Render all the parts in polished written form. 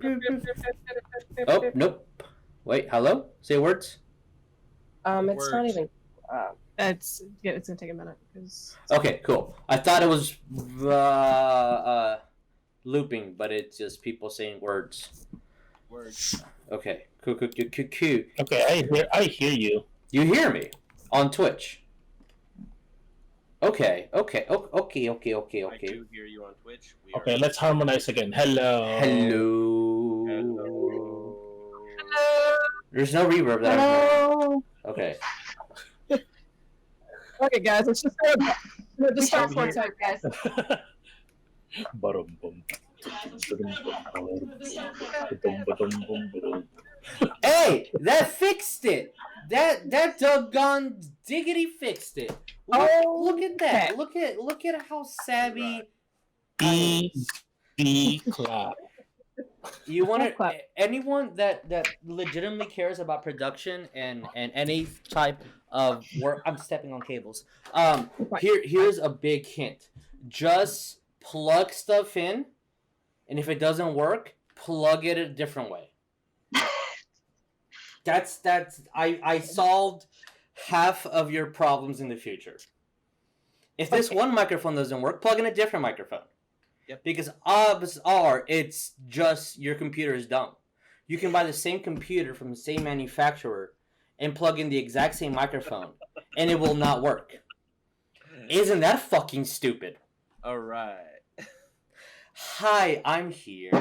Oh, nope. Wait, hello? Say words. It's not even. It's gonna take a minute because. Okay, cool. I thought it was looping, but it's just people saying words. Words. Okay. Cool. Okay, I hear you. You hear me on Twitch. Okay. I do hear you on Twitch. Okay, let's harmonize again. Hello. There's no reverb there. Hello. Okay. Okay, guys, let's just go. Just start for a second, guys. Hey, that fixed it. That doggone diggity fixed it. Look at that. Look at how savvy. Easy clap. You want to anyone that legitimately cares about production and any type of work. I'm stepping on cables. Here's a big hint. Just plug stuff in, and if it doesn't work, plug it a different way. That's I solved half of your problems in the future. If this one microphone doesn't work, plug in a different microphone. Yep. Because odds are it's just your computer is dumb. You can buy the same computer from the same manufacturer and plug in the exact same microphone, and it will not work. Isn't that fucking stupid? All right. Hi, I'm here.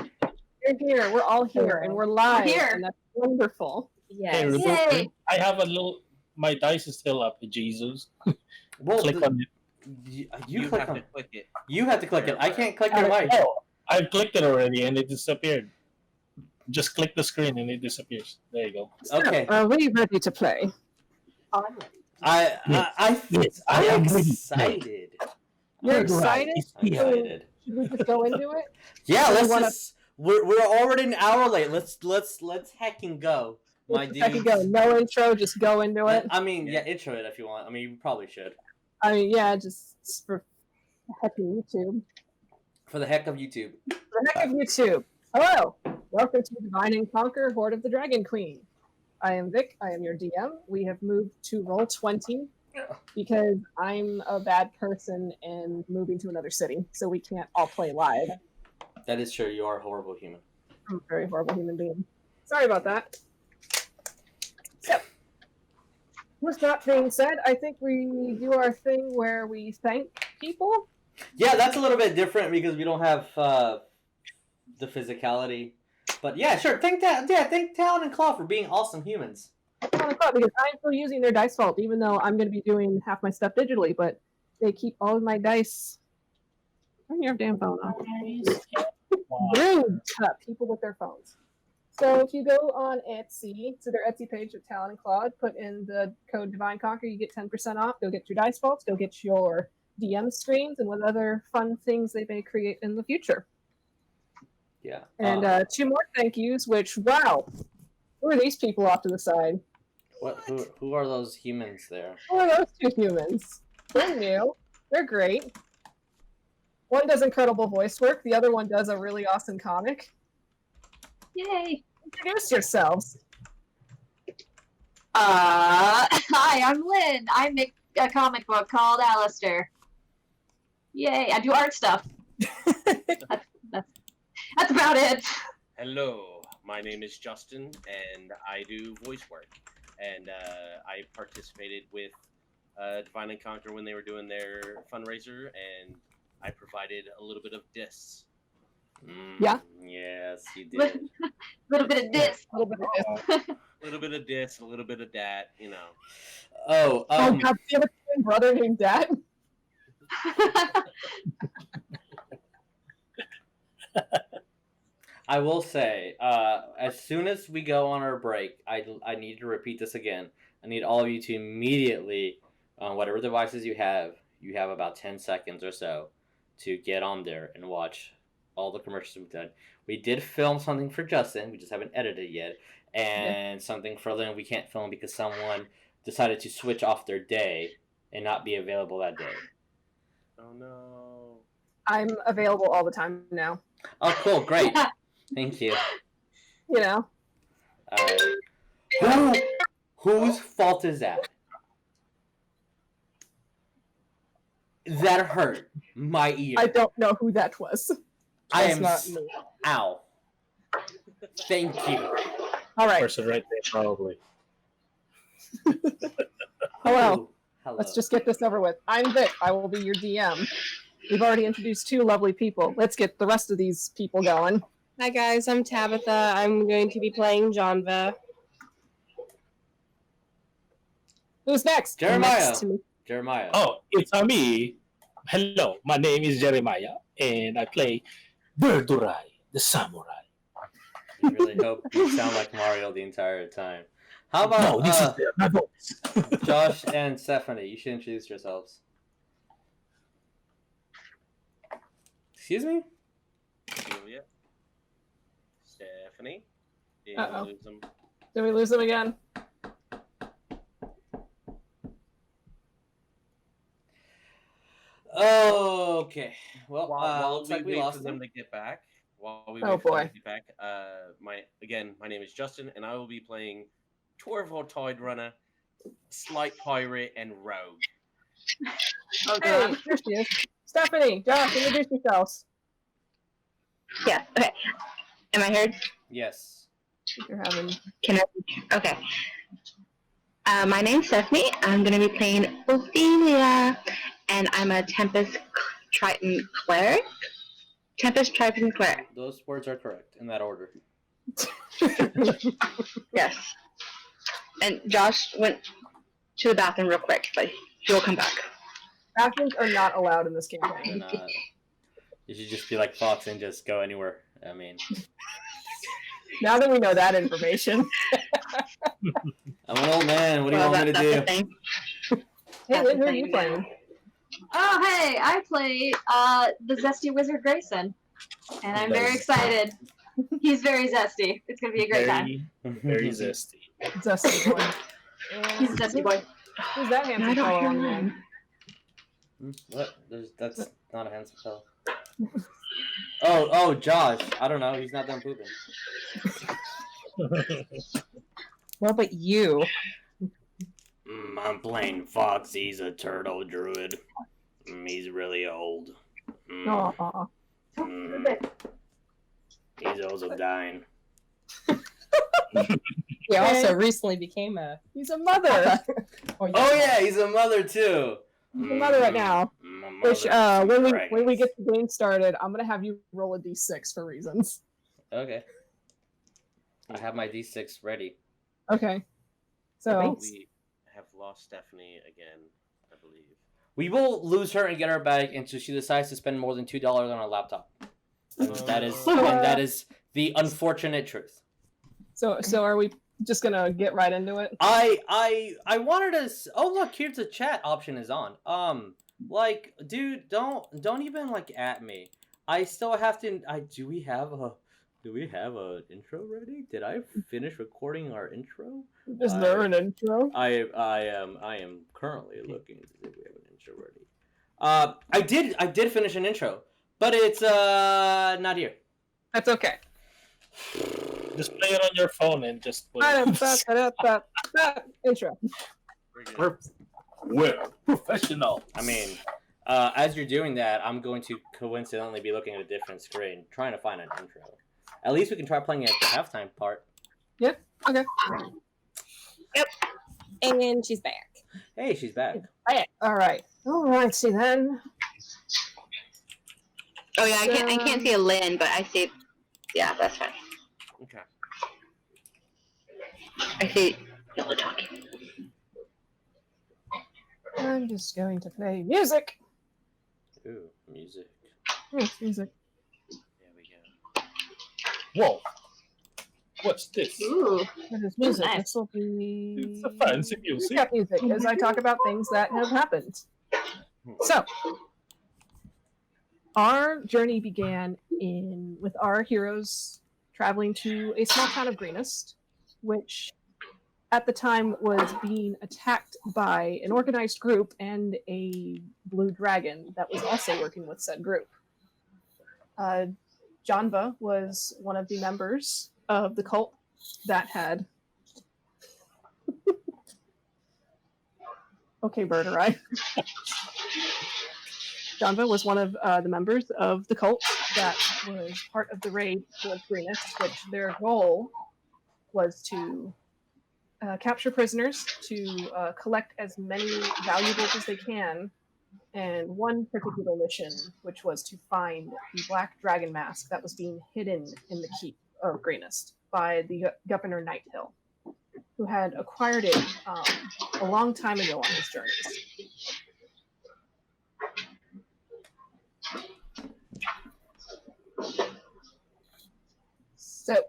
You're here. We're all here, and we're live. We're here. And that's wonderful. Yes. Hey, I have a little. My dice is still up. Jesus. Well, Click on it. You have click to click it. You have to click it. I can't click your mic. Oh, I've clicked it already and it disappeared. Just click the screen and it disappears. There you go. Okay. Are we ready to play? I'm am excited. You're excited? I'm excited. Should we just go into it? Yeah, Or let's wanna- just. We're already an hour late. Let's hecking go, my Let's dude. go. No intro, just go into it. I mean, yeah, intro it if you want. I mean, you probably should. I mean, yeah, just for the heck of YouTube. For the heck of YouTube. For the heck of YouTube. Hello. Welcome to Divine and Conquer, Hoard of the Dragon Queen. I am Vic. I am your DM. We have moved to roll 20 because I'm a bad person and moving to another city, so we can't all play live. That is true. You are a horrible human. I'm a very horrible human being. Sorry about that. So, with that being said, I think we do our thing where we thank people. Yeah, that's a little bit different because we don't have the physicality. But yeah, sure. Thank Talon and Claw for being awesome humans. Because I'm still using their dice vault, even though I'm going to be doing half my stuff digitally, but they keep all of my dice. Turn your damn phone off. Rude people with their phones. So if you go on Etsy, to their Etsy page of Talon and Claude, put in the code Divine Conquer, you get 10% off. Go get your dice vaults, go get your DM screens, and what other fun things they may create in the future. Yeah. And two more thank yous, which, wow, who are these people off to the side? Who are those humans there? Who are those two humans? They're new. They're great. One does incredible voice work. The other one does a really awesome comic. Yay. Introduce yourselves. Hi, I'm Lynn. I make a comic book called Alistair. Yay, I do art stuff. That's about it. Hello, my name is Justin, and I do voice work. And I participated with Divine and Conquer when they were doing their fundraiser, and I provided a little bit of dis. Yeah? Yes, you did. A little bit of this. A little bit of this. A little bit of this, a little bit of that, you know. Oh, Oh, God, do you have a twin brother named Dad? I will say, as soon as we go on our break, I need to repeat this again. I need all of you to immediately, on whatever devices you have about 10 seconds or so to get on there and watch all the commercials we've done. We did film something for Justin, we just haven't edited it yet, and something for Lynn we can't film because someone decided to switch off their day and not be available that day. Oh no. I'm available all the time now. Oh, cool, great. Thank you. You know. Whose fault is that? That hurt my ear. I don't know who that was. I That's am. not me. Ow. Thank you. All right. Person right there, probably. Hello. Hello. Let's just get this over with. I'm Vic. I will be your DM. We've already introduced 2 lovely people. Let's get the rest of these people going. Hi guys, I'm Tabatha. I'm going to be playing Janva. Who's next? Jeremiah. Next to me. Jeremiah. Oh, it's me. Hello, my name is Jeremiah, and I play Birdurai, the samurai. I really hope you sound like Mario the entire time. How about No, this is my voice. Josh and Stephanie? You should introduce yourselves. Excuse me? Julia. Stephanie. Did Uh-oh. we lose them? Did we lose them again? Okay. Well, While looks like we wait lost for them them. to get back. While we Oh, wait for them boy. to get back, my name is Justin, and I will be playing Tortle Tide Runner, Slight Pirate, and Rogue. Oh Hey, god. there she is. Stephanie, Josh, introduce yourselves. Yeah. Okay. Am I heard? Yes. If you're having. Can I? Okay. My name's Stephanie. I'm going to be playing Ophelia, and I'm a Tempest Trident Cleric. Tempest Trident Cleric. Those words are correct in that order. Yes. And Josh went to the bathroom real quick, but he'll come back. Bathrooms are not allowed in this campaign. And, you should just be like Fox and just go anywhere. I mean, Now that we know that information. I'm an old man. What do you want me to that's do? the thing. Hey, That's Lynn, the who are you thing, playing? Oh, hey, I play the Zesty Wizard Grayson, and I'm very excited. He's very zesty. It's gonna be a great time. Very zesty. Zesty boy. He's a zesty boy. Who's that I handsome don't fellow hear on the mine. end? What? That's not a handsome fellow. Oh, Josh. I don't know. He's not done pooping. What about you? I'm playing Fox. He's a turtle druid. He's really old. Aw. He's also dying. He also recently became a. He's a mother. Oh yeah, he's a mother too. He's a mother right now. My Which, mother's when we dragons. get the game started, I'm gonna have you roll a d6 for reasons. Okay. I have my d6 ready. Okay. So We have lost Stephanie again, I believe. We will lose her and get her back until she decides to spend more than $2 on a laptop. And that is the unfortunate truth. so are we just gonna get right into it? I wanted to. Oh look, here's the chat option is on. Like, dude, don't even like at me. I still have to. Do we have an intro ready? Did I finish recording our intro? Is there an intro? I am currently looking to see if we have an intro ready. I did finish an intro, but it's not here. That's okay. Just play it on your phone and just play. Intro. We're good. We're professional. I mean, as you're doing that, I'm going to coincidentally be looking at a different screen, trying to find an intro. At least we can try playing it at the halftime part. Yep. Okay. And she's back. Hey, she's back. All right. All right. See then. Oh yeah, I can't see a Lynn, but I see. Yeah, that's fine. Okay. I see yellow talking. I'm just going to play music. Ooh, music. Yes, music. There we go. Whoa. What's this? Ooh. That is music. Nice. This will be. It's a fancy music. Recap music as I talk about things that have happened. So, our journey began with our heroes traveling to a small town of Greenest, which at the time was being attacked by an organized group and a blue dragon that was also working with said group. Janva was one of the members of the cult that had. Okay, Birdurai. Janva was one of the members of the cult that was part of the raid towards Greenest, which their goal was to capture prisoners, to collect as many valuables as they can, and one particular mission, which was to find the black dragon mask that was being hidden in the keep of Greenest by the Governor Nighthill, who had acquired it a long time ago on his journeys. So,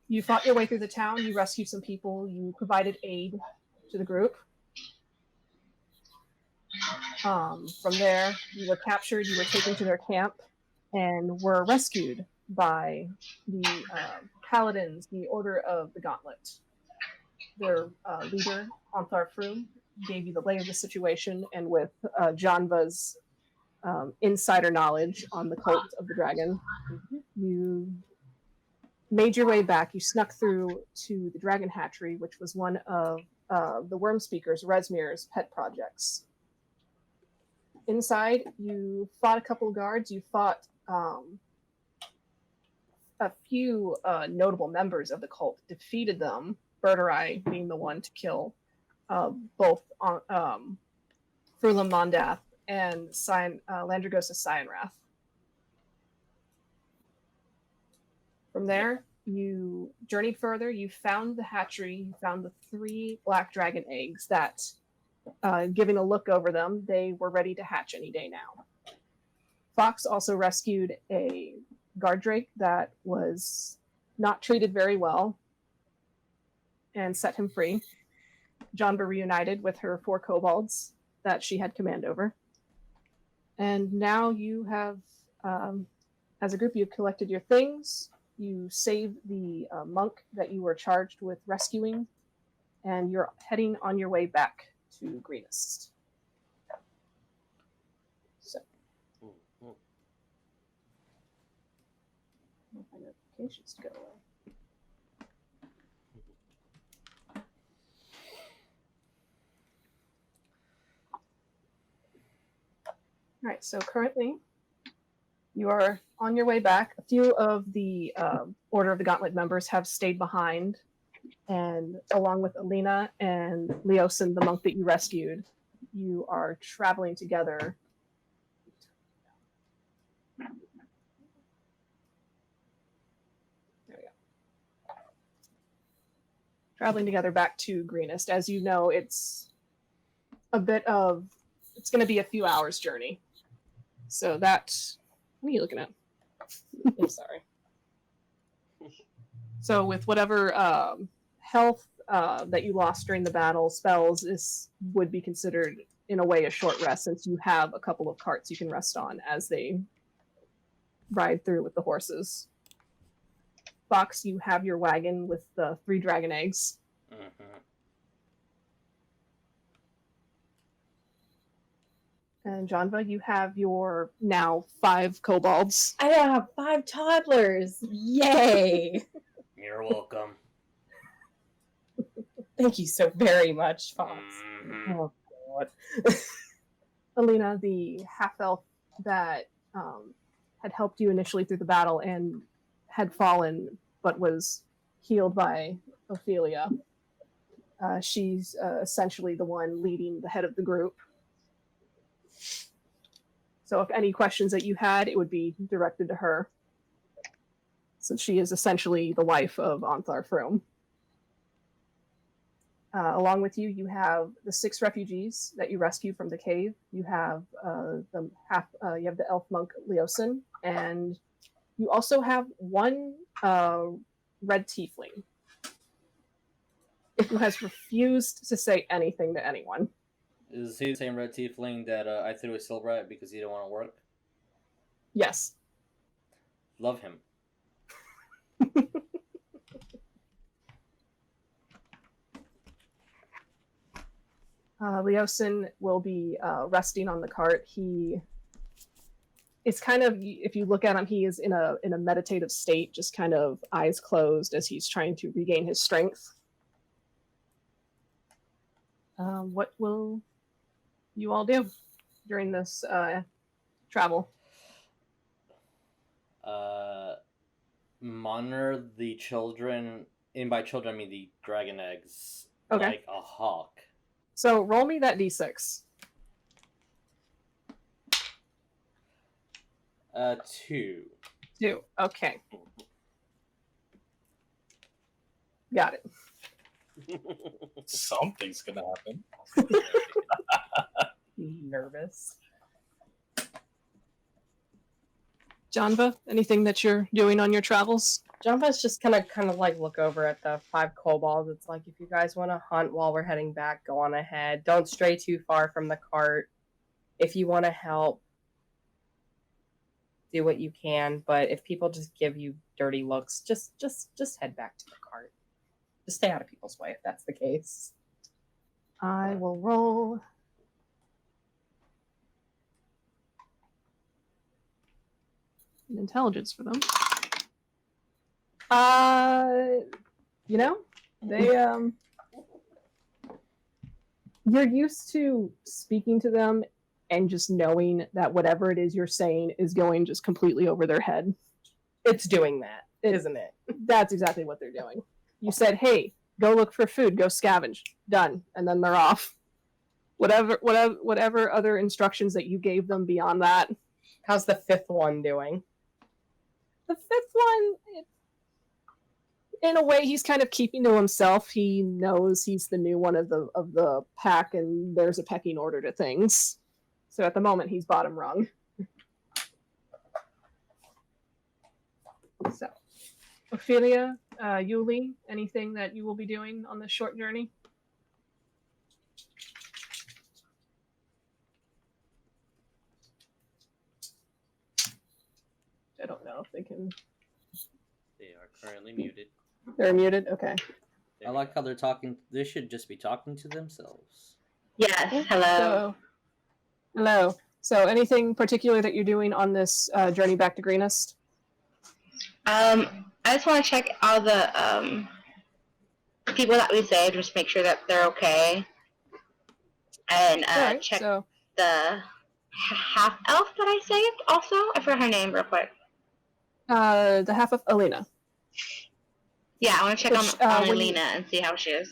you fought your way through the town, you rescued some people, you provided aid to the group. From there, you were captured, you were taken to their camp, and were rescued by the Paladins, the Order of the Gauntlet. Their leader, Ontharr Froom, gave you the lay of the situation, and with Janva's insider knowledge on the cult of the dragon, you made your way back. You snuck through to the dragon hatchery, which was one of the Worm Speaker's, Resmir's pet projects. Inside, you fought a couple of guards. You fought a few notable members of the cult, defeated them, Birdurai being the one to kill both Frulam Mondath and Landragosa Cyanrath. From there, you journeyed further, you found the hatchery, you found the 3 black dragon eggs that, giving a look over them, they were ready to hatch any day now. Fox also rescued a guard drake that was not treated very well and set him free. Janva reunited with her 4 kobolds that she had command over. And now you have, as a group, you've collected your things. You saved the monk that you were charged with rescuing, and you're heading on your way back to Greenest. So, my notifications to go away. All right, so currently you are on your way back. A few of the Order of the Gauntlet members have stayed behind, and along with Alina and Leosin, the monk that you rescued, you are traveling together. There we go. Traveling together back to Greenest. As you know, it's going to be a few hours journey. So that, what are you looking at? I'm sorry. So with whatever health that you lost during the battle, spells would be considered in a way a short rest, since you have a couple of carts you can rest on as they ride through with the horses. Fox, you have your wagon with the 3 dragon eggs. Mm-hmm. And Janva, you have your now 5 kobolds. I now have 5 toddlers. Yay! You're welcome. Thank you so very much, Fox. Mm-hmm. Oh, God. Alina, the half-elf that had helped you initially through the battle and had fallen but was healed by Ophelia. She's essentially the one leading the head of the group. So if any questions that you had, it would be directed to her, since she is essentially the wife of Ontharr Froom. Along with you, you have the 6 refugees that you rescued from the cave. You have the elf monk Leosin, and you also have 1 red tiefling who has refused to say anything to anyone. Is he the same red tiefling that I threw a silver at because he didn't want to work? Yes. Love him. Leosin will be resting on the cart. He it's kind of, if you look at him, he is in a meditative state, just kind of eyes closed as he's trying to regain his strength. What will you all do during this travel? Monitor the children, and by children I mean the dragon eggs, Okay. like a hawk. So roll me that d6. 2. 2. Okay. Got it. Something's gonna happen. Nervous. Janva, anything that you're doing on your travels? Janva's just kind of like look over at the 5 kobolds. It's like, if you guys want to hunt while we're heading back, go on ahead. Don't stray too far from the cart. If you want to help, do what you can. But if people just give you dirty looks, just head back to the cart. Just stay out of people's way if that's the case. I will roll. An intelligence for them. You know, they you're used to speaking to them and just knowing that whatever it is you're saying is going just completely over their head. It's doing that, isn't it? That's exactly what they're doing. You said, "Hey, go look for food, go scavenge." Done, and then they're off. Whatever other instructions that you gave them beyond that. How's the 5th one doing? The 5th one, in a way, he's kind of keeping to himself. He knows he's the new one of the pack, and there's a pecking order to things. So at the moment, he's bottom rung. So, Ophelia, Yuliy, anything that you will be doing on this short journey? I don't know if they can. They are currently muted. They're muted? Okay. I like how they're talking. They should just be talking to themselves. Yes, hello. Hello. So anything particular that you're doing on this journey back to Greenest? I just want to check all the people that we saved, just make sure that they're okay. And Right, check so the half-elf that I saved also. I forgot her name real quick. the half of Alina. Yeah, I want to check Which, on when Alina and see how she is.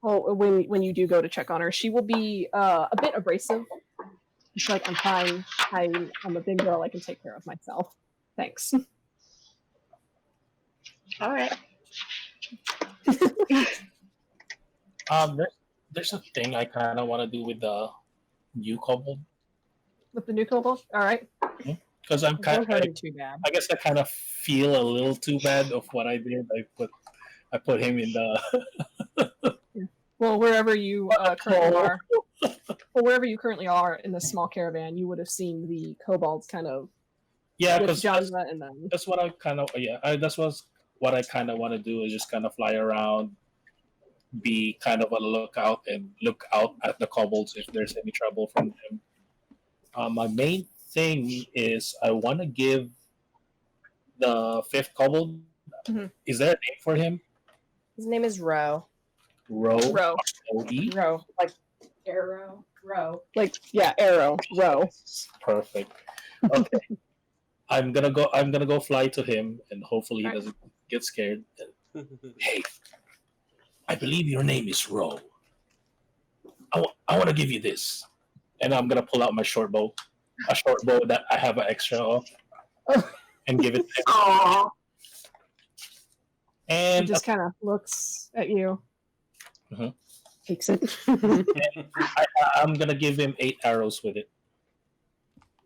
Well, when you do go to check on her, she will be a bit abrasive. She's like, "I'm fine. I'm a big girl. I can take care of myself. Thanks." All right. There's a thing I kind of want to do with the new kobold, With the new kobold? All right. because I'm kind Don't of, hurt him too bad. I guess I kind of feel a little too bad of what I did. I put him in the Well, wherever you currently are, in this small caravan, you would have seen the kobolds kind of yeah, with because Janva and them. that's what I kind of that's what I kind of want to do is just kind of fly around, be kind of a lookout and look out at the kobolds if there's any trouble from them. My main thing is I want to give the 5th kobold. Mhm. Is there a name for him? His name is Ro. Row. R-O-E? Ro, like arrow. Ro. Like, yeah, arrow. Row. Perfect. Okay. I'm gonna go fly to him, and hopefully he Alright. doesn't get scared. Hey, I believe your name is Ro. I want to give you this, and I'm gonna pull out my short bow, a short bow that I have an extra of, and give it to him. Aww. He And just kind of looks at you. Mhm. Takes it. I'm gonna give him 8 arrows with it.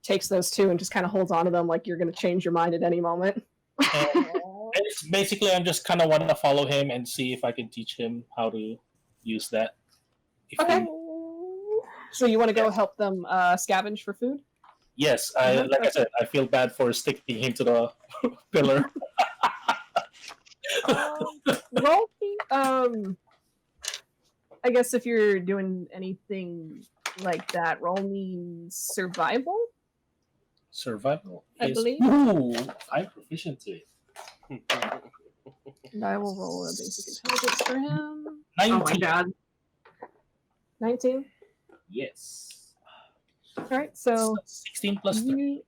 Takes those 2 and just kind of holds on to them like you're going to change your mind at any moment. And it's basically, I'm just kind of want to follow him and see if I can teach him how to use that. If Okay. he- So you want to go help them scavenge for food? yes, Mhm. like I said, I feel bad for sticking him to the pillar. Roll me, I guess if you're doing anything like that, roll me survival. Survival I is believe. ooh, 5 proficiency. And I will roll a basic intelligence for him. 19. Oh my god. 19. Yes. All right, so 16 plus 3.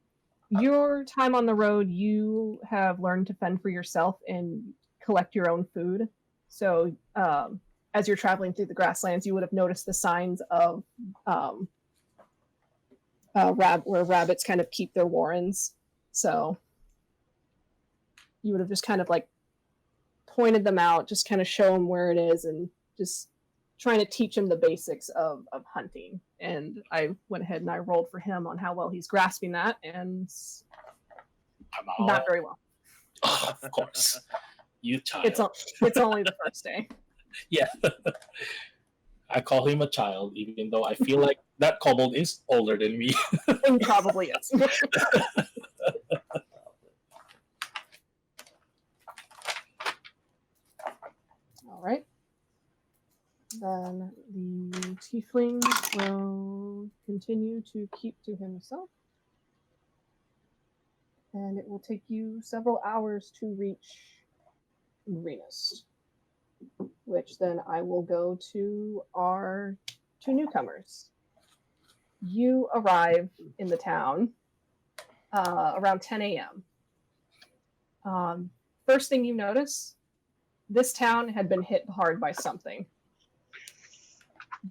your time on the road, you have learned to fend for yourself and collect your own food. So as you're traveling through the grasslands, you would have noticed the signs of where rabbits kind of keep their warrens. So you would have just kind of like pointed them out, just kind of show them where it is, and just trying to teach him the basics of hunting. And I went ahead and I rolled for him on how well he's grasping that, and not very well. Oh, of course. You child. It's only the first day. Yeah. I call him a child, even though I feel like that kobold is older than me. He probably is. All right. Then the tiefling will continue to keep to himself. And it will take you several hours to reach Renus. Which then I will go to our 2 newcomers. You arrive in the town around 10 a.m. First thing you notice, this town had been hit hard by something.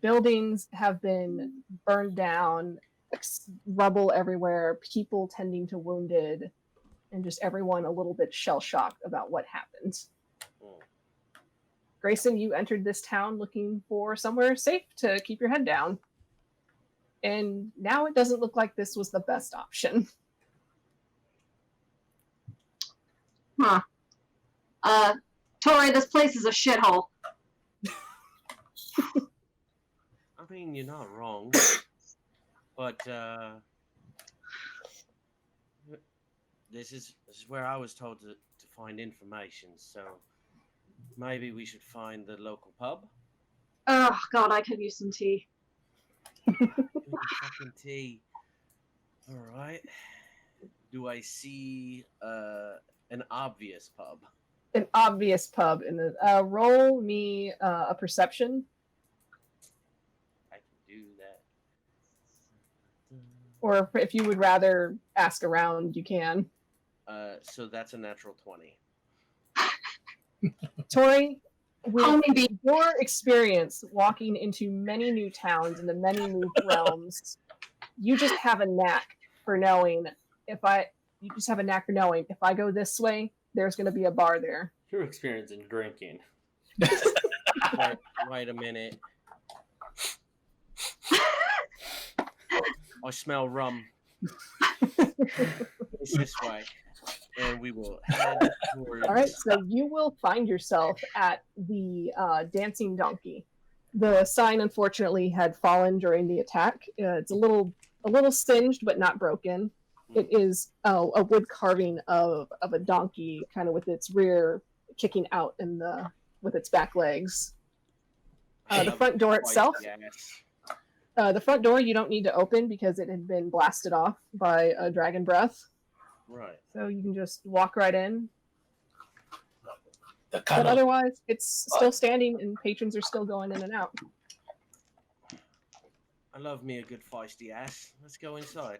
Buildings have been burned down, rubble everywhere, people tending to wounded, and just everyone a little bit shell-shocked about what happened. Grayson, you entered this town looking for somewhere safe to keep your head down. And now it doesn't look like this was the best option. Huh. Tori, this place is a shithole. I mean, you're not wrong, but this is where I was told to find information. So maybe we should find the local pub. Oh god, I could use some tea. Fucking tea. All right. Do I see an obvious pub? An obvious pub. In the roll me a perception. I can do that. Or if you would rather ask around, you can. So that's a natural 20. Tori, with Homie your experience walking into many new towns, into many new realms, you just have a knack for knowing if I go this way, there's going to be a bar there. Your experience in drinking. Wait a minute. I smell rum. It's this way. And we will head towards... All right, so you will find yourself at the Dancing Donkey. The sign, unfortunately, had fallen during the attack. It's a little singed, but not broken. It is a wood carving of a donkey, kind of with its rear kicking out with its back legs. The front door itself, the front door you don't need to open because it had been blasted off by a dragon breath. Right. So you can just walk right in. But Otherwise, it's still standing and patrons are still going in and out. I love me a good feisty ass. Let's go inside.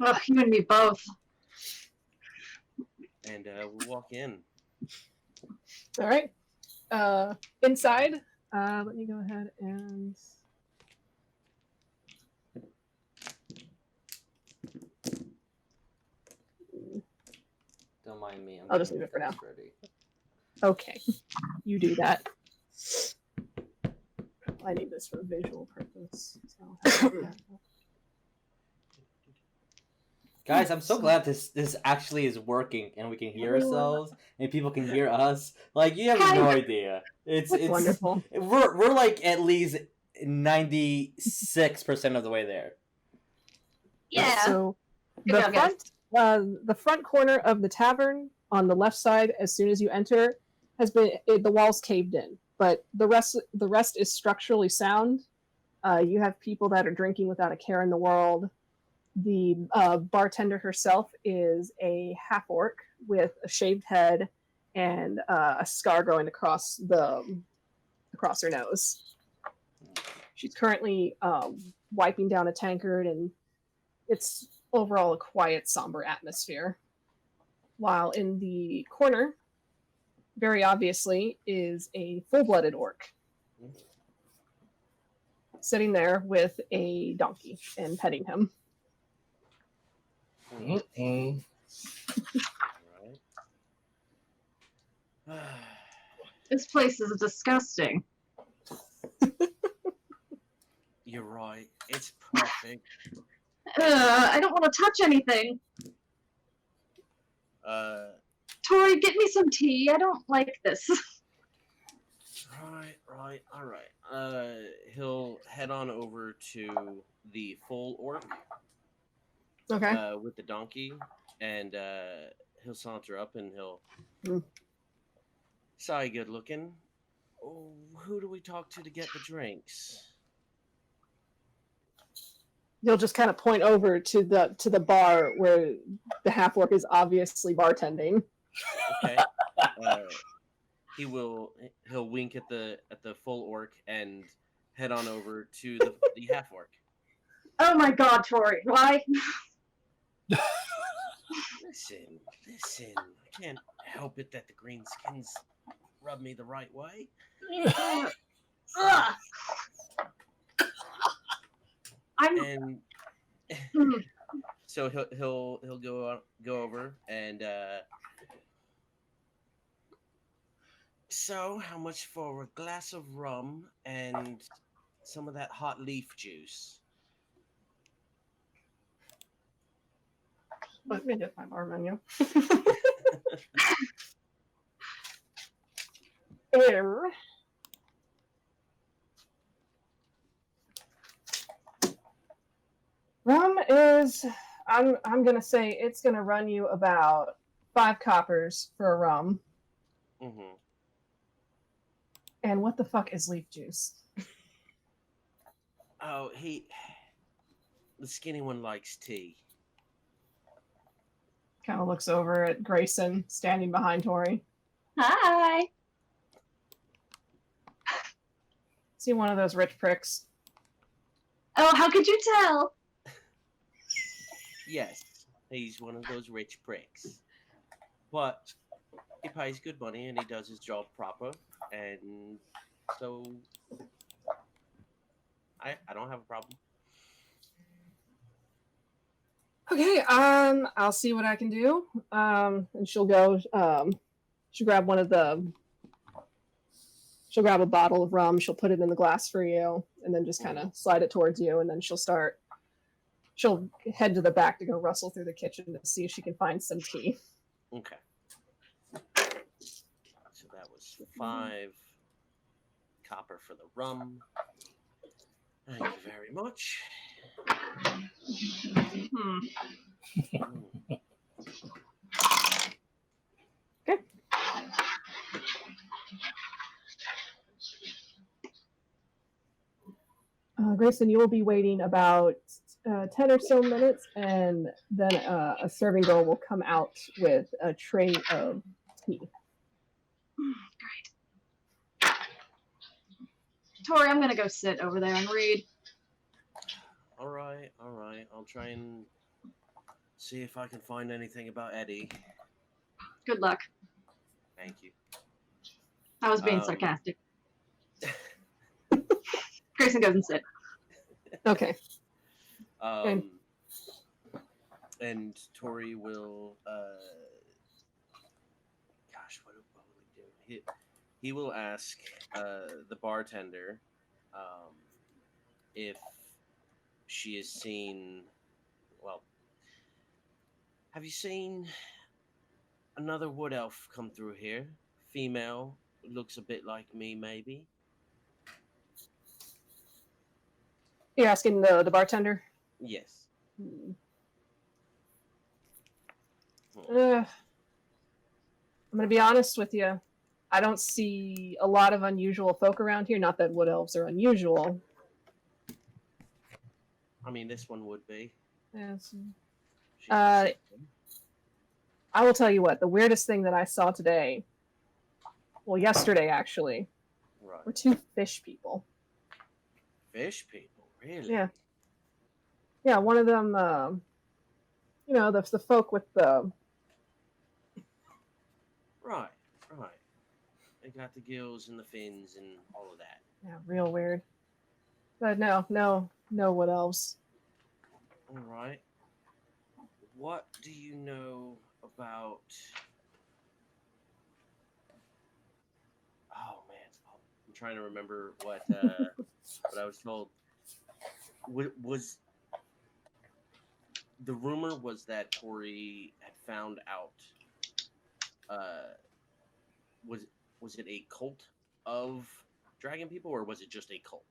Ugh, you and me both. And we'll walk in. All right. Inside, let me go ahead and... Don't mind me. I'll just leave it for now. Ready. Okay, you do that. I need this for visual purpose. So Guys, I'm so glad this actually is working and we can hear ourselves and people can hear us. Like, you have no idea. It's wonderful. We're like at least 96% of the way there. Yeah. So Good job, guys. the front corner of the tavern on the left side, as soon as you enter, the walls caved in, but the rest is structurally sound. You have people that are drinking without a care in the world. The bartender herself is a half orc with a shaved head and a scar growing across her nose. She's currently wiping down a tankard, and it's overall a quiet, somber atmosphere. While in the corner, very obviously, is a full-blooded orc sitting there with a donkey and petting him. Mm-mm. Right. This place is disgusting. You're right. It's perfect. I don't want to touch anything. Tori, get me some tea. I don't like this. Right. All right. He'll head on over to the full orc. Okay. With the donkey, and he'll saunter up and he'll. Sorry, good looking. Oh, who do we talk to get the drinks? You'll just kind of point over to the bar where the half orc is obviously bartending. Okay. He'll wink at the full orc and head on over to the half orc. Oh my God, Tori, why? Listen. I can't help it that the greenskins rub me the right way. And so he'll go over and so how much for a glass of rum and some of that hot leaf juice? Let me get my bar menu. Rum is, I'm gonna say it's gonna run you about 5 coppers for a rum. Mm-hmm. And what the fuck is leaf juice? Oh, the skinny one likes tea. Kind of looks over at Grayson standing behind Tori. Hi. See one of those rich pricks? Oh, how could you tell? Yes, he's one of those rich pricks. But he pays good money and he does his job proper, and so I don't have a problem. Okay, I'll see what I can do. And she'll go, she'll grab she'll grab a bottle of rum, she'll put it in the glass for you, and then just kind of slide it towards you, and then she'll head to the back to go rustle through the kitchen to see if she can find some tea. Okay. So that was 5 copper for the rum. Thank you very much. Okay. Grayson, you will be waiting about 10 or so minutes, and then a serving girl will come out with a tray of tea. Great. Tori, I'm gonna go sit over there and read. All right. I'll try and see if I can find anything about Eddie. Good luck. Thank you. I was being sarcastic. Grayson goes and sit. Okay. And Tori will. Gosh, what will he do? He will ask the bartender if she has seen. Well, have you seen another wood elf come through here? Female, looks a bit like me, maybe. You're asking the bartender? Yes. I'm going to be honest with you. I don't see a lot of unusual folk around here. Not that wood elves are unusual. I mean, this one would be. Yes. She's Uh, the same. I will tell you what, the weirdest thing that I saw today, well, yesterday actually, were Right. 2 fish people. Fish people, really? Yeah. Yeah, one of them, the folk with the. Right. They got the gills and the fins and all of that. Yeah, real weird. But no what else? All right. What do you know about? Oh man, I'm trying to remember what I was told. Was the rumor was that Tori had found out? Was it a cult of dragon people, or was it just a cult?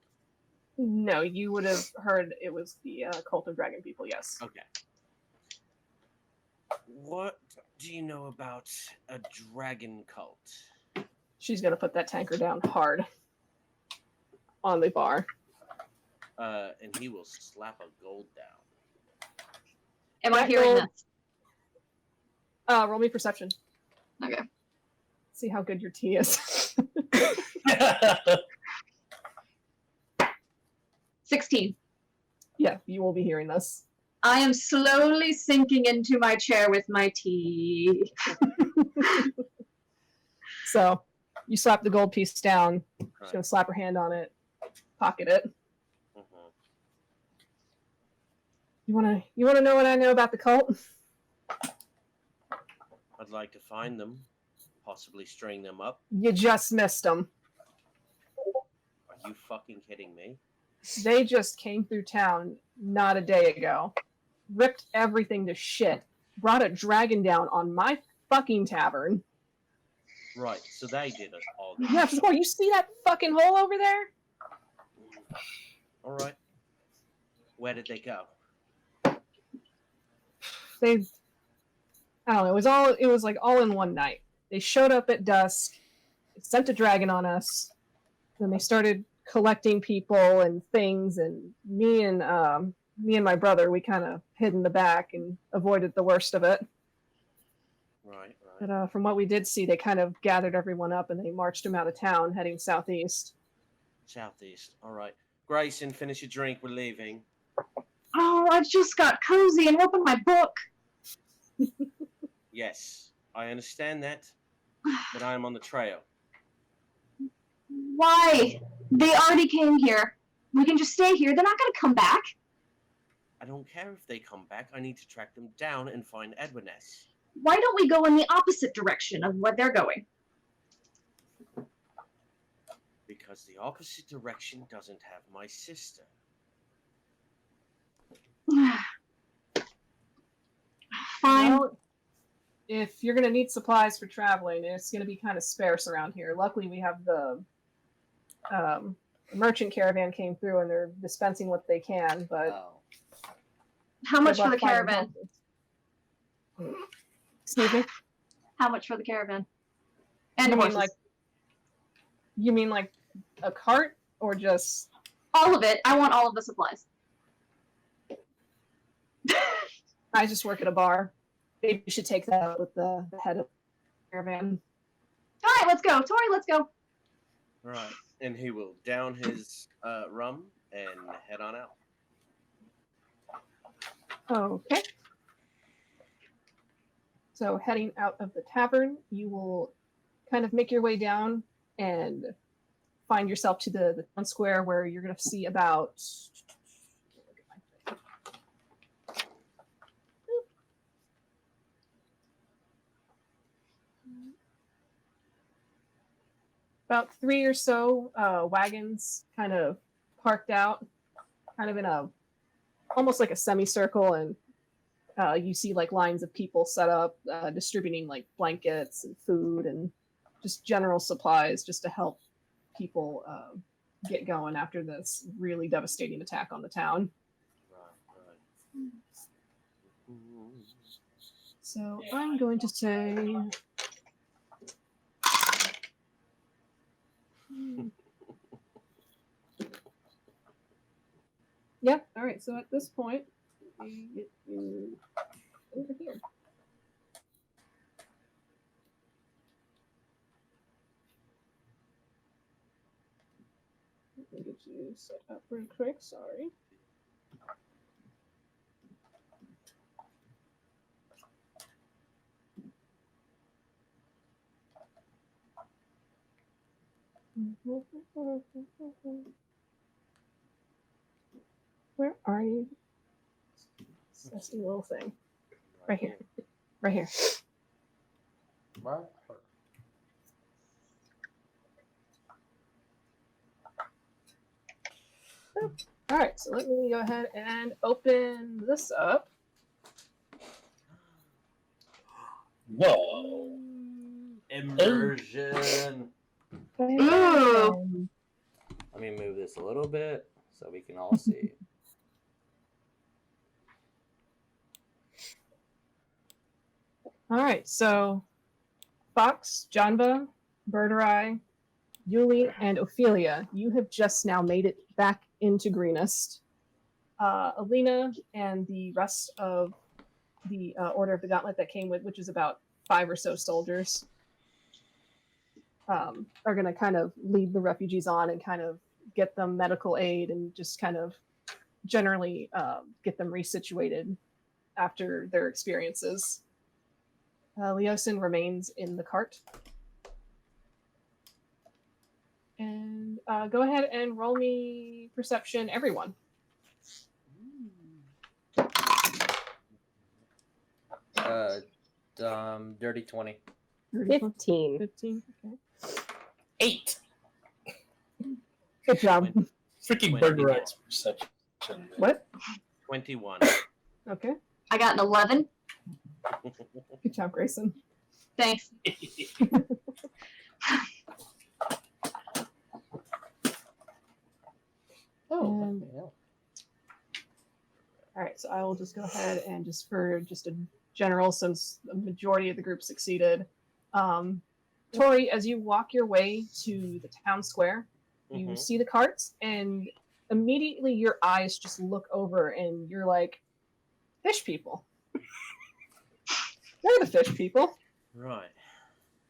No, you would have heard it was the cult of dragon people. Yes. Okay. What do you know about a dragon cult? She's gonna put that tanker down hard on the bar. And he will slap a gold down. Am I That hearing gold- this? Roll me perception. Okay. See how good your tea is. 16. Yeah, you will be hearing this. I am slowly sinking into my chair with my tea. So you slap the gold piece down. She's Right. gonna slap her hand on it, pocket it. Mhm. You wanna know what I know about the cult? I'd like to find them, possibly string them up. You just missed them. Are you fucking kidding me? They just came through town not a day ago, ripped everything to shit, brought a dragon down on my fucking tavern. Right, so they did us all good. Yeah, before you see that fucking hole over there? All right. Where did they go? I don't know, it was like all in one night. They showed up at dusk, sent a dragon on us, then they started collecting people and things, and me and my brother, we kind of hid in the back and avoided the worst of it. Right. But from what we did see, they kind of gathered everyone up and they marched them out of town, heading southeast. Southeast. All right. Grayson, finish your drink. We're leaving. Oh, I just got cozy and opened my book. Yes, I understand that, but I am on the trail. Why? They already came here. We can just stay here. They're not going to come back. I don't care if they come back. I need to track them down and find Edwiness. Why don't we go in the opposite direction of where they're going? Because the opposite direction doesn't have my sister. Fine. Well, if you're going to need supplies for traveling, it's going to be kind of sparse around here. Luckily, we have the merchant caravan came through and they're dispensing what they can, but Oh. How much good for luck the finding caravan? horses. Excuse me? How much for the caravan? And You mean horses. You mean like a cart or just... All of it. I want all of the supplies. I just work at a bar. Maybe you should take that up with the head of the caravan. All right, let's go. Tori, let's go. Right. And he will down his rum and head on out. Okay. So heading out of the tavern, you will kind of make your way down and find yourself to the town square where you're going to see about... about 3 or so wagons kind of parked out, kind of in a almost like a semicircle, and you see like lines of people set up distributing like blankets and food and just general supplies just to help people get going after this really devastating attack on the town. Right. So I'm going to say... Yeah, all right. So at this point, me get you over here. Let me get you set up real quick. Sorry. Where are you? Sassy little thing. Right here. Right here. Right. All right, so let me go ahead and open this up. Whoa. Immersion. Ooh. Let me move this a little bit so we can all see. All right, so Fox, Janva, Birdurai, Yuliy, and Ophelia, you have just now made it back into Greenest. Alina and the rest of the Order of the Gauntlet that came with, which is about 5 or so soldiers, are going to kind of lead the refugees on and kind of get them medical aid and just kind of generally get them resituated after their experiences. Leosin remains in the cart. And go ahead and roll me perception, everyone. Dirty 20. 15. 15. Okay. 8. Good job. Freaking 21. Barrett perception. What? 21. Okay. I got an 11. Good job, Grayson. Thanks. All right, so I will just go ahead and just for just a general, since the majority of the group succeeded. Tori, as you walk your way to the town square, you see the carts, and immediately your eyes just look over, and you're like, fish people. They're the fish people. Right.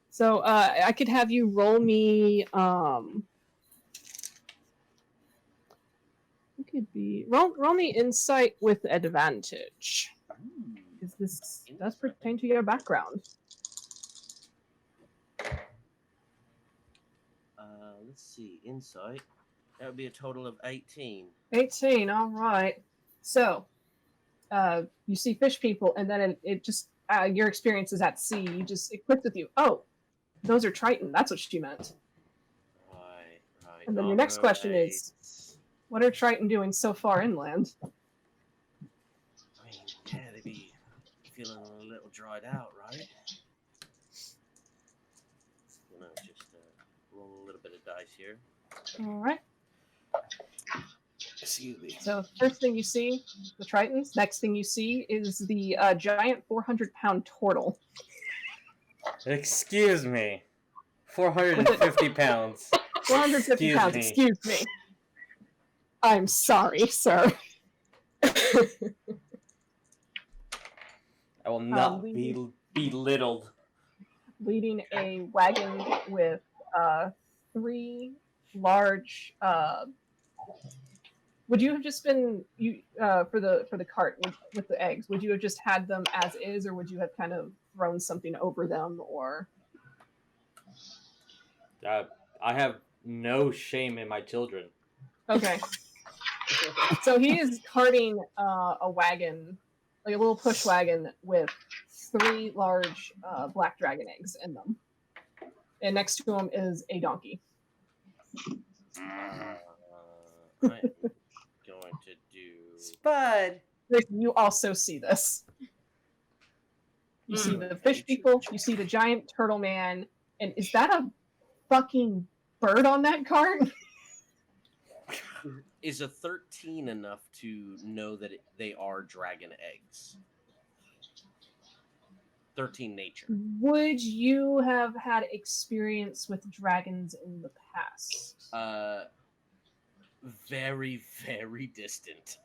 So I could have you roll me. It could be roll me insight with advantage, because this does pertain to your background. Let's see. Insight. That would be a total of 18. 18. All right. So you see fish people, and then it just your experiences at sea. It clicks with you. Oh, those are Triton. That's what she meant. Right. And then your next question is, what are Triton doing so far inland? I mean, yeah, they'd be feeling a little dried out, right? You know, just roll a little bit of dice here. All right. Excuse me. So first thing you see, the Tritons. Next thing you see is the giant 400-pound Tortle. Excuse me. 450 pounds. 450 Excuse pounds. me. Excuse me. I'm sorry, sir. I will not be belittled. Leading a wagon with 3 large. Would you have just been for the cart with the eggs? Would you have just had them as is, or would you have kind of thrown something over them, or? I have no shame in my children. Okay. So he is carting a wagon, like a little push wagon with 3 large black dragon eggs in them. And next to him is a donkey. I'm going to do... Spud! You also see this. You see the fish people, you see the giant turtle man, and is that a fucking bird on that cart? Is a 13 enough to know that they are dragon eggs? 13 nature. Would you have had experience with dragons in the past? Very, very distant.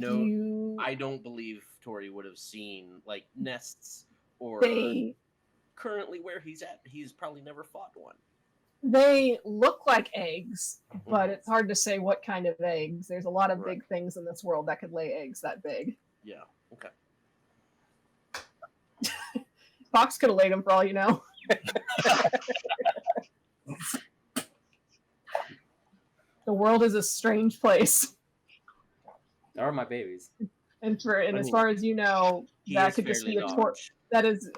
no, I don't believe Tori would have seen like nests or They currently where he's at. He's probably never fought one. they look like eggs, but it's hard to say what kind of eggs. There's a lot of Right. big things in this world that could lay eggs that big. Yeah. Okay. Fox could have laid them for all you know. The world is a strange place, They are my babies. and I as mean, far as you know, He that is could just be fairly a large. that is,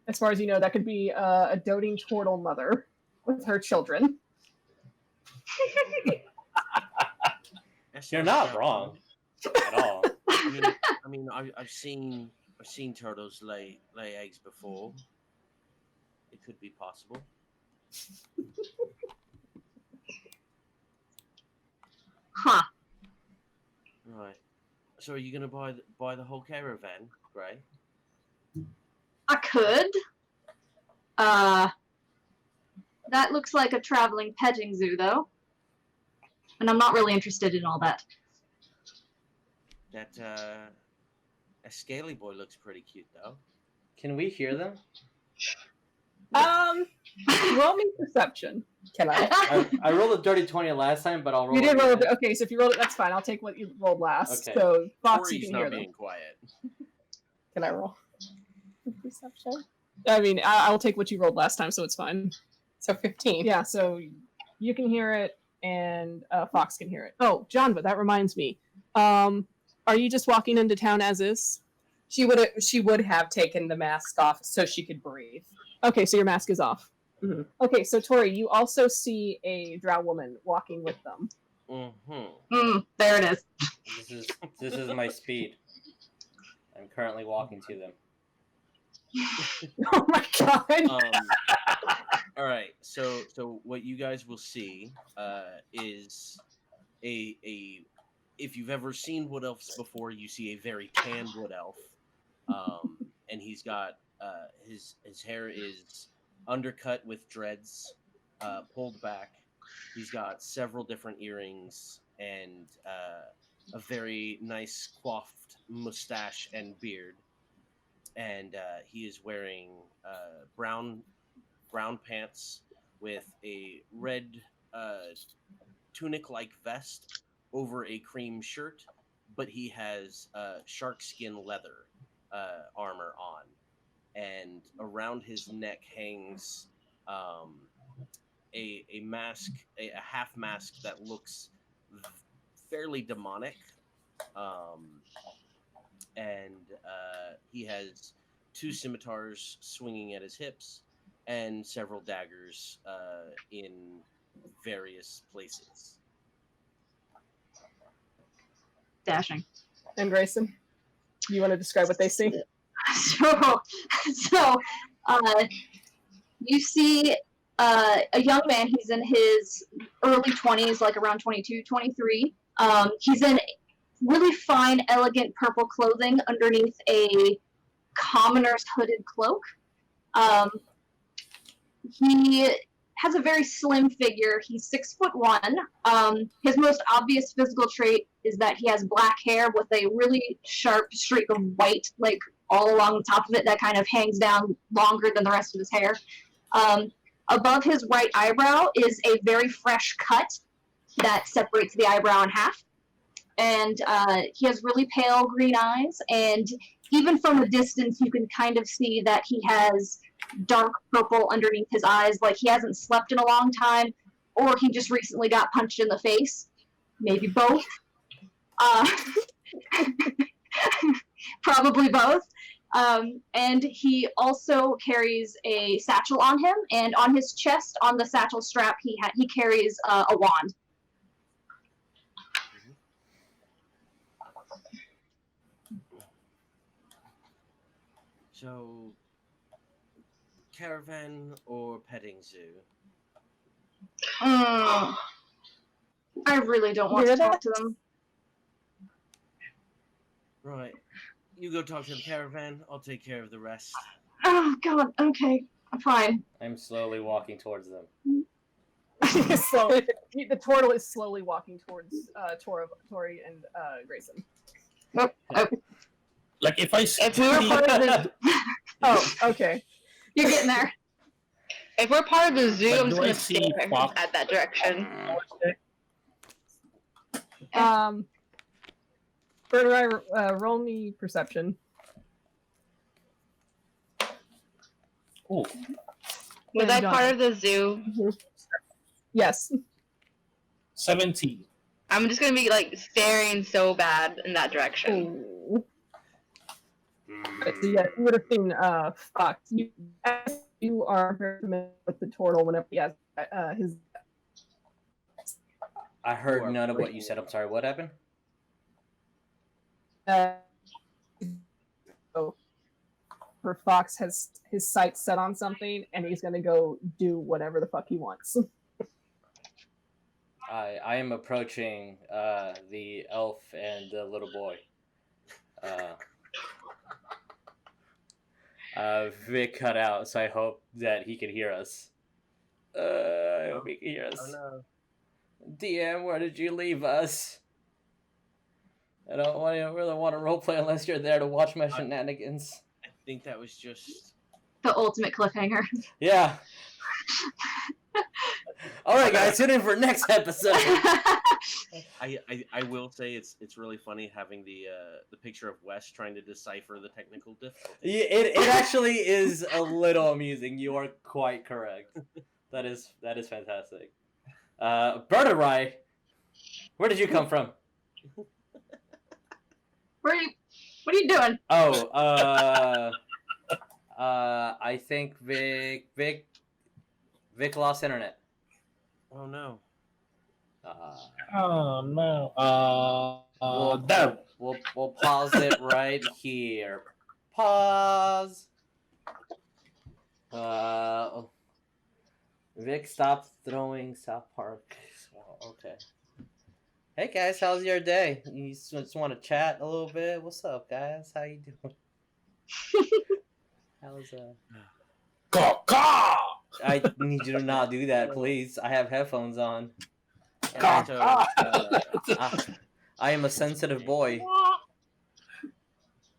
as far as you know, that could be a doting turtle mother with her children. That's You're not not wrong at all. I've seen turtles lay eggs before. It could be possible. Huh. Right. So are you gonna buy the whole caravan, Gray? I could. That looks like a traveling petting zoo, though. And I'm not really interested in all that. That a scaly boy looks pretty cute though. Can we hear them? Roll me perception. Can I? I rolled a dirty 20 last time, but I'll roll You did it roll again. it. Okay, so if you rolled it, that's fine. I'll take what you rolled last. Okay. So Fox, you Tori's can not hear them. being quiet. Can I roll? Perception. I mean, I'll take what you rolled last time, so it's fine. So 15. Yeah, so you can hear it, and Fox can hear it. Oh, Janva, that reminds me. Are you just walking into town as is? She would have taken the mask off so she could breathe. Okay, so your mask is off. Mhm. Okay, so Tori, you also see a drow woman walking with them. Mm-hmm. There it is. This is my speed. I'm currently walking to them. Oh my god! All right. So what you guys will see is a if you've ever seen wood elves before, you see a very tanned wood elf, and he's got his hair is undercut with dreads, pulled back. He's got several different earrings and a very nice coiffed mustache and beard. And he is wearing brown pants with a red tunic-like vest over a cream shirt, but he has shark skin leather armor on, and around his neck hangs a mask, a half mask that looks fairly demonic. And he has 2 scimitars swinging at his hips and several daggers in various places. Dashing. And Grayson, you want to describe what they see? So, you see a young man. He's in his early 20s, like around 22, 23. He's in really fine, elegant purple clothing underneath a commoner's hooded cloak. He has a very slim figure. He's 6'1". His most obvious physical trait is that he has black hair with a really sharp streak of white, like all along the top of it, that kind of hangs down longer than the rest of his hair. Above his right eyebrow is a very fresh cut that separates the eyebrow in half. And he has really pale green eyes, and even from a distance you can kind of see that he has dark purple underneath his eyes, like he hasn't slept in a long time, or he just recently got punched in the face. Maybe both. Probably both. And he also carries a satchel on him, and on his chest, on the satchel strap, he carries a wand. So, caravan or petting zoo? I really don't want to talk to them. Right. You go talk to the caravan. I'll take care of the rest. Oh, God. Okay. I'm fine. I'm slowly walking towards them. Slowly, the turtle is slowly walking towards Tori and Grayson. Like if I see, If we were part of the, Oh, okay. You're getting there. if we're part of the zoo, But I'm just do I gonna see stare Fox? at that direction. Birdurai, roll me perception. Oh, Was Yeah, I John. part of the zoo? Yes. 17. I'm just gonna be like staring so bad in that direction. Ooh. Right, so yeah, you would have seen Fox. You are very familiar with the Tortle whenever he has his. I heard none of what you said. I'm sorry. What happened? So, for Fox has his sights set on something, and he's gonna go do whatever the fuck he wants. I am approaching the elf and the little boy. Vic cut out, so I hope that he can hear us. I hope he can hear us. Oh no. DM, where did you leave us? I don't really want to roleplay unless you're there to watch my shenanigans. I think that was just. The ultimate cliffhanger. Yeah. Alright guys, tune in for next episode. I will say it's really funny having the picture of Wes trying to decipher the technical difficulty. Yeah, it actually is a little amusing. You are quite correct. That is fantastic. Birdurai, where did you come from? What are you doing? Oh, I think Vic lost internet. Oh no. Oh no. Damn. We'll pause it right here. Pause. Vic stopped throwing South Park. So, okay. Hey guys, how's your day? You just want to chat a little bit? What's up, guys? How you doing? How's Caw. I need you to not do that, please. I have headphones on. Caw. I am a sensitive boy.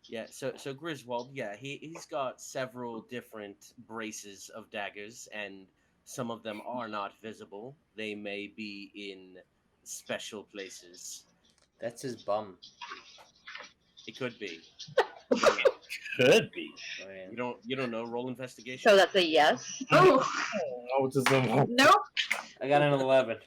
Yeah, so Griswold, yeah, he's got several different braces of daggers, and some of them are not visible. They may be in special places. That's his bum. It could be. Could be. You don't know. Roll investigation. So that's a yes. Oh, nope. I got an 11.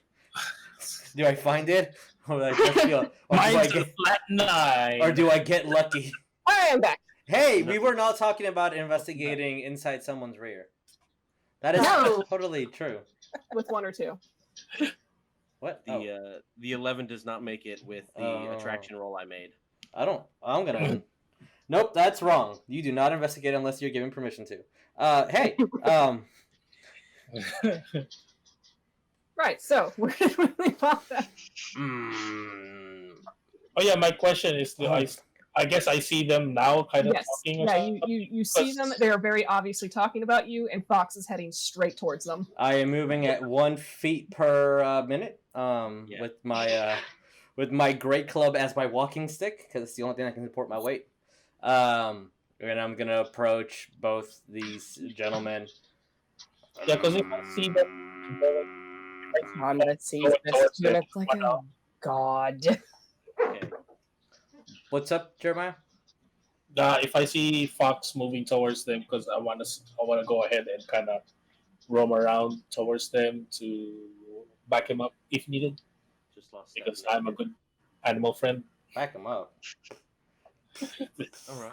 Do I find it? Or do I just feel? Or do I Mine's a get? flat 9. Or do I get lucky? I am back. Hey, we were not talking about investigating inside someone's rear. That is No. totally true. With 1 or 2. What? The 11 does not make it with the attraction roll I made. I'm gonna. Nope, that's wrong. You do not investigate unless you're given permission to. Hey. Right. So where did we leave off at? Oh yeah, my question is, I guess I see them now, kind of Yes. talking. Or Yeah. something? You see them. They are very obviously talking about you, and Fox is heading straight towards them. I am moving at 1 feet per minute. With my great club as my walking stick, because it's the only thing that can support my weight. And I'm gonna approach both these gentlemen. Yeah, because if I see them, Honda sees this unit like a god. Okay. What's up, Jeremiah? if I see Fox moving towards them, because I want to go ahead and kind of roam around towards them to back him up if needed, Just lost because that. I'm a good animal friend. Back him up. All right.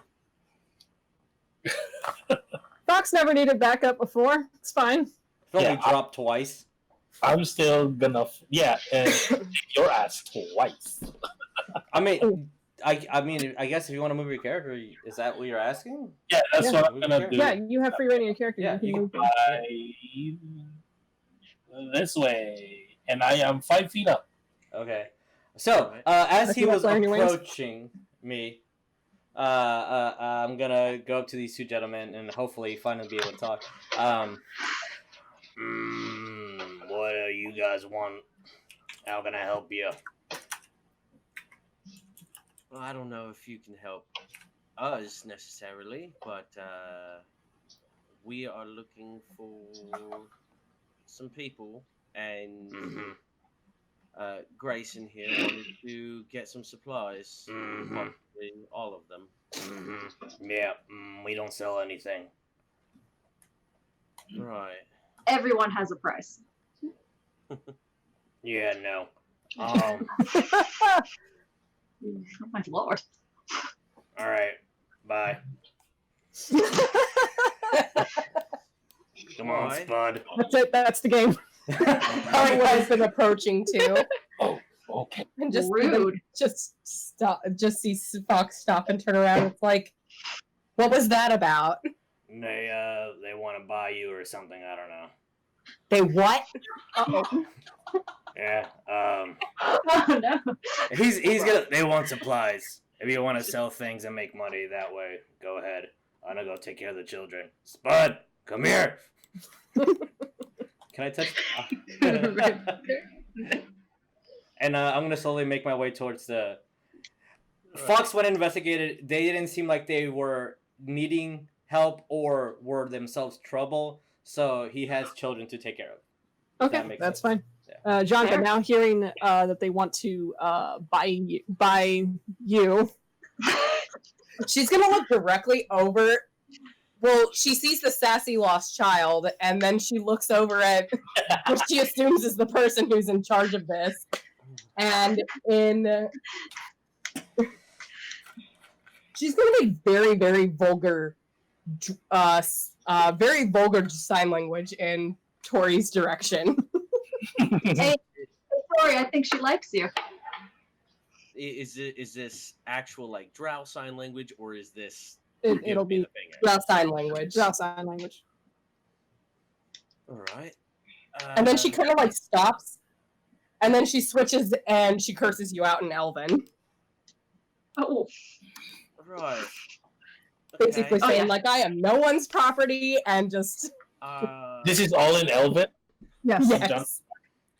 Fox never needed backup before. It's fine. I've only Yeah, dropped twice. I'm still gonna, and kick your ass twice. I mean, I guess if you want to move your character, is that what you're asking? Yeah, that's Yeah. what I'm gonna do. Yeah, you have free reign in your character. Yeah, you can you move them. This way, and I am 5 feet up. Okay. So, as If he you was want to learn your ways. approaching me, I'm gonna go up to these two gentlemen and hopefully finally be able to talk. What do you guys want? How can I help you? I don't know if you can help us necessarily, but we are looking for some people, and Grayson here wanted to get some supplies, possibly all of them. Yeah, we don't sell anything. Right. Everyone has a price. Yeah, no. Oh my lord. All right. Bye. Come on, Alright. Spud. That's it. That's the game. Probably what has been approaching too. Oh, okay. And just Rude. just stop. Just see Fox stop and turn around. It's like, what was that about? They want to buy you or something. I don't know. They what? Uh-oh. Yeah. Oh no. He's gonna. They want supplies. If you want to sell things and make money that way, go ahead. I'm gonna go take care of the children. Spud, come here. Can I touch? And I'm gonna slowly make my way towards the. Fox went and investigated. They didn't seem like they were needing help or were themselves trouble. So he has children to take care of. Okay, that's sense. fine. Janva, Fair. now hearing that they want to buy you. She's gonna look directly over. Well, she sees the sassy lost child, and then she looks over at what she assumes is the person who's in charge of this. And she's gonna make very, very vulgar, very vulgar sign language in Tori's direction. Hey, Tori, I think she likes you. Is this actual like Drow sign language, or is this? It'll be Drow sign language. Drow sign language. All right. And then she kind of like stops, and then she switches and she curses you out in Elven, Oh, Right. basically Oh, saying yeah. like I am no one's property, and just This is all in Elven? Yes. yes.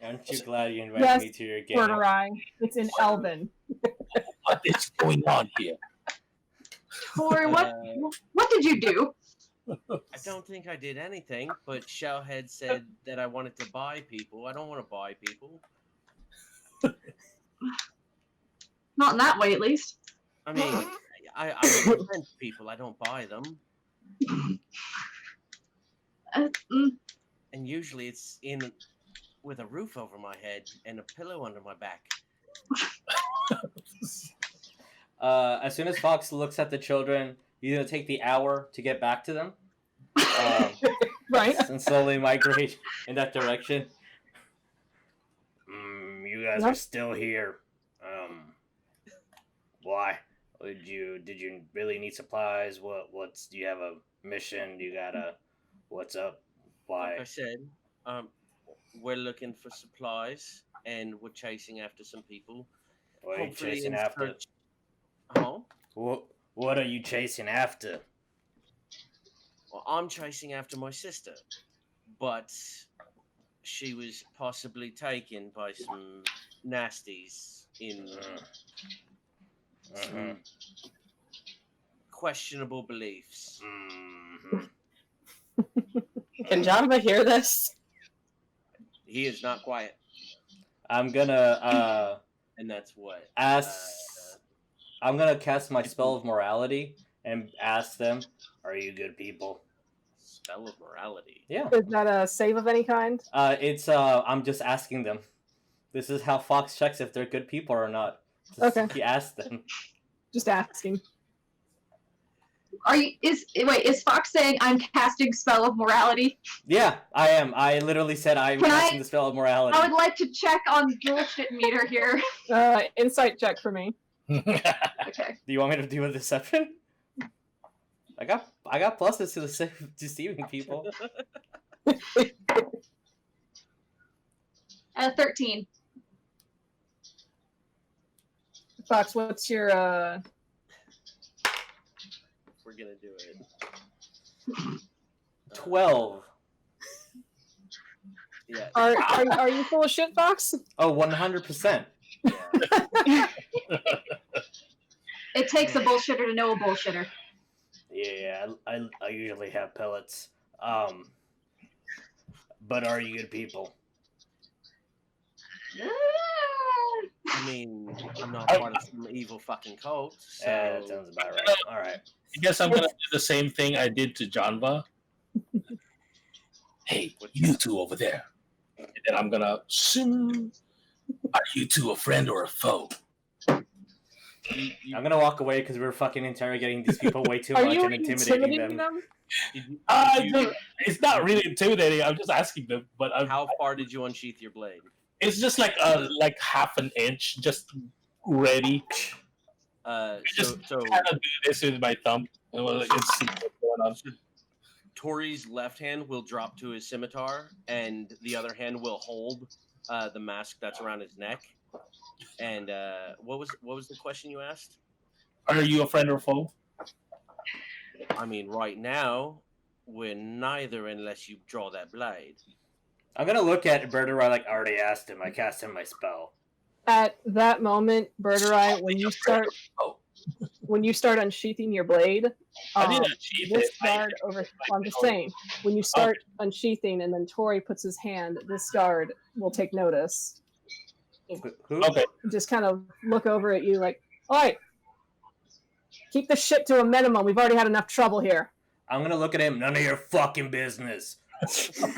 Aren't you glad you invited Yes, me to your game? Birdurai. It's in Elven. What is going on here? Tori, what did you do? I don't think I did anything, but Shellhead said that I wanted to buy people. I don't want to buy people. Not in that way, at least. I mean, I rent people. I don't buy them. Mm, And usually it's in with a roof over my head and a pillow under my back. As soon as Fox looks at the children, he's gonna take the hour to get back to them. Right. And slowly migrate in that direction. You guys are still here. Why? Did you really need supplies? What's do you have a mission? You gotta what's up? Why? Like I said, we're looking for supplies and we're chasing after some people. What are you Hopefully chasing in after? search- Huh? What are you chasing after? Well, I'm chasing after my sister, but she was possibly taken by some nasties in some questionable beliefs. Can Janva hear this? He is not quiet, I'm gonna and that's what. I'm gonna cast my spell of morality and ask them, "Are you good people?" Spell of morality. Yeah. Is that a save of any kind? It's I'm just asking them. This is how Fox checks if they're good people or not. Okay. He asked them. Just asking. Is Fox saying I'm casting spell of morality? Yeah, I am. I literally said I'm Can casting I- the spell of morality. I would like to check on bullshit meter here. Insight check for me. Okay. Do you want me to do a deception? I got pluses to the deceiving people. 13. Fox, what's your We're gonna do it. 12. Yeah. are you full of shit, Fox? Oh, 100%. takes a bullshitter to know a bullshitter. Yeah, I usually have pellets. But are you good people? I mean, I'm not part of some evil fucking cult, so... Yeah, that sounds about right. All right. I guess I'm gonna do the same thing I did to Janva. Hey, you two over there. And then I'm gonna. Are you two a friend or a foe? I'm gonna walk away because we're fucking interrogating these people way too much and intimidating them. It's not really intimidating. I'm just asking them. But how far did you unsheath your blade? It's just like half an inch, just ready. So kind of do this with my thumb. And let's see what's going on. Tori's left hand will drop to his scimitar, and the other hand will hold the mask that's around his neck. And what was the question you asked? Are you a friend or foe? I mean, right now we're neither, unless you draw that blade. I'm gonna look at Birdurai like I already asked him. I cast him my spell. At that moment, Birdurai, when you start unsheathing your blade, this guard over. I'm just saying, when you start unsheathing, and then Tori puts his hand, this guard will take notice. Who? Okay. Just kind of look over at you like, all right, keep the shit to a minimum. We've already had enough trouble here. I'm gonna look at him. None of your fucking business.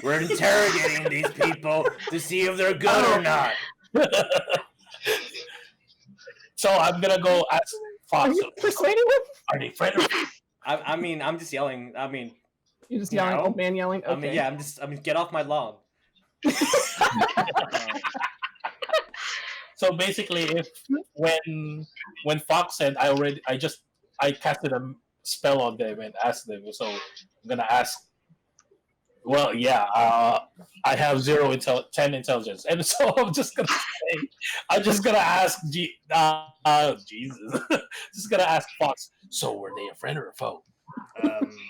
We're interrogating these people to see if they're good or not. So I'm gonna go ask Fox. Are you persuading them? Are they friends? I mean, I'm just yelling. I mean, you're just yelling, old man yelling. Okay. I mean, yeah, I mean, get off my lawn. So basically, if when Fox said I casted a spell on them and asked them, so I'm gonna ask. Well, yeah, I have 10 intelligence, and so I'm just gonna ask Jesus, just gonna ask Fox. So were they a friend or a foe?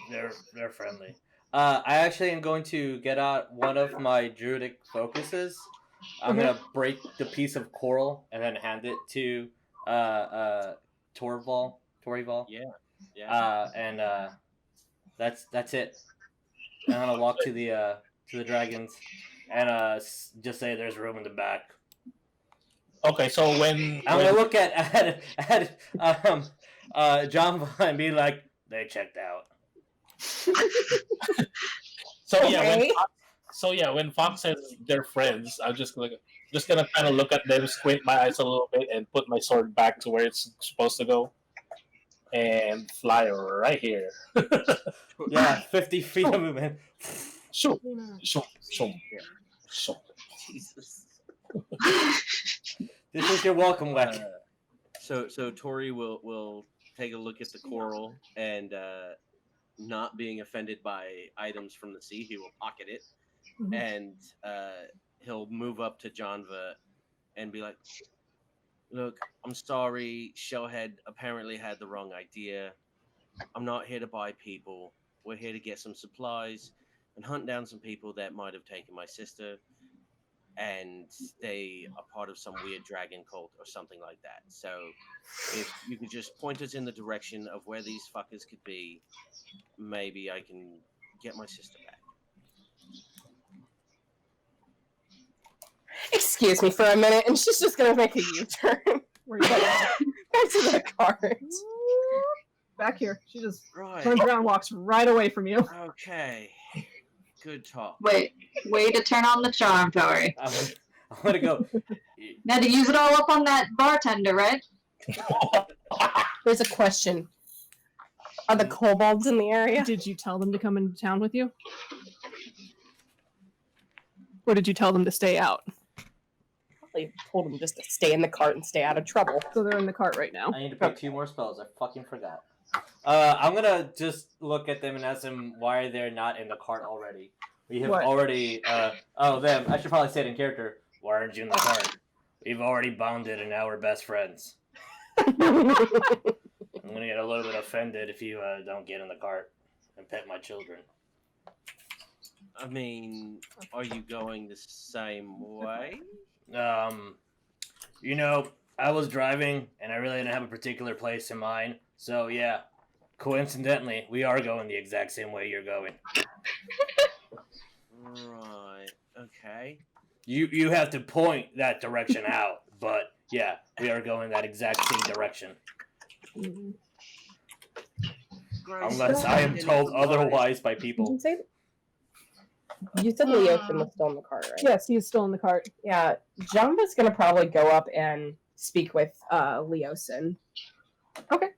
They're friendly. I actually am going to get out one of my druidic focuses. I'm gonna break the piece of coral and then hand it to Torival. Yeah. And that's it. And I'm gonna walk to the dragons and just say there's room in the back. Okay, so when I'm gonna look at Janva and be like, they checked out. When Fox says they're friends, I'm just gonna kind of look at them, squint my eyes a little bit, and put my sword back to where it's supposed to go, and fly right here. Yeah, 50 feet of movement. Sure. Jesus. This is your welcome weapon. So Tori will take a look at the coral and not being offended by items from the sea, he will pocket it, and he'll move up to Janva and be like, "Look, I'm sorry. Shellhead apparently had the wrong idea. I'm not here to buy people. We're here to get some supplies and hunt down some people that might have taken my sister, and they are part of some weird dragon cult or something like that. So if you could just point us in the direction of where these fuckers could be, maybe I can get my sister back." Excuse me for a minute, and she's just gonna make a U-turn. Where you going? Back to the cart. Back here. She just turns around and walks right away from you. Okay. Good talk. Way to turn on the charm, Tori. I'm gonna go. You had to use it all up on that bartender, right? There's a question. Are the kobolds in the area? Did you tell them to come into town with you? Or did you tell them to stay out? Probably told them just to stay in the cart and stay out of trouble. So they're in the cart right now. I need to pick 2 more spells. I fucking forgot. I'm gonna just look at them and ask them why they're not in the cart already. We have already. Them. I should probably say it in character. Why aren't you in the cart? We've already bonded and now we're best friends. I'm gonna get a little bit offended if you don't get in the cart and pet my children. I mean, are you going the same way? You know, I was driving, and I really didn't have a particular place in mind. So, yeah, coincidentally, we are going the exact same way you're going. Right. Okay. You have to point that direction out, but yeah, we are going that exact same direction. Unless I am told otherwise by people. You said Leosin was still in the cart, right? Yes, he's still in the cart. Yeah, Janva's gonna probably go up and speak with Leosin. Okay.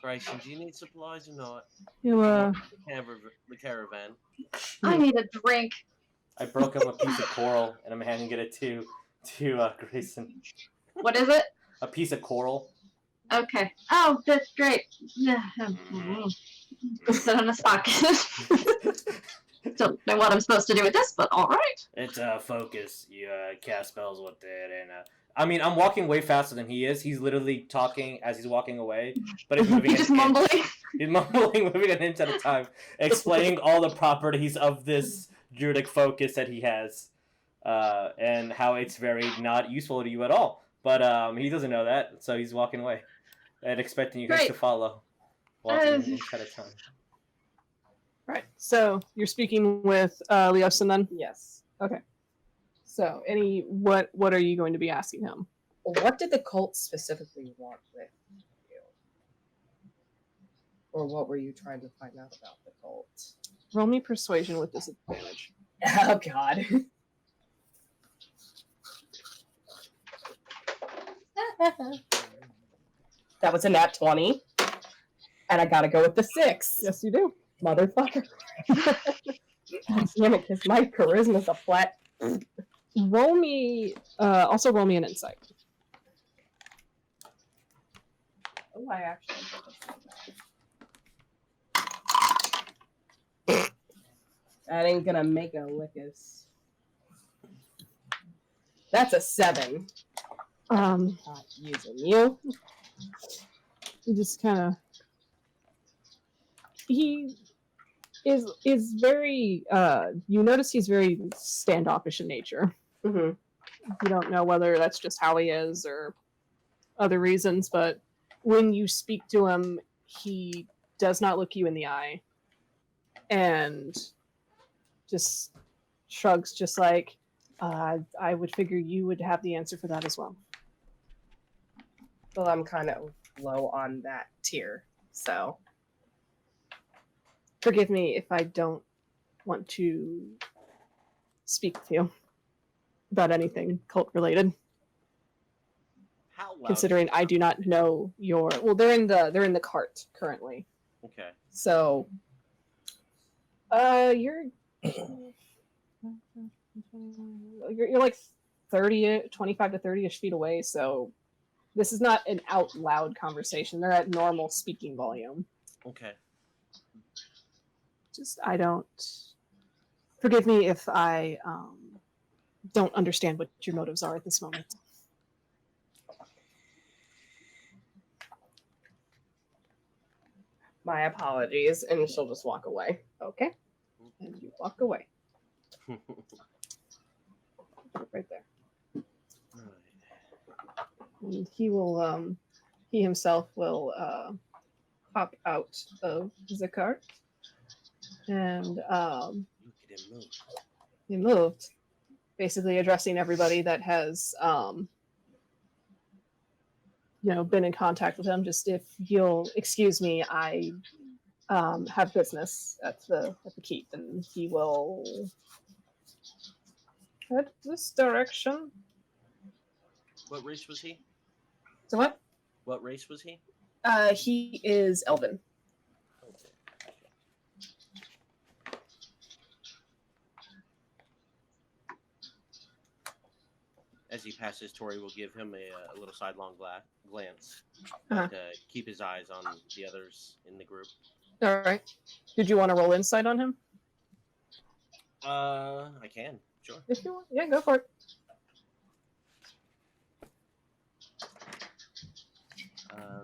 Grayson, do you need supplies or not? You The caravan. I need a drink. I broke up a piece of coral, and I'm handing it to Grayson. What is it? A piece of coral. Okay. Oh, that's great. Sit on his pocket. Don't know what I'm supposed to do with this, but all right. It's focus. You cast spells with it, and I mean, I'm walking way faster than he is. He's literally talking as he's walking away, but he's moving. He's just mumbling. He's mumbling, moving an inch at a time, explaining all the properties of this druidic focus that he has, and how it's very not useful to you at all. But he doesn't know that, so he's walking away and expecting you guys Great. to follow, walking an inch at a time. Right. So you're speaking with Leosin then? Yes. Okay. So what are you going to be asking him? What did the cult specifically want with you? Or what were you trying to find out about the cult? Roll me persuasion with disadvantage. Oh god. That was a nat 20. And I gotta go with the 6. Yes, you do. Motherfucker. Damn it, because my charisma's a flat. Roll me an insight. Oh, I actually. That ain't gonna make a lickus. That's a 7. Not using you. He just kind of. He is very. You notice he's very standoffish in nature. Mm-hmm. You don't know whether that's just how he is or other reasons, but when you speak to him, he does not look you in the eye and just shrugs, just like, I would figure you would have the answer for that as well. Well, I'm kind of low on that tier, so. Forgive me if I don't want to speak with you about anything cult related. How loud? Considering I do not know your. Well, they're in the cart currently. Okay. So, you're like 25 to 30ish feet away. So, this is not an out loud conversation. They're at normal speaking volume. Okay. Just I don't. Forgive me if I don't understand what your motives are at this moment. My apologies, and she'll just walk away. Okay. And you walk away. Right there. And he will, he himself will hop out of the cart. And Look at him move. he moved, basically addressing everybody that has, been in contact with him. Just if you'll excuse me, I have business at the keep, and he will head this direction. What race was he? So what? What race was he? He is Elven. Okay. As he passes, Tori will give him a little sidelong glance, Uh-huh. but keep his eyes on the others in the group. All right. Did you want to roll insight on him? I can, sure. If you want, yeah, go for it.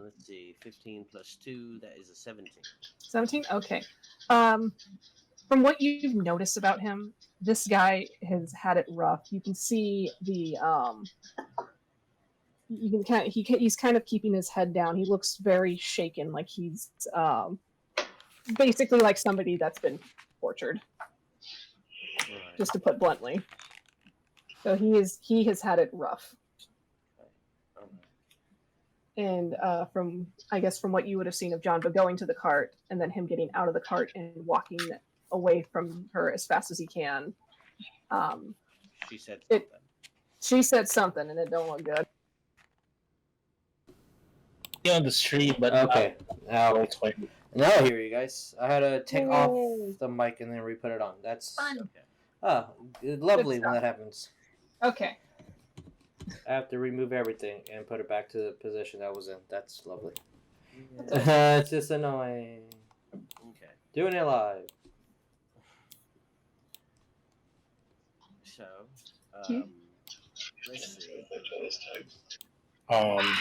Let's see, 15 plus 2, that is a 17. 17? Okay. From what you've noticed about him, this guy has had it rough. You can see you can kind of, he's kind of keeping his head down. He looks very shaken, like he's basically like somebody that's been tortured, Right. just to put bluntly. So he has had it rough. Okay. And from what you would have seen of Janva going to the cart and then him getting out of the cart and walking away from her as fast as he can. She said something. She said something, and it don't look good. On the street, but Okay, I'll now explain. now I hear you guys. I had to take off Yay. the mic and then re-put it on. That's Fun. lovely Good when that happens. Okay. I have to remove everything and put it back to the position that was in. That's lovely. Yeah. It's just annoying. Okay. Doing it live. So, let's see.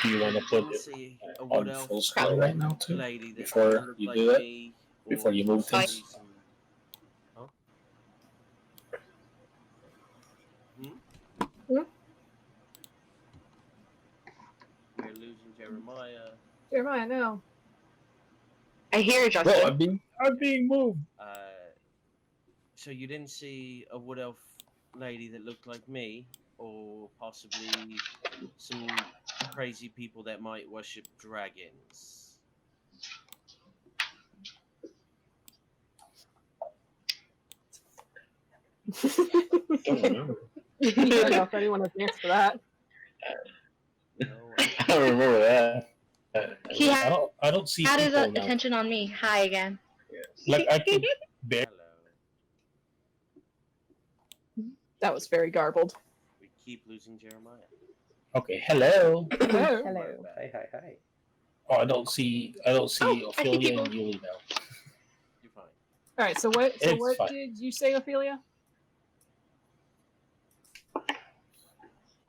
Do you want to put Let's it see. A on wood elf full scale right now too? lady that Before looked you like do it? me, Before you move possibly things? some- Huh? Hmm? We're losing Jeremiah. Jeremiah, no. I hear Justin. No, I'm being moved. So you didn't see a wood elf lady that looked like me, or possibly some crazy people that might worship dragons? I I don't know if anyone has an answer for that. No, don't remember that. He had, I don't see had his people now. attention on me. Hi again. Like I could bear. hello. That was very garbled. We keep losing Jeremiah. Okay, hello. Hello. Hello. Hi. Oh, I don't see I see Ophelia people. and Yuliy now. You're fine. All right. So what It's fine. did you say, Ophelia?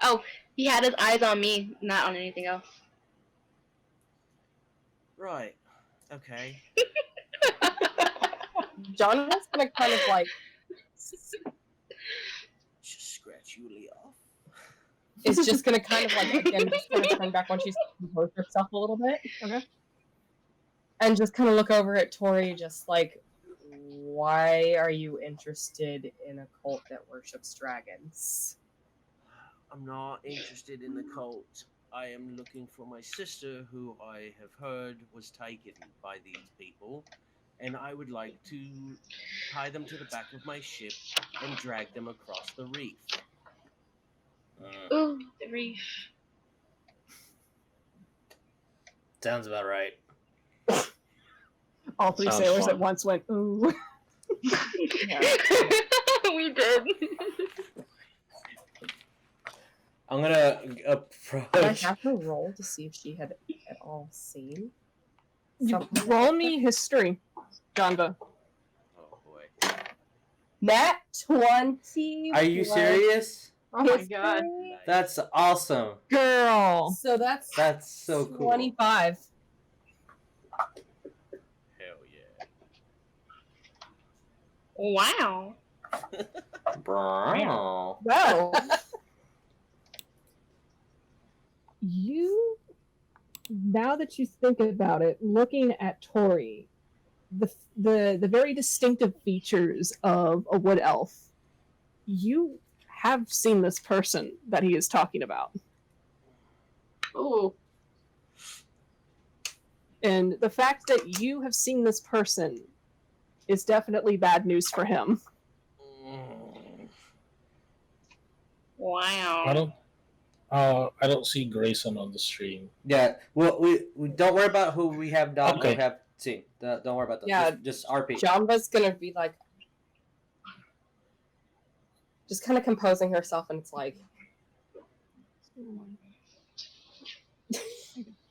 Oh, he had his eyes on me, not on anything else. Right. Okay. John was gonna kind of like Just scratch Yuliy off. is just gonna kind of like again just kind of turn back when she's composed herself a little bit. Okay. And just kind of look over at Tori, just like, why are you interested in a cult that worships dragons? I'm not interested in the cult. I am looking for my sister, who I have heard was taken by these people, and I would like to tie them to the back of my ship and drag them across the reef. Ooh, the reef. Sounds about right. All three Sounds sailors fun. at once went, ooh. We did. I'm gonna Did I approach. have her roll to see if she had at all seen You something? roll me history, Janva. Oh boy. Nat 20. Are you plus serious? Oh my history. god. Nice. That's awesome. Girl. So that's That's so cool. 25. Hell yeah. Wow. Wow. Well, you, now that you think about it, looking at Tori, the very distinctive features of a wood elf, you have seen this person that he is talking about. Ooh. And the fact that you have seen this person is definitely bad news for him. Wow. I don't see Grayson on the stream. Yeah. Well, we don't worry about who we have not Okay. have seen. Don't worry about that. Yeah. Just RP. Janva's gonna be like, just kind of composing herself, and it's like,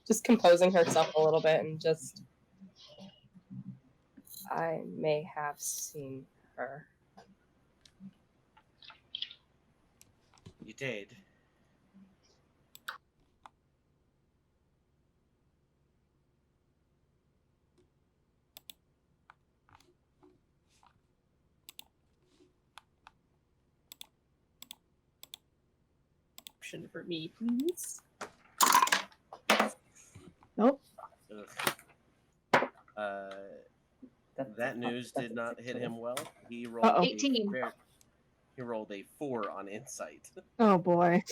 just composing herself a little bit, and just, I may have seen her. You did. Option for me, please. That news did not hit him well. He rolled Uh-oh. 18. He rolled a 4 on insight. Oh boy.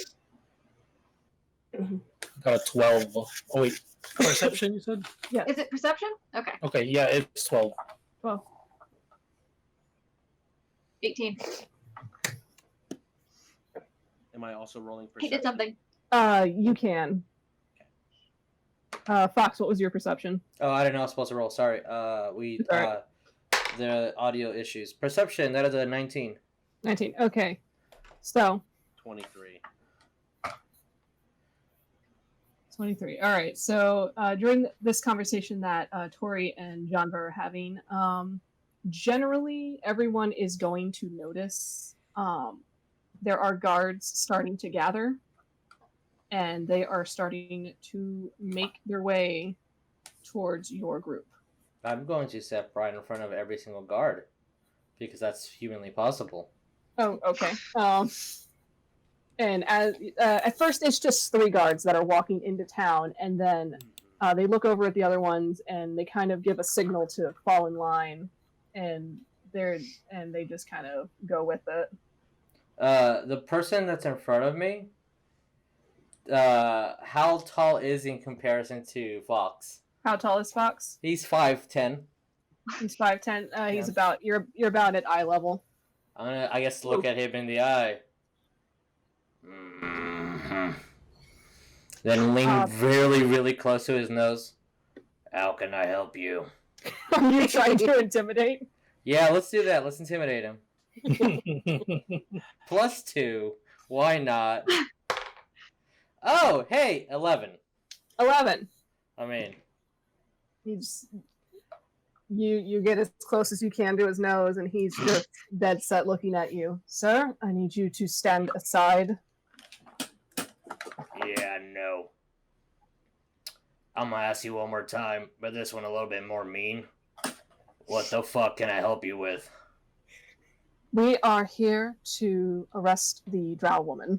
Got a 12. Oh wait, perception you said? Is it perception? Okay. Okay, yeah, it's 12. Well, 18. Am I also rolling He perception? did something. you can. Fox, what was your perception? Oh, I didn't know I was supposed to roll. Sorry. Sorry. The audio issues. Perception. That is a 19. 19. Okay. So 23. 23. All right. So during this conversation that Tori and Janva are having, generally everyone is going to notice there are guards starting to gather, and they are starting to make their way towards your group. I'm going to step right in front of every single guard because that's humanly possible. Oh, okay. And as at first, it's just 3 guards that are walking into town, and then they look over at the other ones, and they kind of give a signal to fall in line, and they just kind of go with it. The person that's in front of me, how tall is he in comparison to Fox? How tall is Fox? He's 5'10". He's 5'10". He's Yeah. about you're about at eye level. I'm gonna, I guess, look at him in the eye. Mm-hmm. Then lean really, really close to his nose. How can I help you? Are you trying to intimidate? Yeah, let's do that. Let's intimidate him. +2. Why not? Oh, hey, 11. 11. I mean, You get as close as you can to his nose, and he's just dead set looking at you. Sir, I need you to stand aside. yeah, no. I'm gonna ask you one more time, but this one a little bit more mean. What the fuck can I help you with? We are here to arrest the Drow woman.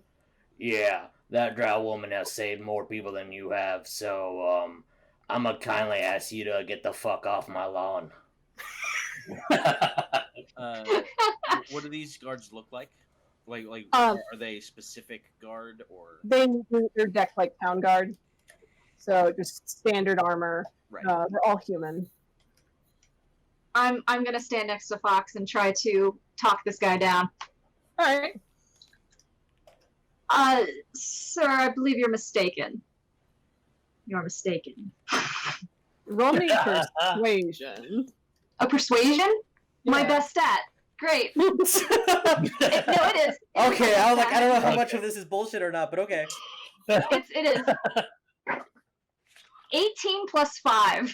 Yeah, that Drow woman has saved more people than you have, so, I'm gonna kindly ask you to get the fuck off my lawn. What do these guards look like? Like, Um, are they specific guard or They're decked like town guard, so just standard armor. right? They're all human. I'm gonna stand next to Fox and try to talk this guy down. All right. Sir, I believe you're mistaken. You're mistaken. Roll me persuasion. A persuasion? My Yeah. best stat. Great. No, it is. Okay, I was like, I don't know how much of this is bullshit or not, but okay. It is. 18 plus 5.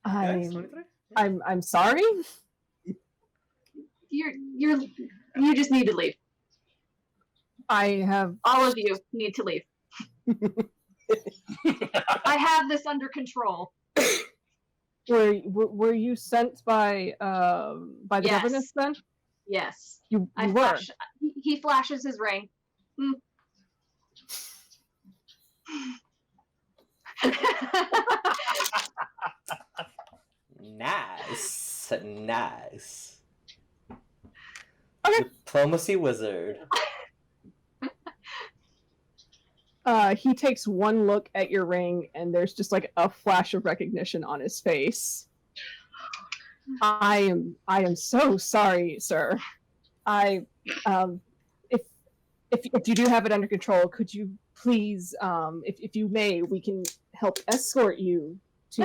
I'm sorry. You just need to leave. I have. All of you need to leave. I have this under control. Were you sent by the Yes. governess then? Yes. You I were. flash, he flashes his ring. Nice. Nice. Okay. Diplomacy wizard. He takes one look at your ring, and there's just like a flash of recognition on his face. I am so sorry, sir. If you do have it under control, could you please, if you may, we can help escort you to.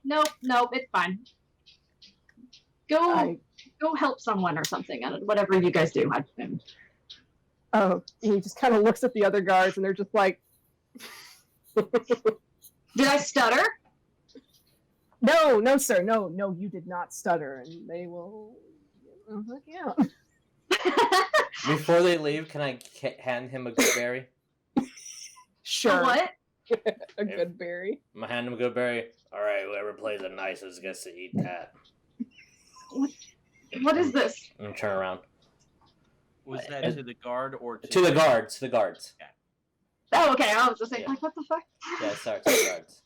No, it's fine. Go help someone or something. Whatever you guys do. Oh, he just kind of looks at the other guards, and they're just like, Did I stutter? No, sir, no, you did not stutter, and they will look you out. Before they leave, can I hand him a good berry? Sure. A what? A good berry. I'm gonna hand him a good berry. Alright, whoever plays the nicest gets to eat that. What is this? I'm gonna turn around. Was that to the guard or To the guards. To the guards. Okay. Oh, okay. I was just saying, Yeah. like, what the fuck? Yeah, it starts.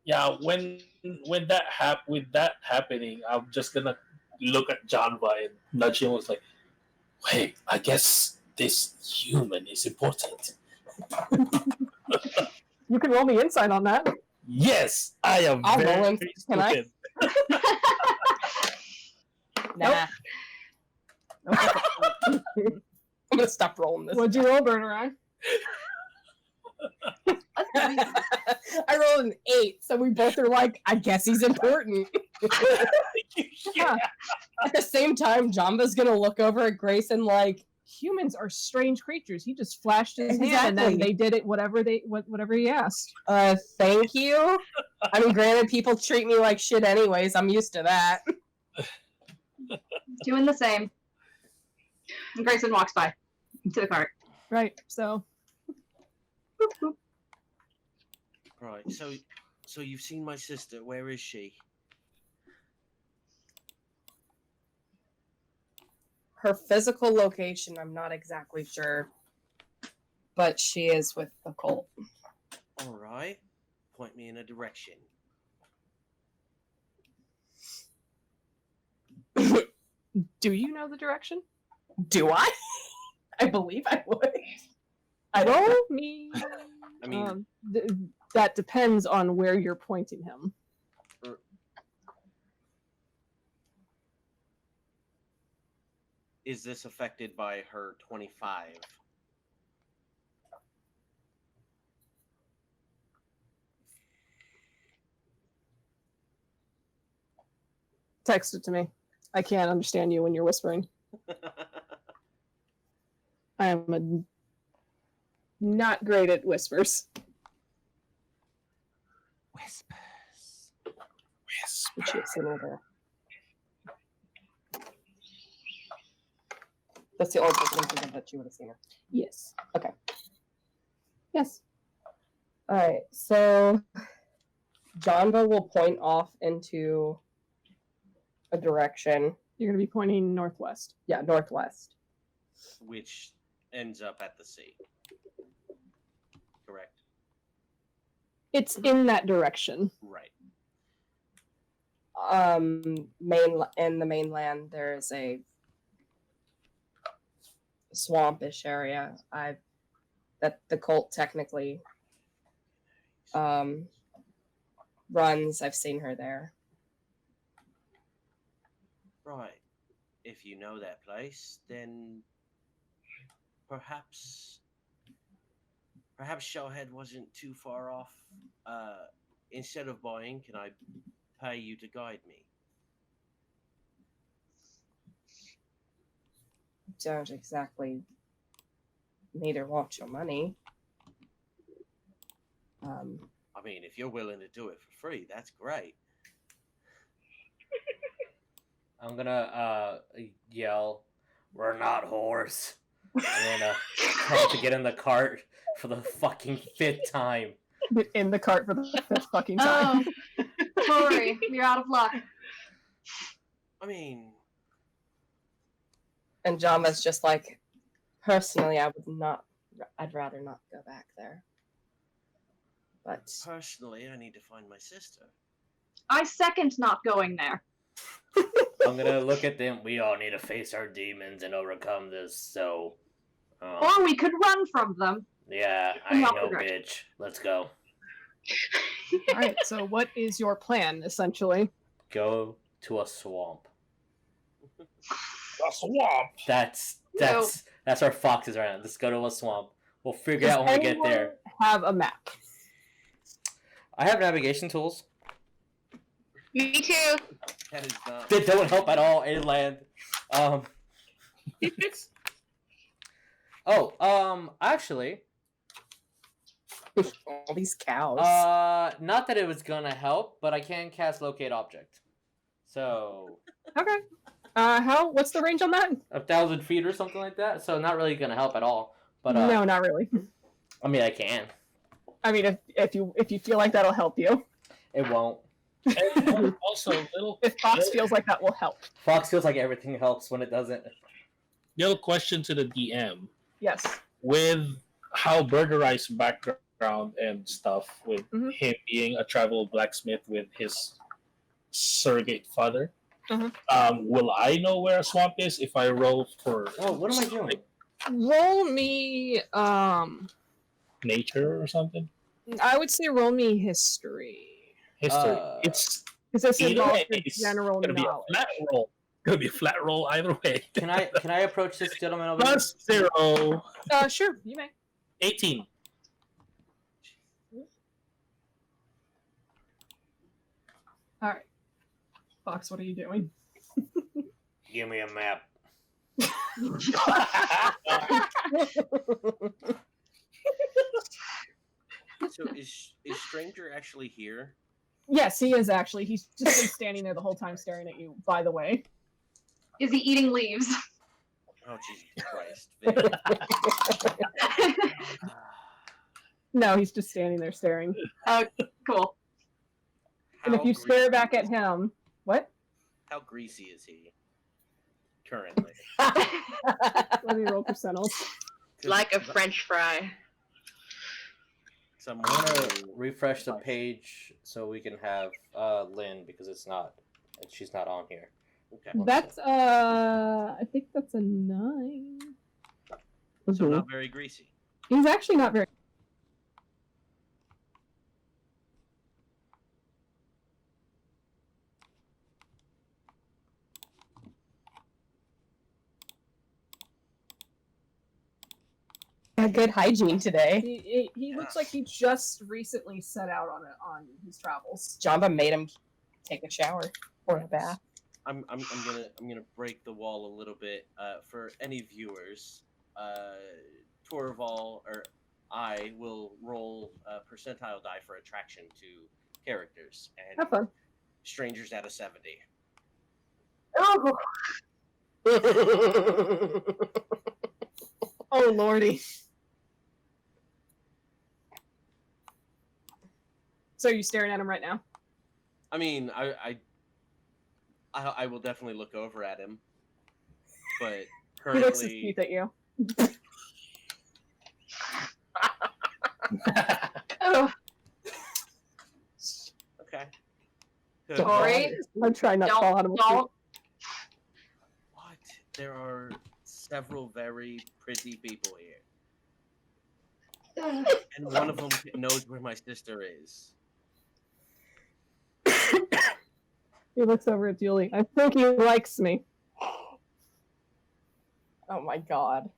Yeah, when with that happening, I'm just gonna look at Janva and nudge him. Was like, wait, I guess this human is important. You can roll me insight on that. Yes, I am I'll roll very him. Can I? stupid. Nah. I'm gonna stop rolling this. What'd you roll, Birdurai? I rolled an 8, so we both are like, I guess he's important. Yeah. At the same time, Janva's gonna look over at Grayson like, Humans are strange creatures. He just flashed his hand, and then Exactly. they did it whatever he asked. thank you. I mean, granted, people treat me like shit anyways. I'm used to that. Doing the same. And Grayson walks by to the cart. Right. So Boop, boop. Right. So you've seen my sister. Where is she? Her physical location, I'm not exactly sure, but she is with the cult. All right. Point me in a direction. do you know the direction? Do I? I believe I would. I don't know. Roll me. I mean, That depends on where you're pointing him. is this affected by her 25? Text it to me. I can't understand you when you're whispering. I am not great at whispers. Whispers. But she is sitting there. That's the only person that you would have seen her. Yes. Okay. Yes. All right. So Janva will point off into a direction. You're going to be pointing northwest. Yeah, northwest. Which ends up at the sea. Correct. It's in that direction. Right. In the mainland, there is a swampish area. That the cult technically runs. I've seen her there. Right. If you know that place, then perhaps Shellhead wasn't too far off. Instead of buying, can I pay you to guide me? Don't exactly need or want your money. I mean, if you're willing to do it for free, that's great. I'm gonna yell, "We're not whores." I'm gonna tell to get in the cart for the fucking 5th time. In the cart for the 5th fucking time. Oh, Tori, you're out of luck. I mean, And Janva's just like, personally, I'd rather not go back there. But personally, I need to find my sister. I second not going there. I'm gonna look at them. We all need to face our demons and overcome this. So, Or we could run from them. yeah, I ain't Not no correct. bitch. Let's go. All right. So, what is your plan, essentially? Go to a swamp. A swamp. That's our foxes right now. Let's go to a swamp. We'll figure Does out when we get anyone there. have a map? I have navigation tools. Me too. That is not. They don't help at all inland. Actually, all these cows. not that it was gonna help, but I can cast locate object. So Okay. What's the range on that? 1,000 feet or something like that. So not really gonna help at all. But No, not really. I mean, I can. I mean, if you feel like that'll help you, It won't. And also, if Fox feels like that will help. Fox feels like everything helps when it doesn't. little question to the DM. Yes. With how Birdurei's background and stuff with Mhm. him being a travel blacksmith with his surrogate father. Mhm. Will I know where a swamp is if I roll for Oh, what am I doing? Roll me. nature or something? I would say roll me history History. Uh, It's because this either involves way. your It's general gonna be a knowledge. flat roll. Gonna be a flat roll either way. Can I approach this gentleman over here? Plus 0. Sure, you may. 18. All right, Fox, what are you doing? Give me a map. So is Stranger actually here? Yes, he is actually. He's just been standing there the whole time, staring at you. By the way. Is he eating leaves? Oh Jesus Christ! No, he's just standing there staring. Cool. And if you stare greasy back at is- him, what? How greasy is he currently? Let me roll percentile. Like a French fry. Someone I'm gonna who- refresh the page so we can have Lynn because she's not on here. Okay. That's I think that's a 9. So not very greasy. He's actually not very. Good hygiene today. He looks like he just recently set out on his travels. Janva made him take a shower or a bath. I'm gonna break the wall a little bit for any viewers. Torval or I will roll a percentile die for attraction to characters, and Have fun. Strangers at a 70. Oh, oh lordy. So are you staring at him right now? I mean, I will definitely look over at him, but He looks his currently, teeth at you. Oh, okay. sorry. I'm trying not to fall out of my seat. Don't. What? There are several very pretty people here, and one of them knows where my sister is. He looks over at Yuliy. I think he likes me. Oh my god.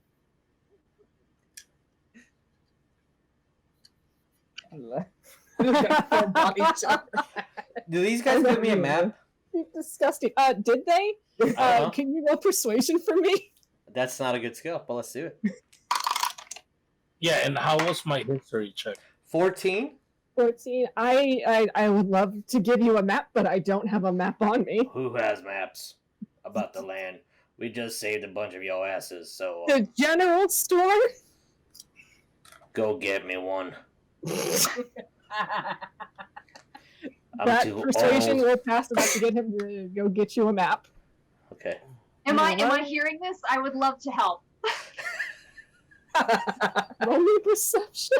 Do these guys give me a map? Disgusting. Did they? Uh-huh. Can you roll persuasion for me? That's not a good skill, but let's do it. Yeah, and how was my history check? 14? 14. I would love to give you a map, but I don't have a map on me. Who has maps about the land? We just saved a bunch of your asses, so The general store? go get me one. I'm That too persuasion old. will pass enough to get him to go get you a map. Okay. Am I What? hearing this? I would love to help. Roll me perception.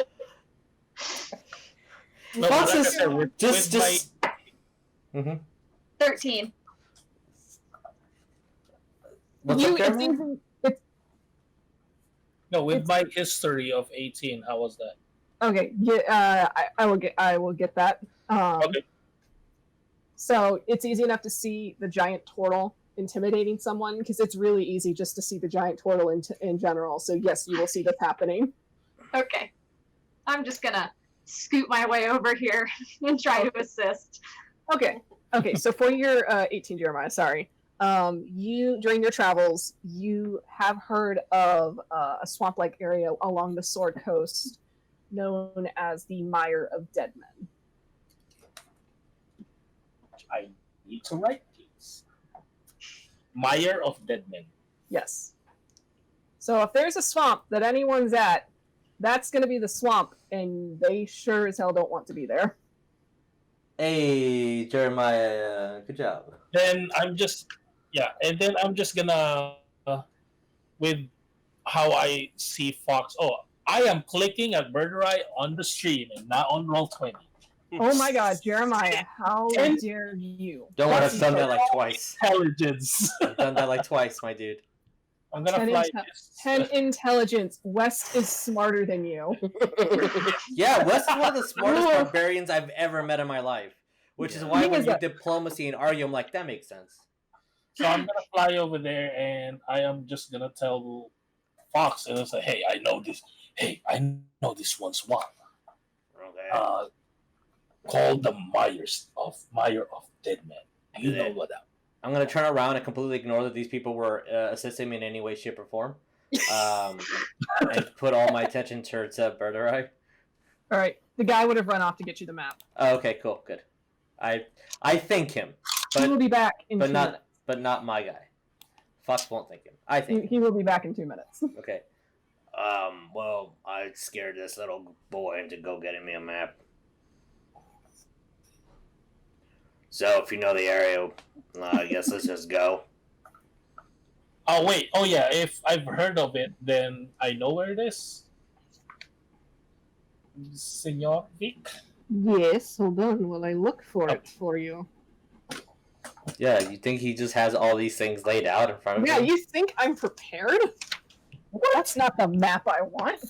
No, Fox like I is- said, Just. my 13. What's You, up there? it's even, it's, no, with it's- my history of 18, how was that? okay, yeah, I will get that. Okay. So it's easy enough to see the giant Tortle intimidating someone because it's really easy just to see the giant Tortle in general. So yes, you will see this happening. Okay. I'm just gonna scoot my way over here and try to assist. Okay. Okay. So for your 18, Jeremiah, sorry. You during your travels, you have heard of a swamp-like area along the Sword Coast, known as the Mire of Dead Men. I need to write these. Mire of Dead Men. Yes. So if there's a swamp that anyone's at, that's going to be the swamp, and they sure as hell don't want to be there. Hey, Jeremiah. Good job. Then I'm just gonna with how I see Fox. Oh, I am clicking at Birdurai on the stream and not on Roll20. Oh my God, Jeremiah, how And- dare you? Don't worry, I've done that like twice. Intelligence. I've done that like twice, my dude. I'm gonna 10 fly intel- this. 10 intelligence. West is smarter than you. Yeah, Wes is one of the smartest barbarians I've ever met in my life. Which is why He when is you a- diplomacy and argue, I'm like, that makes sense. So I'm gonna fly over there and I am just gonna tell Fox and I'll say, hey, I know this. Hey, I know this one's one. Okay. Called the Meyer of Dead Men. Do you know Okay. what that? I'm gonna turn around and completely ignore that these people were assisting me in any way, shape, or form, and put all my attention towards Birdurai. All right, the guy would have run off to get you the map. Oh, okay, cool, good. I thank him, He will but be back in 2 minutes. not my guy. Fox won't thank him. I think. He will be back in 2 minutes. Okay. Well, I scared this little boy into go getting me a map. So if you know the area, I guess let's just go. Oh wait. Oh yeah. If I've heard of it, then I know where it is. Senor Vic. Yes, hold on while I look for it for you. Yeah, you think he just has all these things laid out in front of Yeah, him? you think I'm prepared? That's not the map I want.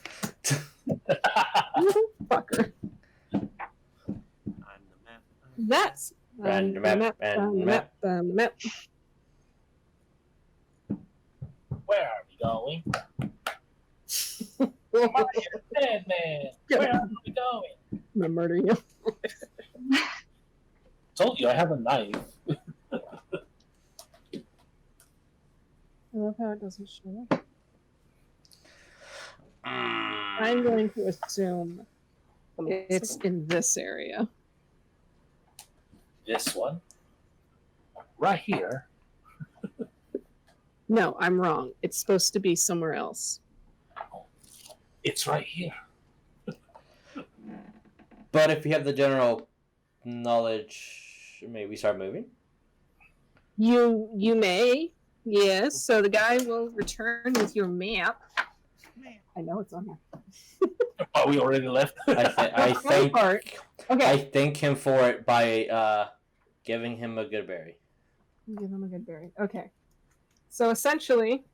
You fucker. I'm the map. That's And the map, and the map. the map. Where are we going? Dead man. Where are we going? I'm gonna murder you. Told you I have a knife. I love how it doesn't show up. I'm Mm. going to assume it's in this area. This one. Right here. No, I'm wrong. It's supposed to be somewhere else. It's right here. But if you have the general knowledge, maybe we start moving? You may, yes. So the guy will return with your map. I know it's on here. Oh, we already left. I One thank part. Okay. I thank him for it by giving him a good berry. Give him a good berry. Okay. So essentially,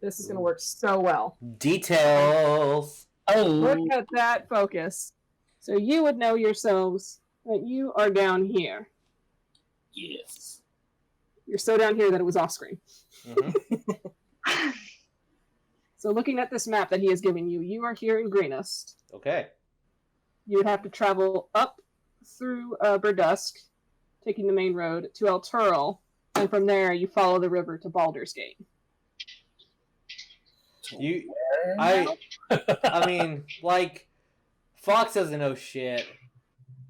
this is going to work so well. Details. Look at that focus. So you would know yourselves that you are down here. Yes. You're so down here that it was off screen. Mhm. So looking at this map that he has given you, you are here in Greenest. Okay. You would have to travel up through Burdusk, taking the main road to El Turl, and from there you follow the river to Baldur's Gate. You, I mean, like, Fox doesn't know shit.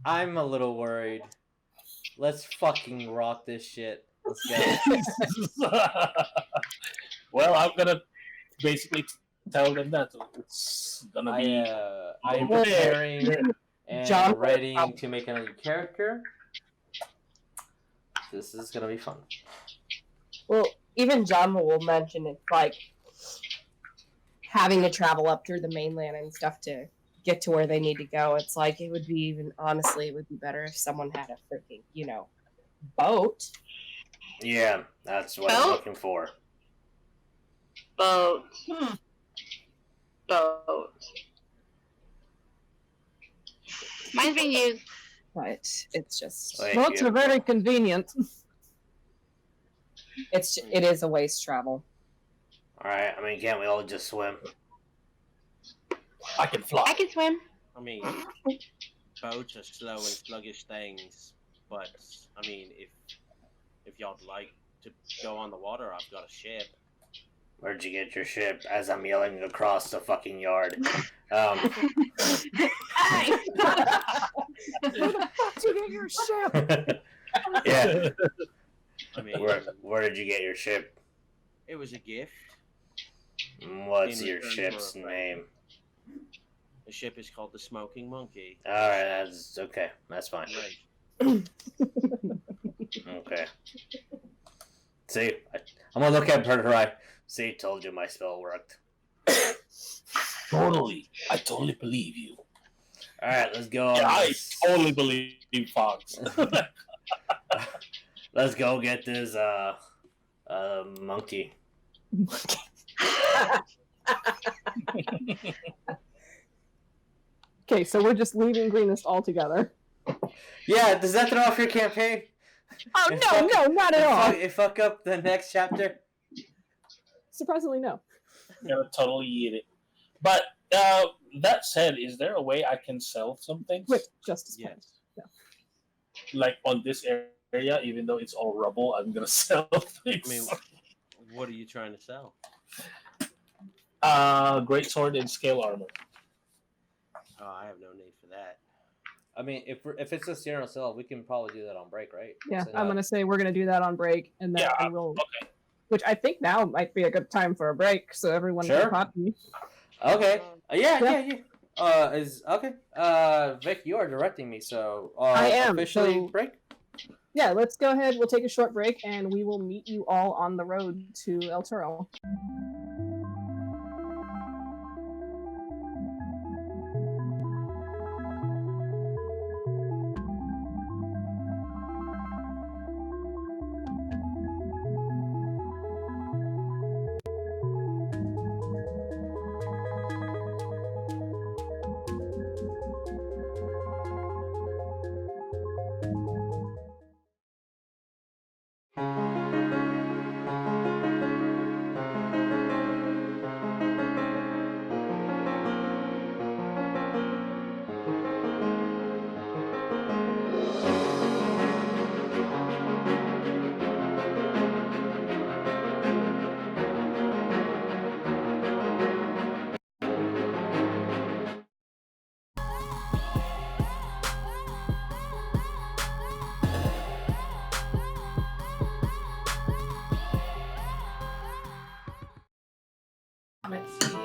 I'm a little worried. Let's fucking rock this shit. Let's go. Well, I'm gonna basically tell them that it's gonna be. I'm preparing and John- ready to make another character. This is gonna be fun. Well, even Janva will mention it's like having to travel up through the mainland and stuff to get to where they need to go. It's like it would be even honestly, it would be better if someone had a freaking, boat. Yeah, that's what I'm Well- looking for. Boat. Boat. Mine's being used. But it's just Thank Boats you. are very convenient. it is a waste travel. Alright, I mean, can't we all just swim? I can fly. I can swim. I mean, boats are slow and sluggish things, but I mean, if y'all'd like to go on the water, I've got a ship. Where'd you get your ship? As I'm yelling across the fucking yard. Hey! Where the fuck did you get your ship? Yeah, I mean, where did you get your ship? it was a gift. What's In your return ship's for a name? The ship is called the Smoking Monkey. Alright, that's okay. That's fine. Right. Okay. See, I'm gonna look at Birdurai. See, told you my spell worked. Totally. I totally believe you. All right, let's go. Yeah, I totally believe Fox. Let's go get this monkey. Okay, so we're just leaving Greenest altogether. Yeah, does that throw off your campaign? Oh no, not at all. It fuck up the next chapter. Surprisingly, no. Gonna totally eat it. But that said, is there a way I can sell some things? With Justice Yes. Point. Yeah. Like on this area, even though it's all rubble, I'm gonna sell things. I mean, what are you trying to sell? Great sword and scale armor. Oh, I have no need for that. I mean, if it's a general sale, we can probably do that on break, right? Yeah, So I'm gonna say we're gonna do that on break, and then we'll. Okay. Which I think now might be a good time for a break, so everyone Sure. can copy. Okay. Yeah. Is okay. Vic, you are directing me, so I am, officially so- break. Yeah, let's go ahead. We'll take a short break, and we will meet you all on the road to El Toro. Let's see.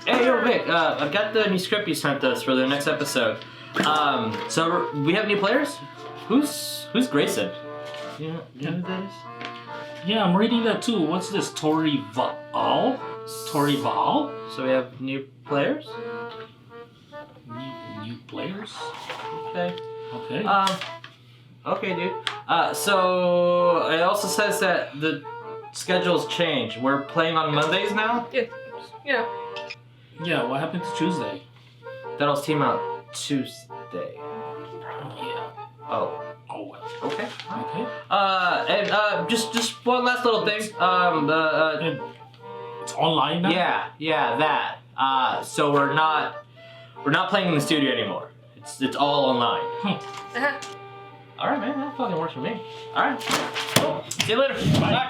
Hey, yo, Vic. I've got the new script you sent us for the next episode. So we have new players. Who's Grayson? Yeah, you know who that is? Yeah, I'm reading that too. What's this? Tori Val? So we have new players. New players? Okay. Okay. Okay, dude. So it also says that the schedule's changed. We're playing on Mondays now. Yeah. Yeah, what happened to Tuesday? That'll team out Tuesday. Yeah. Oh. Oh, well. Okay. Okay. And just one last little thing. And it's online now? Yeah, that. So we're not playing in the studio anymore. It's all online. All right, man. That fucking works for me. All right. Cool. See you later. Bye.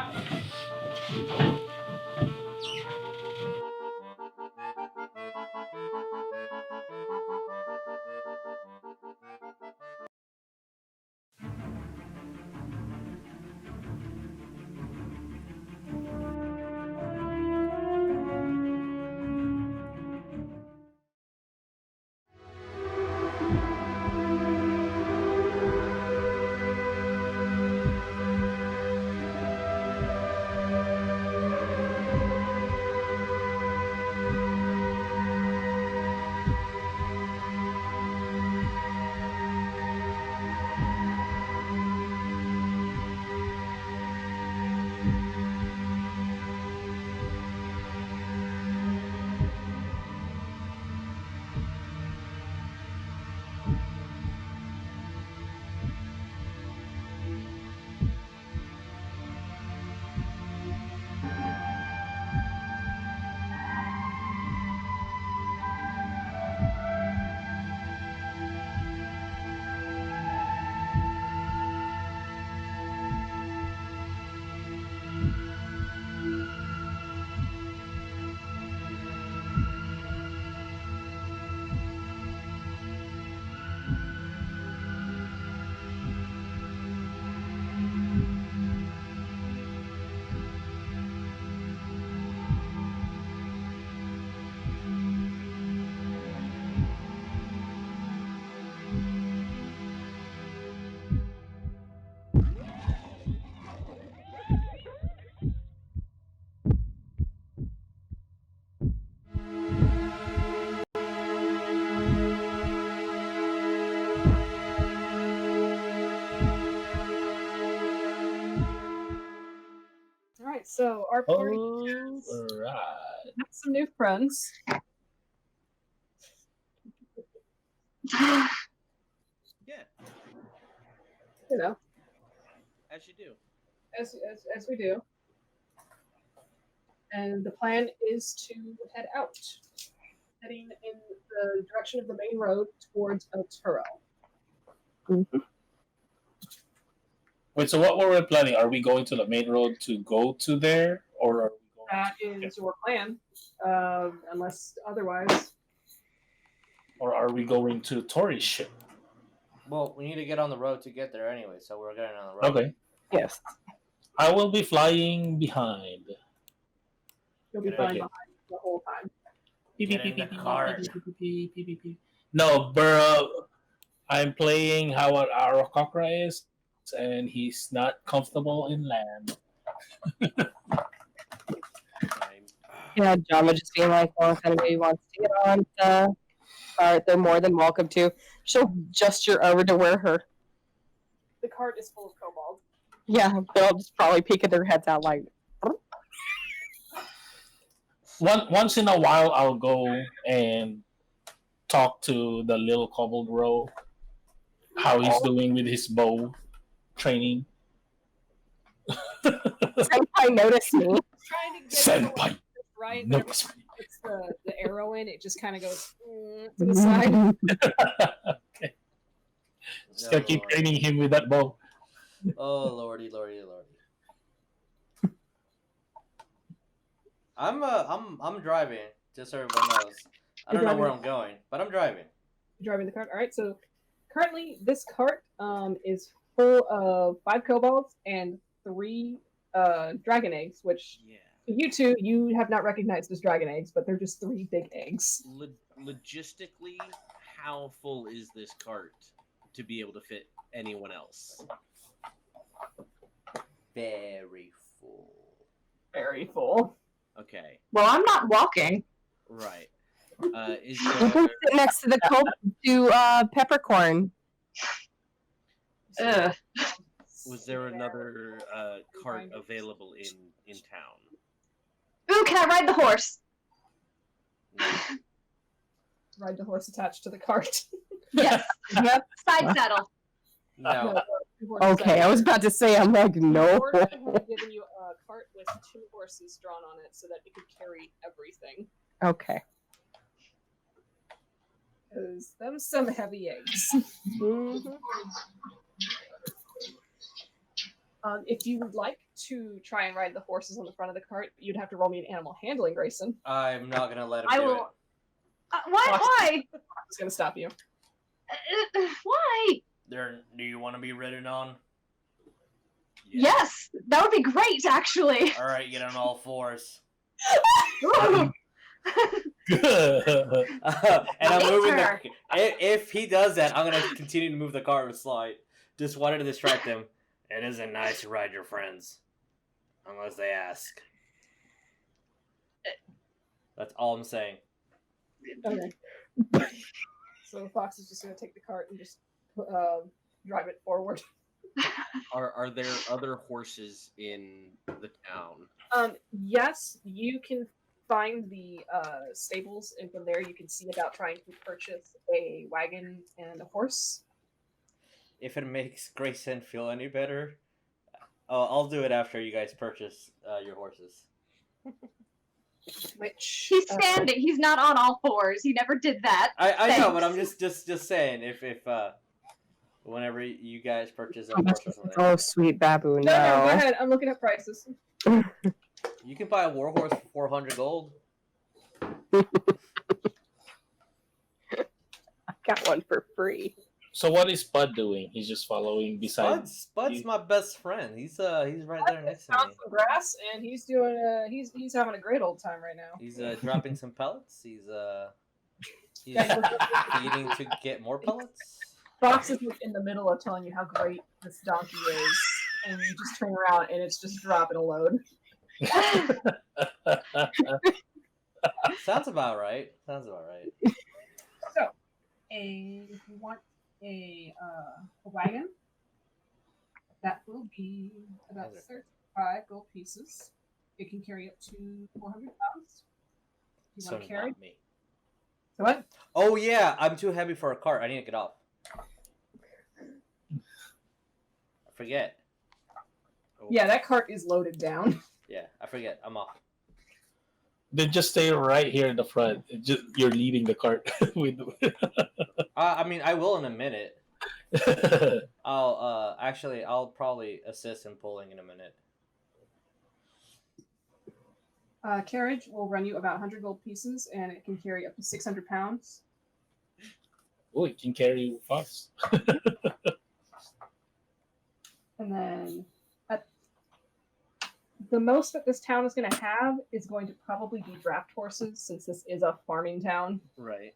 our party Alright. has some new friends. Yeah, You know, as you do. as we do. And the plan is to head out, heading in the direction of the main road towards El Turo. Wait, so what were we planning? Are we going to the main road to go to there, or are we going? That is your plan, unless otherwise. Or are we going to Tori's ship? Well, we need to get on the road to get there anyway, so we're getting on the road. Okay. Yes. I will be flying behind. You'll be Okay. flying behind the whole time. Get in the cart. No, bro. I'm playing how an Aarakocra is, and he's not comfortable in land. Yeah, John would just be like, well, if anybody wants to get on the cart, they're more than welcome to. She'll gesture over to where her. The cart is full of kobolds. Yeah, they'll just probably peek at their heads out like. Once in a while, I'll go and talk to the little kobold bro, how he's doing with his bow training. Senpai noticed me. Trying to get Senpai, it right. notice me. It's the arrow in. It just kind of goes to the side. Okay. Just gotta keep training him with that bow. Oh lordy. I'm driving, just so everyone knows. I don't know where I'm going, but I'm driving. You're driving the cart. All right. So currently, this cart is full of 5 kobolds and 3 dragon eggs, which you two you have not recognized as dragon eggs, but they're just 3 big eggs. Logistically, how full is this cart to be able to fit anyone else? Very full. Very full. Okay, Well, I'm not walking. right. Is You can there, sit next to the peppercorn. Ugh. was there another cart available in town? Ooh, can I ride the horse? Ride the horse attached to the cart. Yes. Yep. Side saddle. No. Okay, I was about to say, I'm like, no. Hoard has given you a cart with 2 horses drawn on it so that it could carry everything. Okay. Because them's some heavy eggs. If you would like to try and ride the horses on the front of the cart, you'd have to roll me an animal handling, Grayson. I'm not gonna let him I do will. Why? I'm just gonna stop you. Why? it. Do you want to be ridden on? Yes, that would be great, actually. All right, get on all 4s. Ooh. And I'm moving Later. If he does that, I'm gonna continue to move the car with slide. Just wanted to distract him. It isn't nice to ride your friends, unless they ask. That's all I'm saying. Okay. So Fox is just gonna take the cart and just drive it forward. Are there other horses in the town? Yes, you can find the stables, and from there you can see about trying to purchase a wagon and a horse. If it makes Grayson feel any better, I'll do it after you guys purchase your horses. Which He's standing. He's not on all 4s. He never did that. I know, but I'm just saying if whenever you guys purchase a horse or something, Oh, sweet baboon. No, go No. ahead. I'm looking at prices. you can buy a war horse for 400 gold. I got one for free. So what is Bud doing? He's just following beside. Spud's my best friend. He's right there next to Found me. some grass, and he's doing. He's having a great old time right now. He's dropping some pellets. He's Yeah. feeding to get more pellets. Fox is like in the middle of telling you how great this donkey is, and you just turn around and it's just dropping a load. Sounds about right. So, if you want a wagon, that will be about 35 gold pieces. It can carry up to 400 pounds. Do you So want to carry? not me. So what? Oh yeah, I'm too heavy for a cart. I need to get off. I forget. Yeah, that cart is loaded down. Yeah, I forget. I'm off. Then just stay right here in the front. You're leading the cart. I mean, I will in a minute. I'll probably assist in pulling in a minute. Carriage will run you about 100 gold pieces, and it can carry up to 600 pounds. Oh, it can carry fast. And then the most that this town is going to have is going to probably be draft horses, since this is a farming town. Right.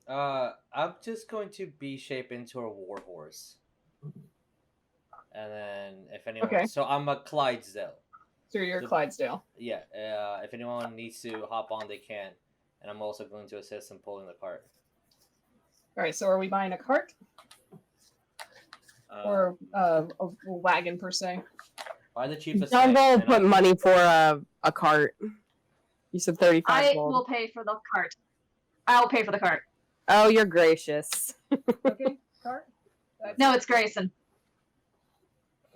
I'm just going to B-shape into a warhorse. And then if anyone... Okay. So I'm a Clydesdale. So you're a Clydesdale. Yeah. If anyone needs to hop on, they can. And I'm also going to assist in pulling the cart. All right, so are we buying a cart? Or a wagon, per se? Buy the cheapest Janva thing, will and put money for a cart. You said 35 I gold. will pay for the cart. I'll pay for the cart. Oh, you're gracious. Okay, cart? That's No, it's Grayson.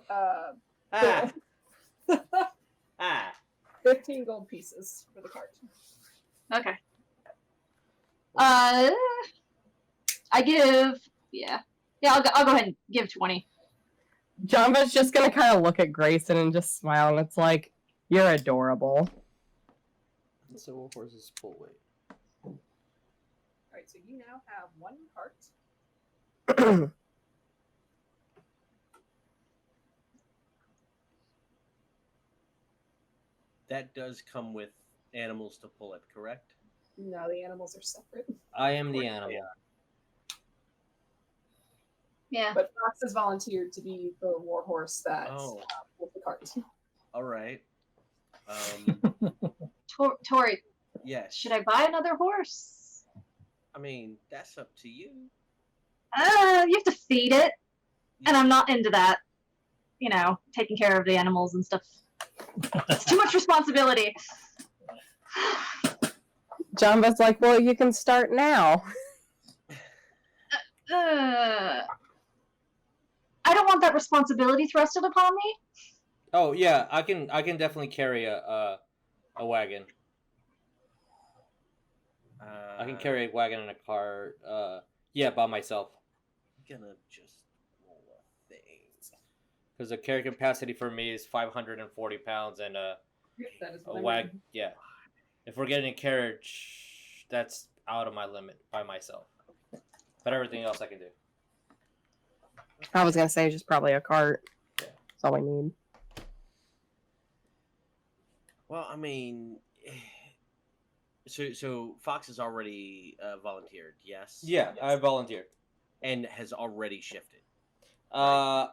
Ah! Ah! 15 gold pieces for the cart. Okay. I give. Yeah. I'll go ahead and give 20. Janva's just gonna kind of look at Grayson and just smile, and it's like, you're adorable. So warhorses pull weight. Alright, so you now have one cart. That does come with animals to pull it, correct? No, the animals are separate. I am the animal. Yeah. But Fox has volunteered to be the warhorse that with the cart. All right. Tori, Yes. should I buy another horse? I mean, that's up to you. You have to feed it, and I'm not into that. You know, taking care of the animals and stuff. It's too much responsibility. Janva's like, well, you can start now. I don't want that responsibility thrusted upon me. Oh yeah, I can definitely carry a wagon. I can carry a wagon and a cart. Yeah, by myself. I'm gonna just roll a thing. Because the carry capacity for me is 540 pounds, and That is a what I wagon. mean. Yeah, if we're getting a carriage, that's out of my limit by myself. But everything else I can do. I was gonna say just probably a cart. Yeah. That's all we need. Well, I mean, so Fox has already volunteered, yes? Yeah, I volunteered. And has already shifted. I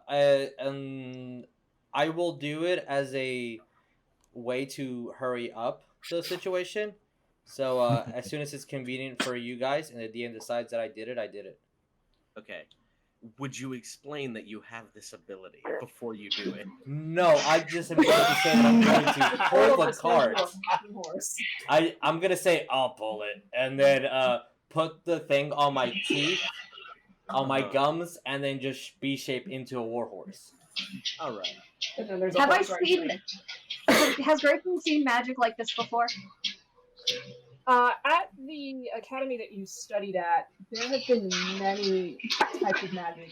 will do it as a way to hurry up the situation. So as soon as it's convenient for you guys, and the DM decides that I did it, I did it. Okay. Would you explain that you have this ability before you do it? No, I just am going to say that I'm going to pull the cart. I'm going to say I'll pull it, and then put the thing on my teeth, on my gums, and then just B-shape into a warhorse. All right. And then there's a Have I horse right seen? there. Has Grayson seen magic like this before? At the academy that you studied at, there have been many types of magic,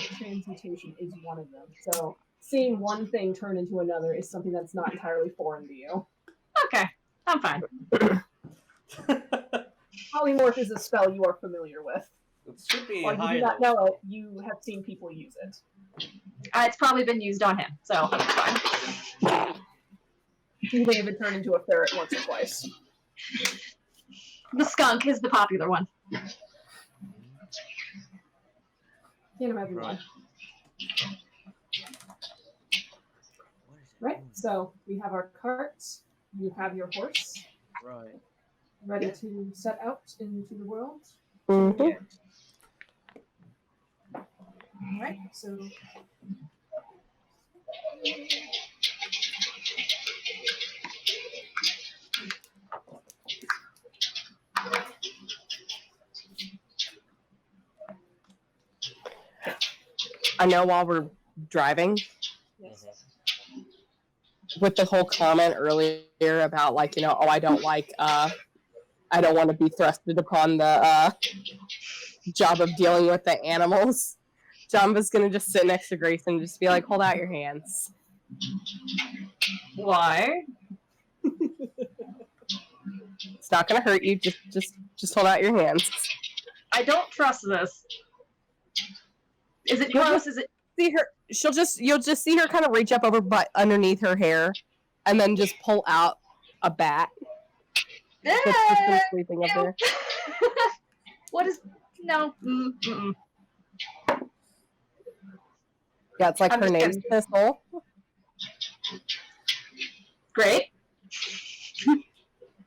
and transmutation is one of them. So seeing one thing turn into another is something that's not entirely foreign to you. Okay, I'm fine. Polymorph is a spell you are familiar with. It should be While you high do not level. know it, you have seen people use it. It's probably been used on him, so that's fine. You may have been turned into a ferret once or twice. The skunk is the popular one. Can't imagine why. Right, so we have our cart, you have your horse, Right. ready to set out into the world. Mm-hmm. Alright, so I know while we're driving, Yes. with the whole comment earlier about like, you know, oh, I don't want to be thrusted upon the job of dealing with the animals. Janva's gonna just sit next to Grace and just be like, hold out your hands. Why? It's not gonna hurt you. Just hold out your hands. I don't trust this. Is it gross? Is it? See her. You'll just see her kind of reach up over but underneath her hair, and then just pull out a bat. That's just been sleeping up there. What is? No. Mm-mm. Yeah, it's like her name's Thistle. Great.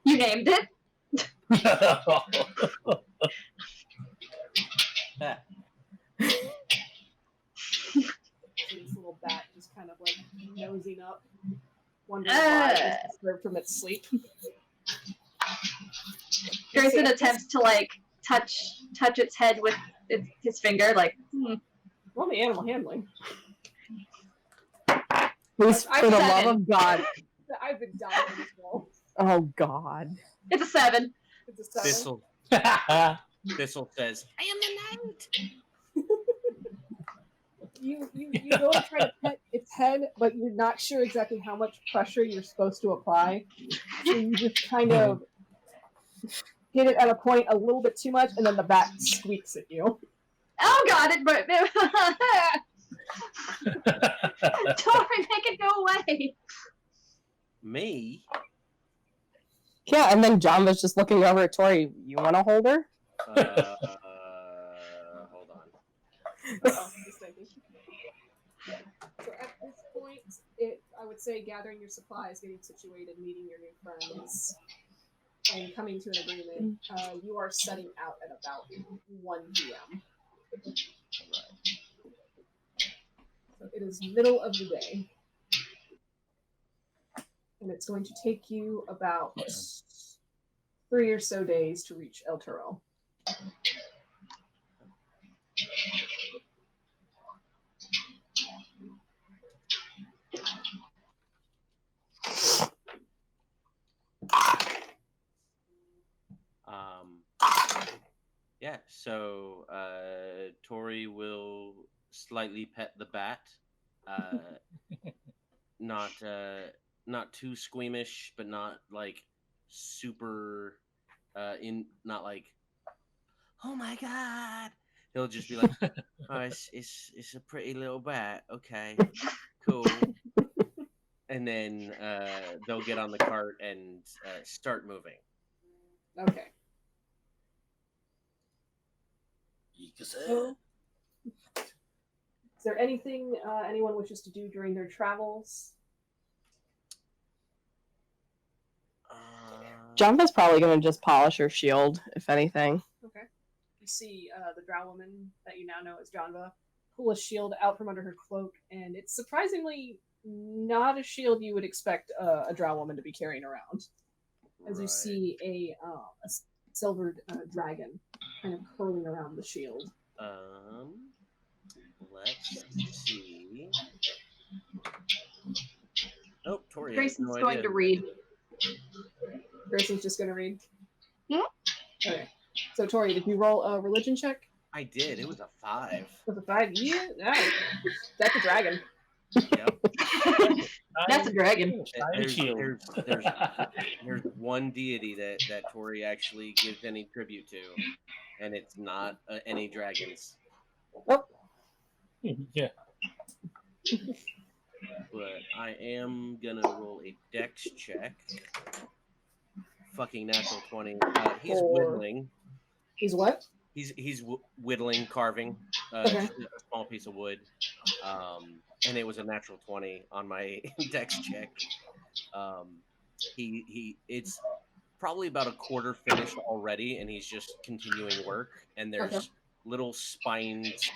You named it. This little bat just kind of like nosing up, wondering why it's disturbed from its sleep. Grayson attempts to like touch its head with his finger, like. Roll the animal handling. Please, for the love of God. I've been dying in this roll. Oh God. It's a 7. It's a 7. Thistle. Thistle says, "I am the knight." You go and try to pet its head, but you're not sure exactly how much pressure you're supposed to apply. So you just kind of hit it at a point a little bit too much, and then the bat squeaks at you. Oh God! But Tori, make it go away. Me? Yeah, and then Janva's just looking over at Tori. You want to hold her? Hold on. Just thinking. So at this point, I would say gathering your supplies, getting situated, meeting your new friends, and coming to an agreement. You are setting out at about 1 p.m. So it is middle of the day. And it's going to take you about 3 or so days to reach El Toro. Yeah, so Tori will slightly pet the bat. Not too squeamish, but not like super not like, oh my God. He'll just be like, oh, it's a pretty little bat. Okay, cool. And then they'll get on the cart and start moving. Okay. So, is there anything anyone wishes to do during their travels? Janva's probably going to just polish her shield, if anything. Okay. You see the Drow woman that you now know as Janva pull a shield out from under her cloak, and it's surprisingly not a shield you would expect a Drow woman to be carrying around. As you see a silvered dragon kind of curling around the shield. Let's see. Oh, Tori. Grayson's going to read. Grayson's just going to read? Yeah. Okay. So, Tori, did you roll a religion check? I did. It was a 5. With a 5? Yeah. Nice. That's a dragon. Yep. That's a dragon. There's one deity that Tori actually gives any tribute to, and it's not any dragons. Oh. Yeah. But I am gonna roll a dex check. Fucking natural 20. He's whittling. He's what? He's whittling, carving Okay. a small piece of wood. And it was a natural 20 on my dex check. It's probably about a quarter finished already, and he's just continuing work. And there's little spines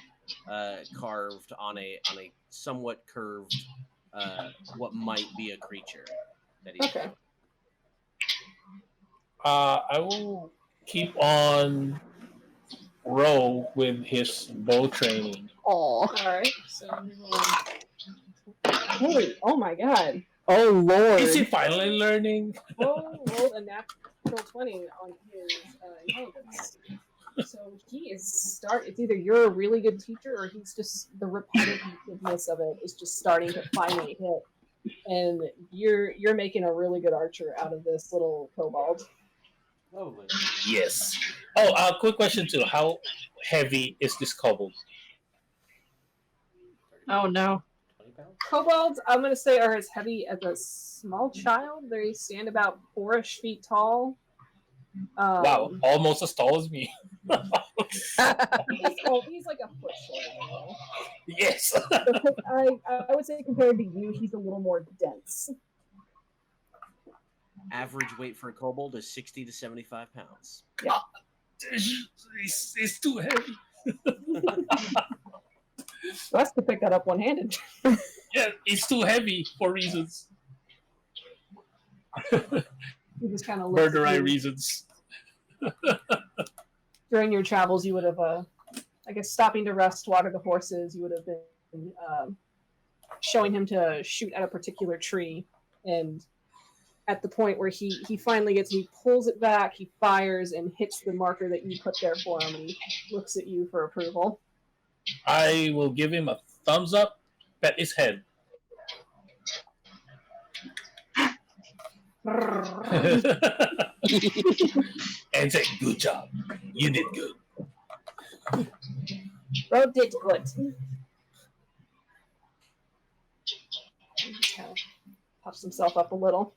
carved on a somewhat curved what might be a creature. that he's Okay. I will keep on row with his bow training. All right. So holy, oh my god. Oh lord. Is he finally learning? Rolled a natural 20 on his intelligence. So he is it's either you're a really good teacher or he's just the repetitiveness of it is just starting to finally hit. And you're making a really good archer out of this little kobold. Lovely. Yes. Oh, quick question too. How heavy is this kobold? Oh no. 20 pounds? Kobolds, I'm gonna say, are as heavy as a small child. They stand about 4-ish feet tall. Wow, almost as tall as me. He's like a foot shorter than you. Yes. I would say compared to you, he's a little more dense. Average weight for a kobold is 60 to 75 pounds. God, it's too heavy. Wes could pick that up one-handed. Yeah, it's too heavy for reasons. He just kind of Birdurai reasons. During your travels, you would have, I guess, stopping to rest, water the horses. You would have been showing him to shoot at a particular tree, and at the point where he finally he pulls it back, he fires and hits the marker that you put there for him, and he looks at you for approval. I will give him a thumbs up, pet his head. And say, good job. You did good. Bro did good. Kind of puffs himself up a little.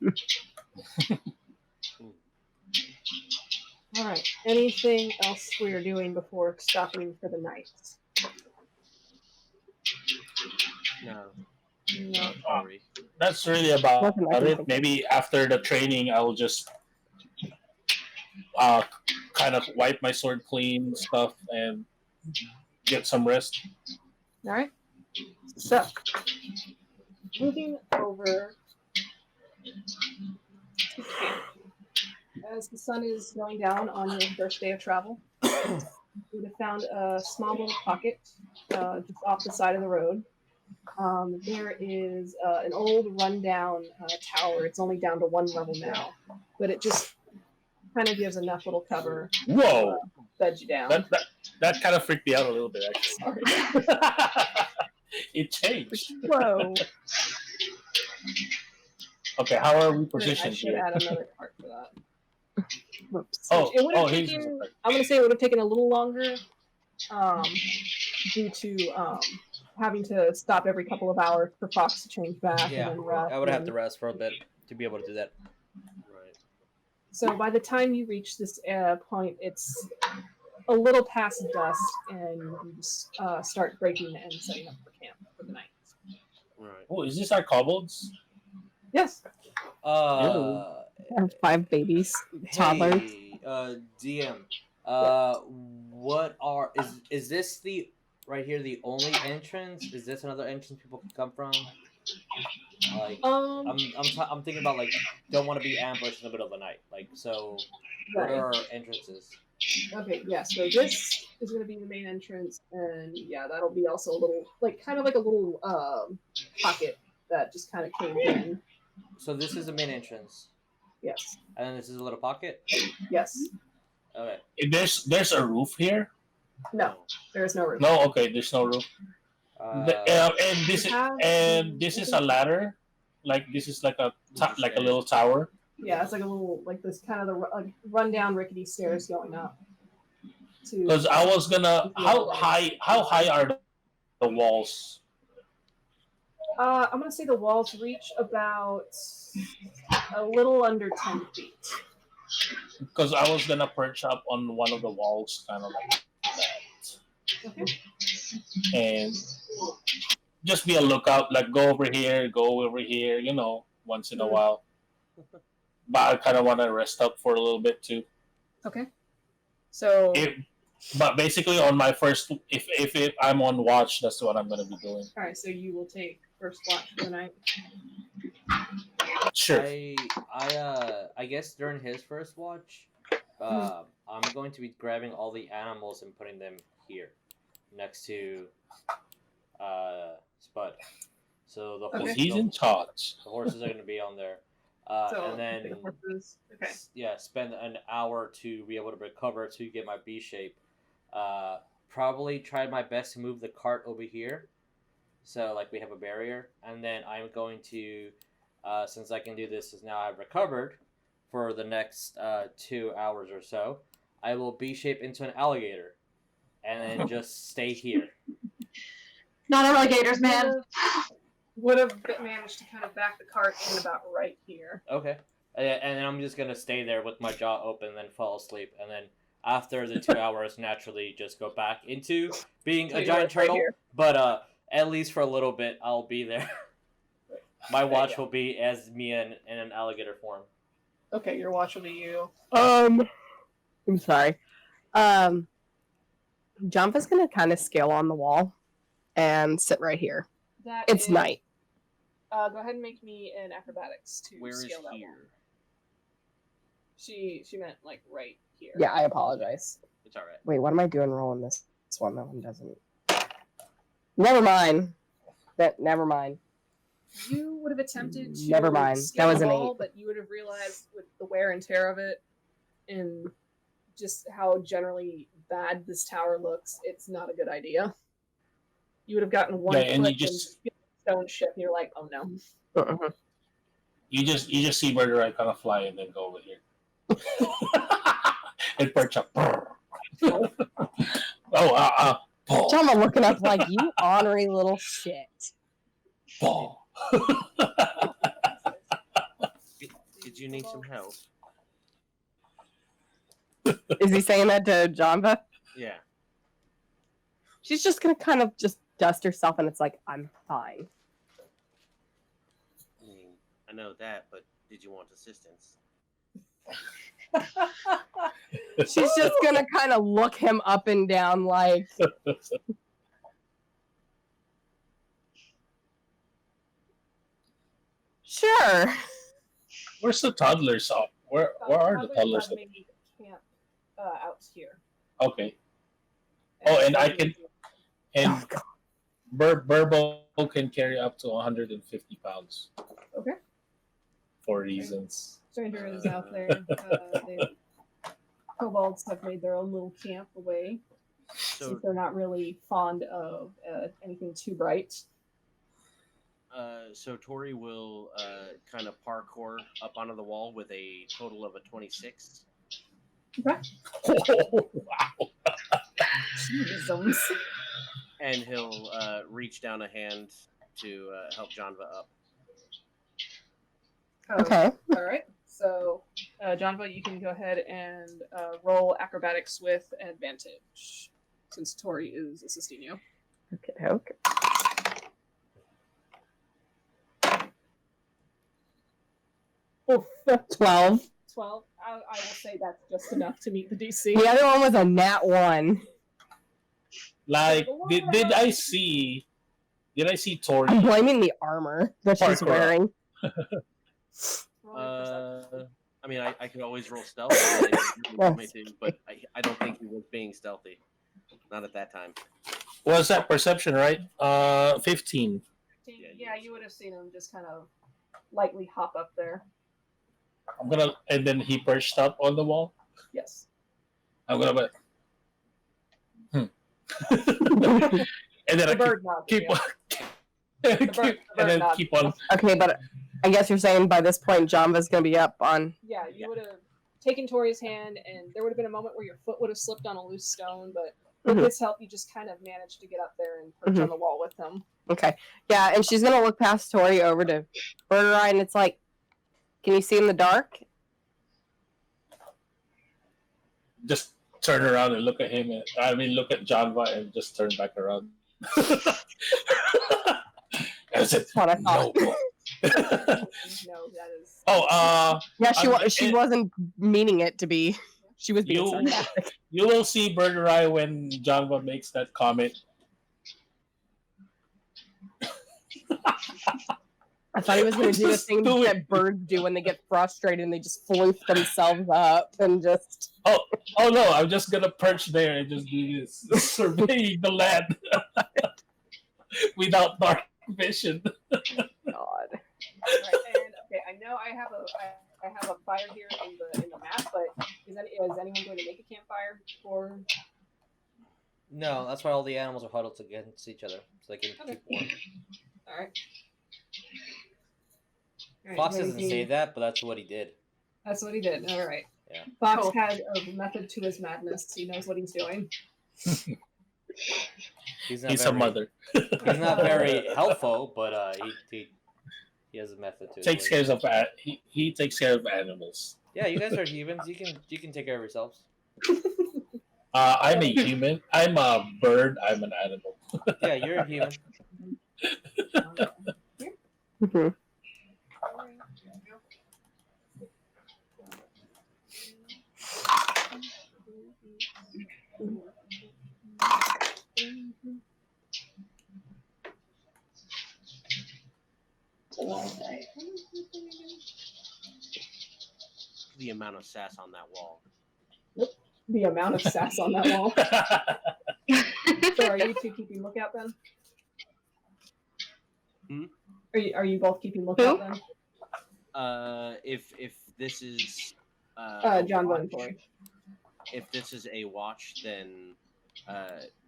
All right. Anything else we are doing before stopping for the night? No. No. Sorry. That's really about Nothing I can it. think. Maybe after the training, I will just kind of wipe my sword clean, stuff, and get some rest. All right. So, moving over to camp. As the sun is going down on your first day of travel, you would have found a small little pocket just off the side of the road. There is an old rundown tower. It's only down to one level now, but it just kind of gives enough little cover Whoa! to bed you down. That kind of freaked me out a little bit, actually. It changed. Whoa! Okay, how are we I positioned should here? add another part for that. Whoops. Oh, It would have here's taken. I'm going to say it would have taken a little longer, due to having to stop every couple of hours for Fox to change back. Yeah, and then rest I would have and- to rest for a bit to be able to do that. Right. So by the time you reach this point, it's a little past dusk, and you just start breaking and setting up for camp for the night. Right. Oh, is this our kobolds? Yes. Uh, I have 5 babies, toddlers. hey, DM. What is this the right here the only entrance? Is this another entrance people can come from? Like, I'm thinking about like don't want to be ambushed in the middle of the night. Like, so what Right. are our entrances? Okay, yeah, so this is going to be the main entrance, and yeah, that'll be also a little, like, kind of like a little pocket that just kind of came in. So this is the main entrance, Yes, and then this is a little pocket. yes. Okay. There's a roof here? No, there is no roof. No, okay, there's no roof. And this is a ladder. Like this is like a little tower. Yeah, it's like a little, like this kind of the rundown rickety stairs going up. Because I was gonna, how high are the walls? I'm gonna say the walls reach about a little under 10 feet. Because I was gonna perch up on one of the walls, kind of like that, Okay. and just be a lookout. Like go over here, once in a while. But I kind of want to rest up for a little bit too. Okay. So. But basically, on my first, if I'm on watch, that's what I'm gonna be doing. All right, so you will take first watch for the night. Sure. I guess during his first watch, I'm going to be grabbing all the animals and putting them here, next to Spud. So the Because he's in charge. The horses are going to be on there, and then Okay. spend an hour to be able to recover to get my B shape. Probably try my best to move the cart over here, so like we have a barrier, and then I'm going to, since I can do this as now I've recovered, for the next 2 hours or so, I will B shape into an alligator, and then just stay here. Not alligators, man. Would have managed to kind of back the cart in about right here. Okay. And then I'm just going to stay there with my jaw open and then fall asleep. And then after the 2 hours, naturally just go back into being a giant turtle. Right, but at least for a little bit, I'll be there. My watch will be as me in an alligator form. Okay, your watch will be you. I'm sorry. Janva's gonna kind of scale on the wall and sit right here. It's night. Go ahead and make me an acrobatics to Where is scale that here? wall. She meant like right here. Yeah, I apologize. It's all right. Wait, what am I doing rolling this one? That one doesn't. Never mind. Never mind. You would have attempted to Never mind. scale That was the an wall, 8. but you would have realized with the wear and tear of it and just how generally bad this tower looks, it's not a good idea. You would have gotten one Yeah, foot and you and just- stone ship, and you're like, oh no. You just see Birdurai kind of fly and then go over here. And perch up. Paul. Janva looking up like, you ornery little shit. Paul. Did you need some help? Is he saying that to Janva? Yeah. She's just gonna kind of just dust herself, and it's like, I'm fine. I mean, I know that, but did you want assistance? She's just gonna kind of look him up and down like, sure. Where's the toddlers up? Where are the toddlers? Maybe camp out here. Okay. Oh, and I can, and Oh, God. Burbo can carry up to 150 pounds. Okay. For reasons. Stranger is out there. The kobolds have made their own little camp away, So, since they're not really fond of anything too bright. so Tori will kind of parkour up onto the wall with a total of a 26. Okay. Wow. Jesus. And he'll reach down a hand to help Janva up. Okay. All right. So, Janva, you can go ahead and roll acrobatics with advantage, since Tori is assisting you. Okay. Oof. 12. 12. I will say that's just enough to meet the DC. The other one was a nat 1. Like, did I see Tori? I'm blaming the armor that she's Parkour. wearing. I mean, I could always roll stealth, if you want me to, but I don't think he was being stealthy. Not at that time. Was that perception, right? 15. Yeah, you would have seen him just kind of lightly hop up there. And then he perched up on the wall. Yes. I'm gonna, and then The I bird nod. keep yeah. and then nod. keep on. Okay, but I guess you're saying by this point Janva's gonna be up on. Yeah, you would have taken Tori's hand, and there would have been a moment where your foot would have slipped on a loose stone, but with his help, you just kind of managed to get up there and perch on the wall with him. Okay. Yeah, and she's gonna look past Tori over to Birdurai, and it's like, can you see in the dark? Just turn around and look at him. Look at Janva and just turn back around. I said, That's what I thought. no. No, that is. Yeah, she wasn't meaning it to be. She was being sarcastic. You will see Birdurai when Janva makes that comment. I thought he was going to do the thing that birds do when they get frustrated and they just floof themselves up and just... Oh no, I'm just going to perch there and just do this. Surveying the land. Without dark vision. God. Right, and okay, I know I have a fire here in the map, but is anyone going to make a campfire for? No, that's why all the animals are huddled against each other, so they can keep warm. All right. Fox doesn't say that, but that's what he did. That's what he did. All right. Yeah. Fox has a method to his madness. He knows what he's doing. He's a mother. He's not very helpful, but he has a method to it. He takes care of animals. Yeah, you guys are humans. You can take care of yourselves. I'm a human. I'm a bird. I'm an animal. Yeah, you're a human. Mm-hmm. The amount of sass on that wall. The amount of sass on that wall. So are you two keeping lookout then? Are you both keeping lookout then? If this is Janva and Tori. If this is a watch, then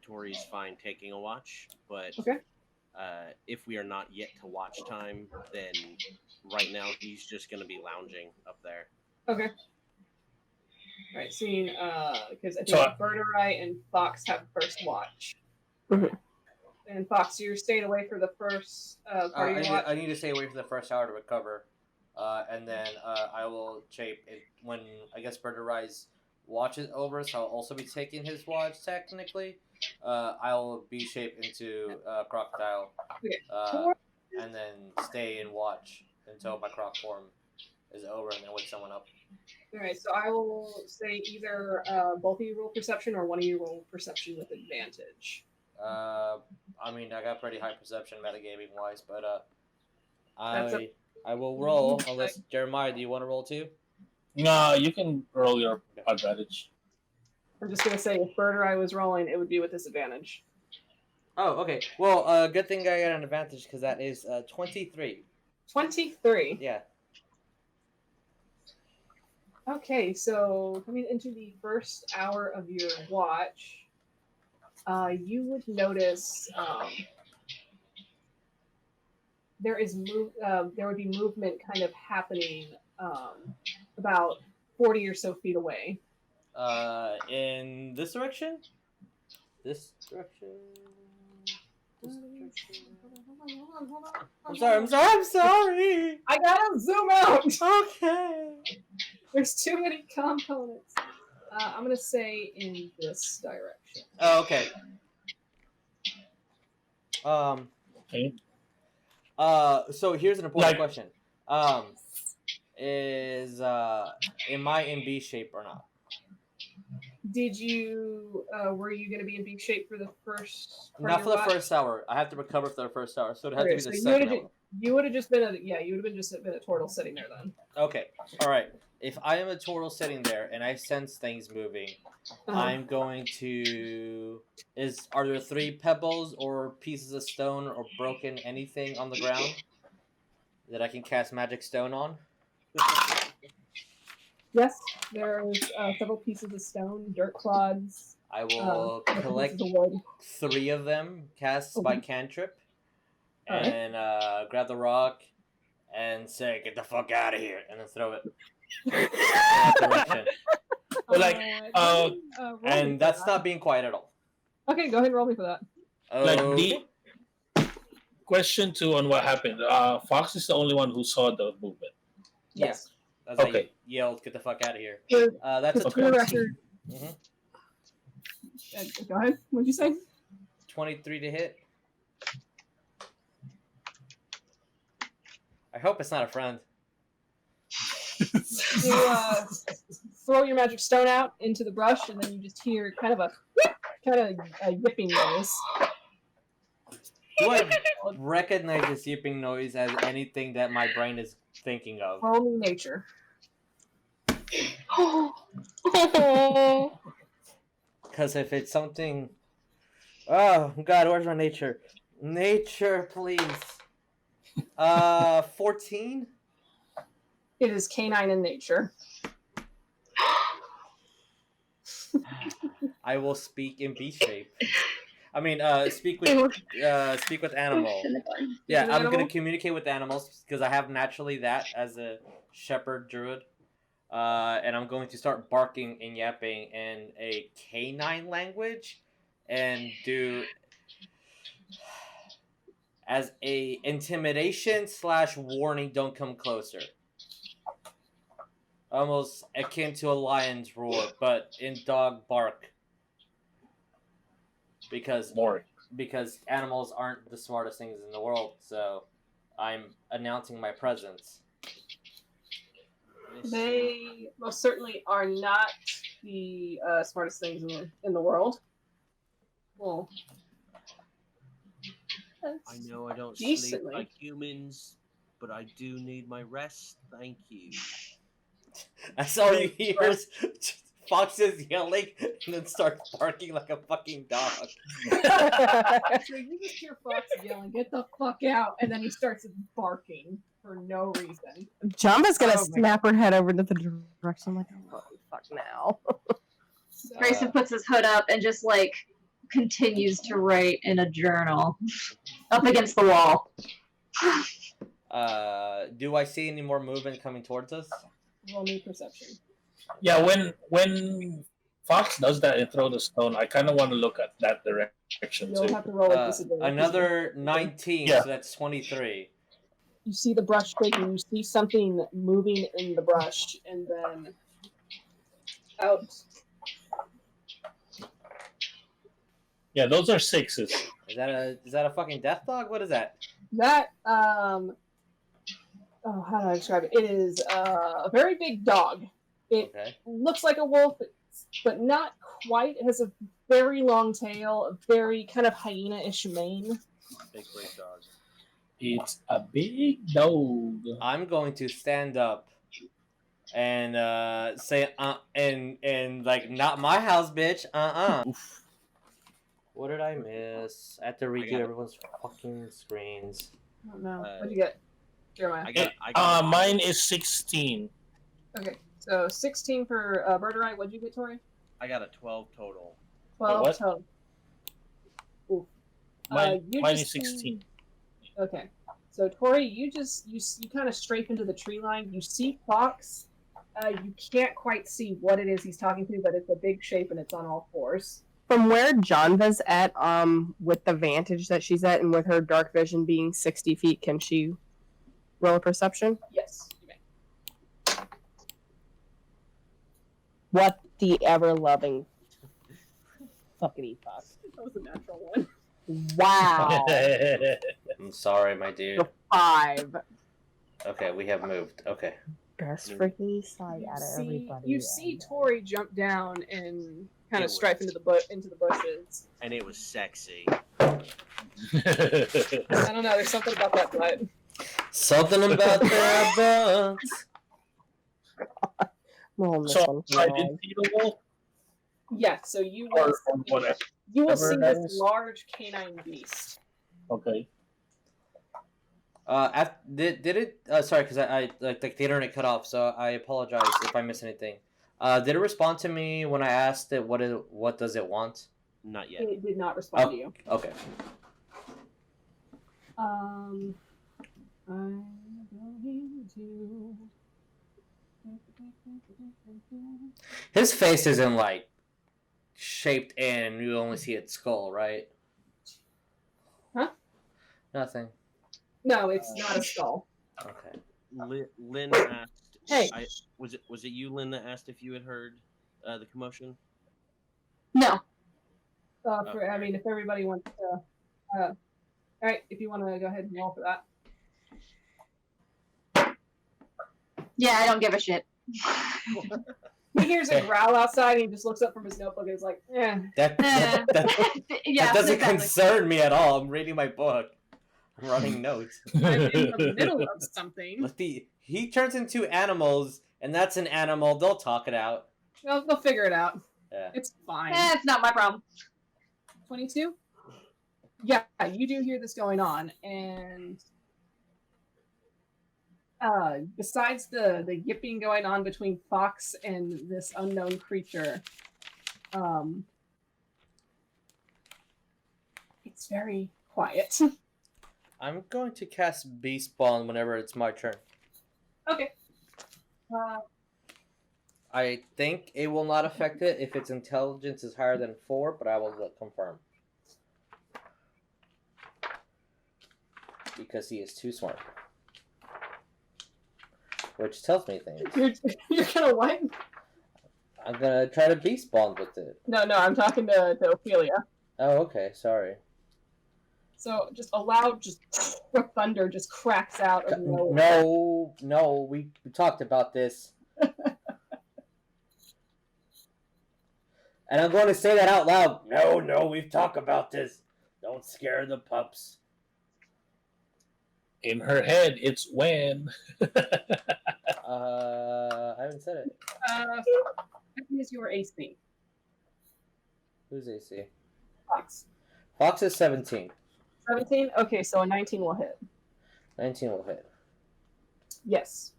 Tori's fine taking a watch. But Okay. If we are not yet to watch time, then right now he's just going to be lounging up there. Okay. All right, seeing because I think Birdurai and Fox have first watch. Mhm. And Fox, you're staying away for the first part of your watch. I need to stay away for the first hour to recover, and then I will shape it when I guess Burdurai's watch is over. So I'll also be taking his watch technically. I'll be shaped into crocodile, and then stay and watch until my croc form is over, and then wake someone up. All right, so I will say either both of you roll perception or one of you roll perception with advantage. I mean, I got pretty high perception metagaming wise, but I will roll unless Jeremiah, do you want to roll too? No, you can roll your advantage. I'm just gonna say if Birdurai was rolling, it would be with disadvantage. Oh, okay. Well, good thing I got an advantage because that is 23. 23. Yeah. Okay, so coming into the first hour of your watch, you would notice there would be movement kind of happening about 40 or so feet away. In this direction? This direction? I'm sorry. I gotta zoom out. Okay. There's too many components. I'm gonna say in this direction. Oh, okay. So here's an important question. Is am I in B shape or not? Did you were you going to be in B shape for the first part Not of for your the watch? first hour. I have to recover for the first hour, so it has to be the you second hour. You would have just been you would have just been a Tortle sitting there then. Okay. All right. If I am a Tortle sitting there and I sense things moving, I'm going to are there 3 pebbles or pieces of stone or broken anything on the ground that I can cast magic stone on? Yes, there's several pieces of stone, dirt clods. I will collect 3 of them, cast by cantrip, and grab the rock and say, "Get the fuck out of here," and then throw it in that direction. And that's not being quiet at all. Okay, go ahead and roll me for that. The question 2 on what happened. Fox is the only one who saw the movement. Yes. That's why you yelled, "Get the fuck out of here." That's a 20. Record. Go ahead. What'd you say? 23 to hit. I hope it's not a friend. You throw your magic stone out into the brush, and then you just hear kind of a yipping noise. Do I recognize this yipping noise as anything that my brain is thinking of? Roll me nature. Because if it's something... Oh, God, where's my nature? Nature, please. 14? It is canine in nature. I will speak in beast shape. I mean, speak with animal. Yeah, I'm gonna communicate with animals because I have naturally that as a shepherd druid, and I'm going to start barking and yapping in a canine language, and do as a intimidation / warning. Don't come closer. Almost akin to a lion's roar, but in dog bark. Because animals aren't the smartest things in the world, so I'm announcing my presence. They most certainly are not the smartest things in the world. Well, I know I don't decently. sleep like humans, but I do need my rest. Thank you. That's all you hear is foxes yelling and then start barking like a fucking dog. So you just hear Fox yelling, "Get the fuck out!" and then he starts barking for no reason. Janva's gonna snap her head over to the direction like, oh, fuck now. Grayson puts his hood up and just like continues to write in a journal up against the wall. Do I see any more movement coming towards us? Roll me perception. Yeah, when Fox does that and throw the stone, I kind of want to look at that direction You'll too. have to roll a disadvantage. Another 19, Yeah. so that's 23. You see the brush shaking. You see something moving in the brush, and then out. Yeah, those are 6s. Is that a fucking death dog? What is that? That oh, how do I describe it? It is a very big dog. It Okay. looks like a wolf, but not quite. It has a very long tail, a very kind of hyena-ish mane. Big brave dog. It's a big dog. I'm going to stand up and say and like, not my house, bitch. What did I miss? I have to redo everyone's fucking screens. I don't know. What'd you get, Jeremiah? I got Mine is 16. Okay, so 16 for Birdurai. What'd you get, Tori? I got a 12 total. 12 what? total. Ooh. Mine You is just see- 16. Okay, so Tori, you kind of strafe into the tree line. You see Fox. You can't quite see what it is he's talking to, but it's a big shape and it's on all fours. From where Janva's at, with the vantage that she's at and with her dark vision being 60 feet, can she roll a perception? Yes, you may. What the ever-loving fuckity fuck. That was a natural one. Wow. I'm sorry, my dude. The 5. Okay, we have moved. Okay. Best freaking sight out of everybody. You see Tori jump down and kind It of strife into the bushes. And it was sexy. I don't know. There's something about that butt. Something about their butts. So I didn't see the wolf? Yeah. So you Or will whatever. you will see that this is. large canine beast. Okay. Did it? Sorry, because I like the internet cut off, so I apologize if I miss anything. Did it respond to me when I asked it what does it want? Not yet. It did not respond to you. Okay. I'm going to. His face isn't like shaped in. You only see its skull, right? Huh? Nothing. No, it's not a skull. Okay. Lynn asked. Hey. Was it you, Lynn, that asked if you had heard the commotion? No. I mean, if everybody wants to. All right, if you want to go ahead and roll for that. Yeah, I don't give a shit. He hears a growl outside and he just looks up from his notebook and is like, eh. That Yeah, doesn't exactly. concern me at all. I'm reading my book. I'm running notes. I'm in the middle of something. He turns into animals, and that's an animal. They'll talk it out. They'll figure it out. Yeah. It's fine. It's not my problem. 22? Yeah, you do hear this going on, and besides the yipping going on between Fox and this unknown creature, it's very quiet. I'm going to cast Beast Spawn whenever it's my turn. Okay. I think it will not affect it if its intelligence is higher than 4, but I will confirm. Because he is too smart. Which tells me things. You're gonna what? I'm gonna try to Beast Spawn with it. No, I'm talking to Ophelia. Oh, okay, sorry. So just a loud, thunder just cracks out of nowhere. No, we talked about this. And I'm going to say that out loud. No, we've talked about this. Don't scare the pups. In her head, it's when. I haven't said it. What is your AC? Who's AC? Fox. Fox is 17. 17? Okay, so a 19 will hit. 19 will hit. Yes.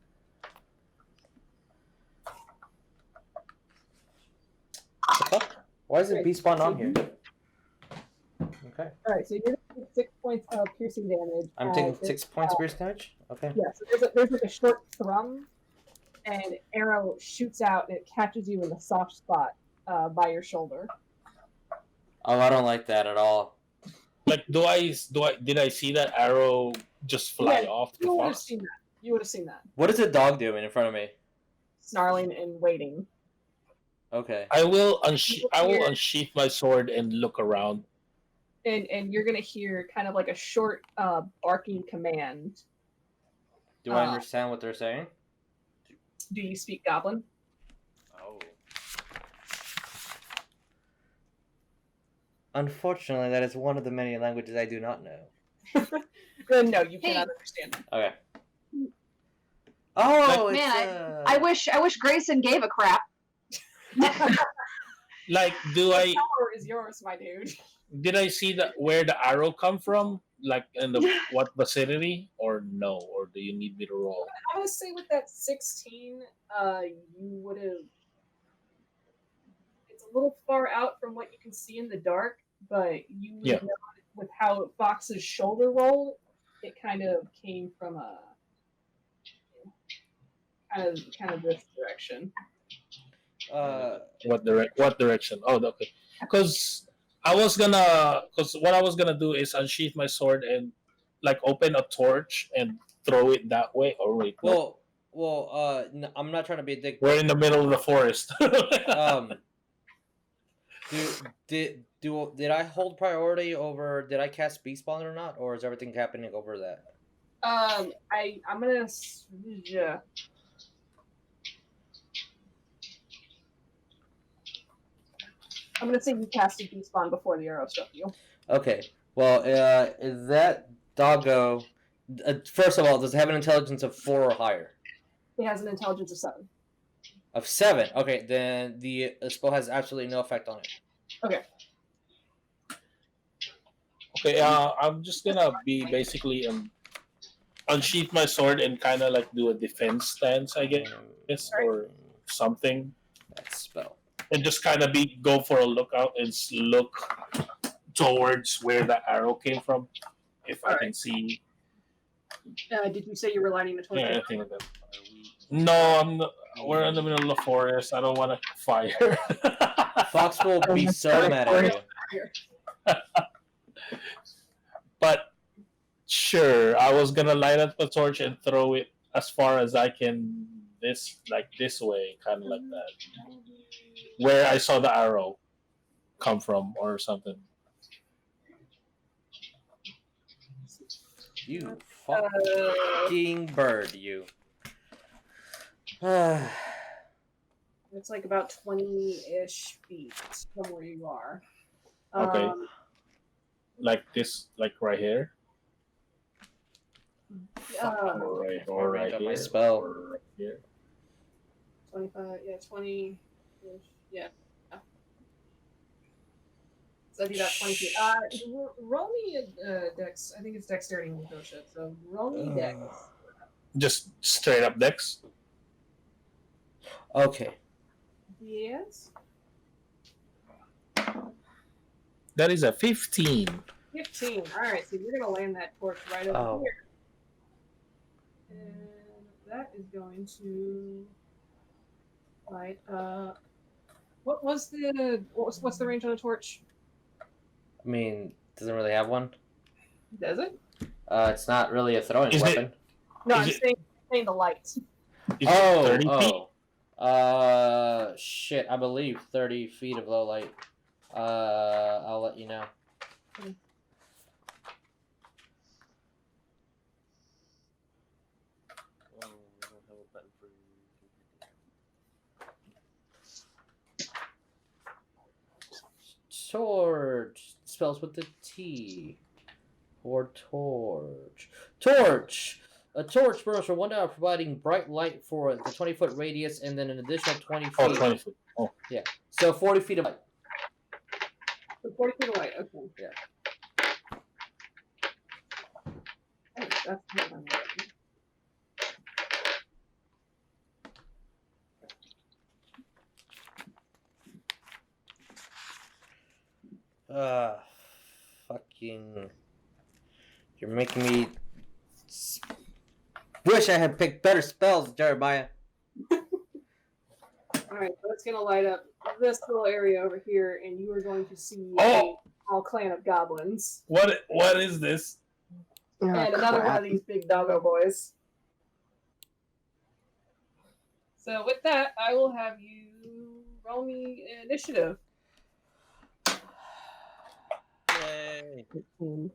The fuck? Why is it Beast Spawn on here? Okay. Alright, so you're taking 6 points of piercing damage. I'm taking 6 points of piercing damage? Okay. Yeah, so there's like a short thrum, and arrow shoots out and it catches you in the soft spot by your shoulder. Oh, I don't like that at all. Like, did I see that arrow just fly off the You would have fox? seen that. You would have seen that. What is a dog doing in front of me? Snarling and waiting. Okay. I will unsheath my sword and look around. And you're gonna hear kind of like a short barking command. Do I understand what they're saying? Do you speak Goblin? Oh. Unfortunately, that is one of the many languages I do not know. No, you cannot understand that. Okay. Oh, Man, it's, I wish Grayson gave a crap. Like, The power is yours, my dude. did I see where the arrow come from? Like, in what vicinity? Or no? Or do you need me to roll? I'm gonna say with that 16, you would have. It's a little far out from what you can see in the dark, but you would know with how Fox's shoulder rolled, it kind of came from a kind of this direction. What direction? Oh, okay. Because what I was gonna do is unsheath my sword and like open a torch and throw it that way. Or wait, no. I'm not trying to be a dick. We're in the middle of the forest. Did I hold priority over? Did I cast Beast Spawn or not, or is everything happening over that? I'm gonna. I'm gonna say you casted Beast Spawn before the arrow struck you. Okay. Well, is that doggo? First of all, does it have an intelligence of 4 or higher? It has an intelligence of 7. Of 7. Okay, then the spell has absolutely no effect on it. Okay. Okay, I'm just gonna be basically unsheath my sword and kind of like do a defense stance, I guess, or something. That spell. And just kind of go for a lookout and look towards where the arrow came from, if I can see. Did you say you were lighting the torch? Yeah, I think of that. No, I'm not. We're in the middle of the forest. I don't want to fire. Fox will be so mad at you. But sure, I was gonna light up the torch and throw it as far as I can. This way, kind of like that, where I saw the arrow come from, or something. You fucking bird, you. It's like about 20-ish feet from where you are. Okay. Like this, like right here. Or right on my here. spell. Or right here. 25, yeah, 20-ish, yeah. So I do that 20 feet. Roll me a dex. I think it's dexterity and negotiate. So roll me dex. Just straight up dex. Okay. Yes. That is a 15. 15. All right, so you're gonna land that torch right over here, and that is going to light. What's the range on a torch? I mean, doesn't really have one. Does it? It's not really a throwing Is weapon. No, Is I'm it- saying the light. Is it 30 feet? Shit, I believe 30 feet of low light. I'll let you know. Torch spells with the T. Or torch. Torch! A torch burns for 1 hour, providing bright light for the 20-foot radius and then an additional 20 feet. Oh, 20 feet. Oh. Yeah. So 40 feet of light. So 40 feet away. Okay. Yeah. Oh, that's what I'm Fucking. You're making me wish I had picked better spells, Jeremiah. Alright, so it's going to light up this little area over here, and you are going to see Oh! a small clan of goblins. What is this? And another one of these big doggo boys. So with that, I will have you roll me initiative. Yay. Do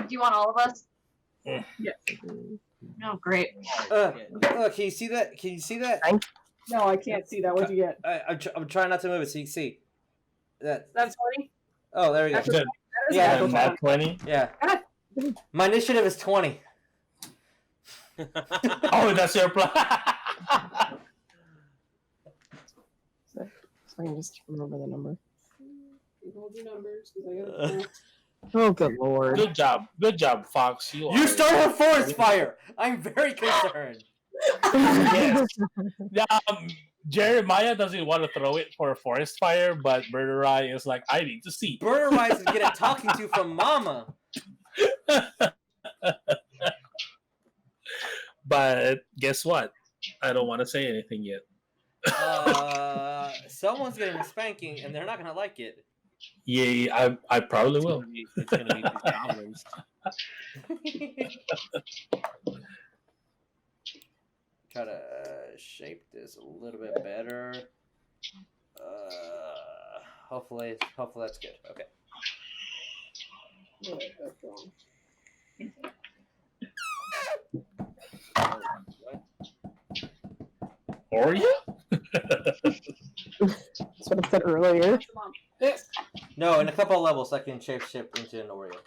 you want all of us? Yes. Oh, great. Can you see that? Can you see that? No, I can't see that. What'd you get? I'm trying not to move it so you can see. That's 20? Oh, there we go. That's Good. Yeah, a Nat 20. Yeah. My initiative is 20. Oh, that's your plan. So I can just remember the number. Hold your numbers, because I got to Oh, good lord. Good job, Fox. You started a forest fire. I'm very concerned. Yes. Jeremiah doesn't want to throw it for a forest fire, but Birdurai is like, I need to see. Birdurai is getting talking to from Mama. But guess what? I don't want to say anything yet. Someone's getting a spanking, and they're not gonna like it. Yeah, I probably will. It's gonna be the goblins. Try to shape this a little bit better. Hopefully that's good. Okay. Oreo? That's what I said earlier. Yes. No, in a couple of levels, I can shape shift into an Oreo.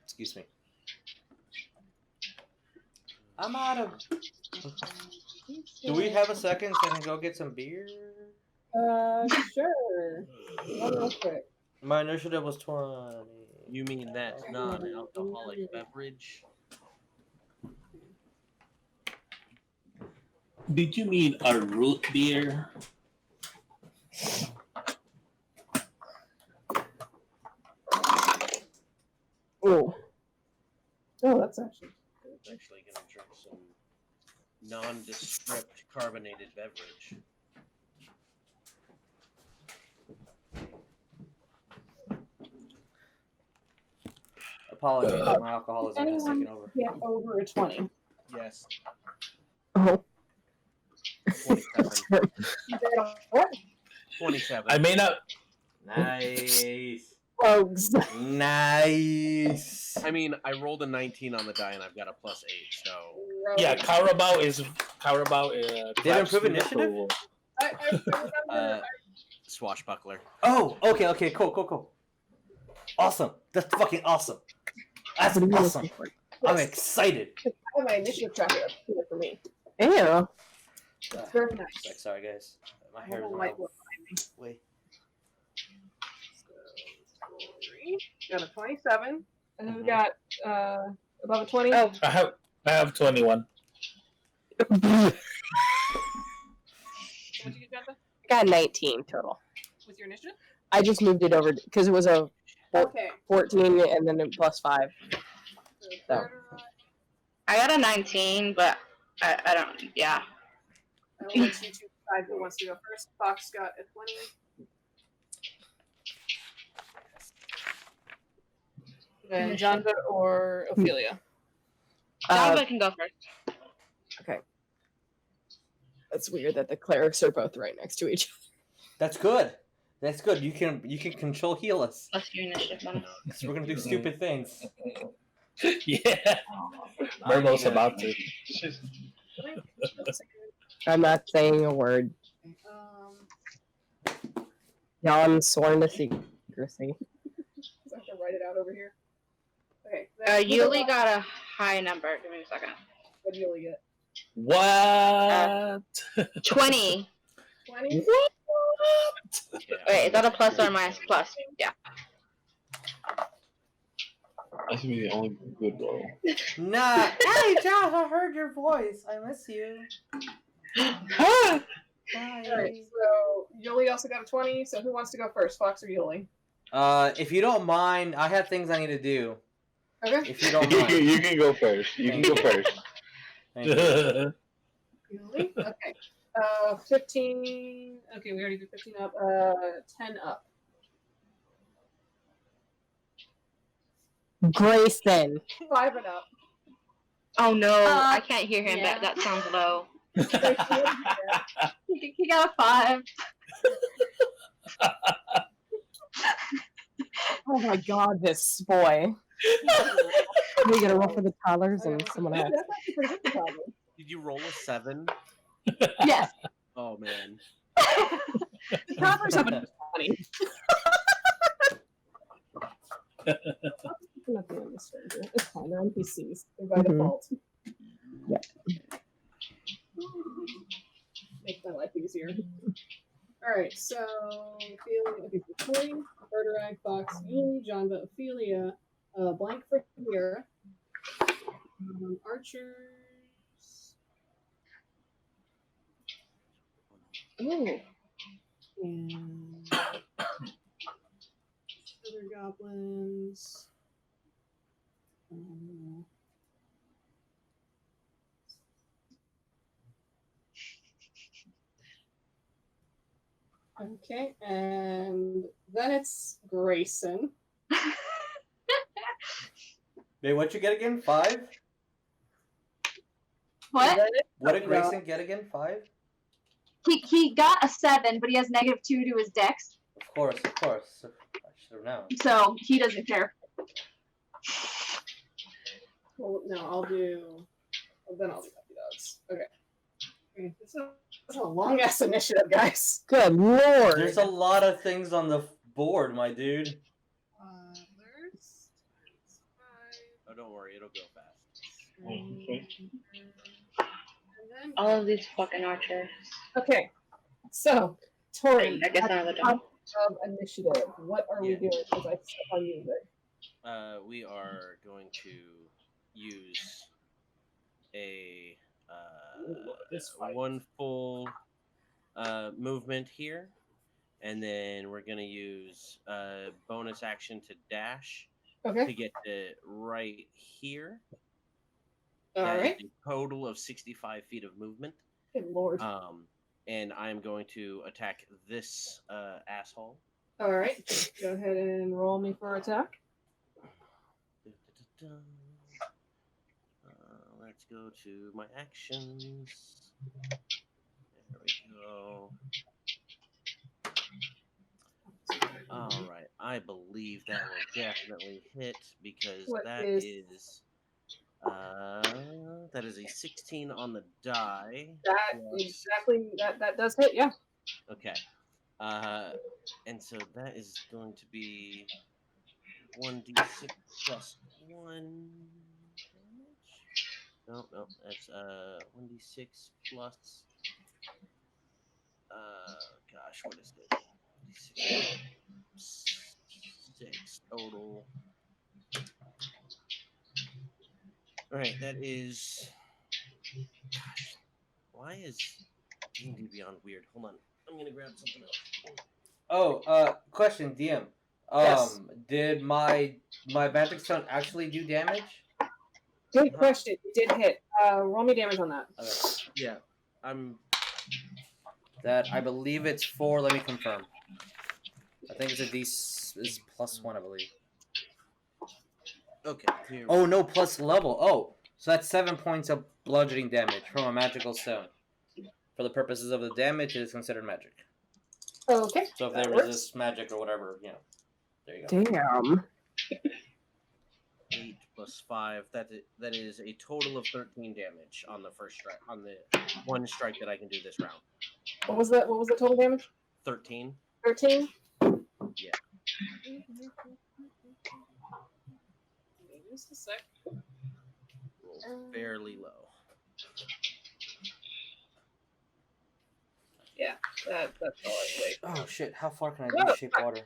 Excuse me. I'm out of. Do we have a second so I can go get some beer? Sure. One real quick. My initiative was 20. You mean that non-alcoholic beverage? Did you mean a root beer? Oh. Oh, that's actually. I'm actually gonna drink some nondescript carbonated beverage. Apologies, my alcoholism has taken over. Get over a 20. Yes. Oh. 27. What? 27. I may not. Nice. Rogues. Nice. I mean, I rolled a 19 on the die and I've got a +8, so. Yeah, Carabao is Carabao. Did it improve initiative? I remember. Swashbuckler. Oh, okay, cool. Awesome. That's fucking awesome. That's awesome. I'm excited. I have my initiative tracker up here for me. Ew. It's very nice. Sorry, guys. My I hair don't is like all what behind me. Wait. So, got a 27, and then we got above a 20. Oh, I have 21. What'd you get, Janva? I got 19 total. With your initiative? I just moved it over because it was a Okay. 14 and then a plus 5. So. I got a 19, but I don't. Yeah. I will let you two decide who wants to go first. Fox got a 20. Then Janva or Ophelia. Janva can go first. Okay. That's weird that the clerics are both right next to each That's good. That's good. You can control heal us. Plus your initiative bonus. Because we're gonna do stupid things. Yeah. Murdo's about to. other. I'm not saying a word. Jan sworn to secrecy. I have to write it out over here. Okay. Yuliy got a high number. Give me a second. What did Yuliy get? What? 20. 20? Wait, is that a plus or a minus? Plus. Yeah. That should be the only good roll. Nah. Hey, Josh, I heard your voice. I miss you. Alright, so Yuliy also got a 20, so who wants to go first, Fox or Yuliy? If you don't mind, I have things I need to do. Okay. If you don't mind. You can go first. You can go first. Thank you. Yuliy? Okay. 15. Okay, we already did 15 up. 10 up. Grayson. 5 and up. Oh no, I can't hear him. yeah. That sounds low. He got a 5. Oh my god, this boy. We gotta roll for the toddlers and someone else. That's actually pretty good for Toddler. Did you roll a 7? Yes. Oh man. The Toddlers have a 20. Not the only stranger. It's fine. They're NPCs. They're by default. Yeah. Make my life easier. Alright, so okay, so Tori, Birdurai, Fox, Yuliy, Janva, Ophelia, blank for here. Archers. Oh. And other goblins. Okay, and then it's Grayson. Wait, what'd you get again? 5? What? What did Grayson get again? 5? He got a 7, but he has -2 to his dex, Of course. I should have known. so he doesn't care. Well, no, I'll do puppy dogs. Okay. This is a long ass initiative, guys. Good lord. There's a lot of things on the board, my dude. There's 5. Oh, don't worry, it'll go fast. And then, All of these fucking archers. okay, so Tori, I guess another dog. of initiative. What are we Yeah. doing? Because I set on music. We are going to use a one full movement here, and then we're going to use a bonus action to dash to Okay. get to right here. All That is right. a total of 65 feet of movement. Good lord. And I'm going to attack this asshole. All right. Go ahead and roll me for attack. Let's go to my actions. There we go. All right, I believe that will definitely hit because What that is- is That is a 16 on the die. That does hit. Yeah. Okay. And so that is going to be 1d6 plus 1 damage. No, that's 1d6 plus gosh, what is it? 6 total. Alright, that is gosh. Why is D&D Beyond weird? Hold on. I'm gonna grab something else. Oh, question, DM. Yes. Did my magic stone actually do damage? Good question. You did hit. Roll me damage on that. Okay. Yeah, I'm. That I believe it's 4. Let me confirm. I think it's a D. Is +1, I believe. Okay. Here. Oh no, plus level. Oh, so that's 7 points of bludgeoning damage from a magical stone. For the purposes of the damage, it is considered magic. Okay. So if they resist magic or whatever, there you go. Damn. 8 plus 5. That is a total of 13 damage on the first strike. On the one strike that I can do this round. What was the total damage? 13. 13. Yeah. Just a sec. Fairly low. Yeah, that's all I wait. Oh shit! How far can I do shape water?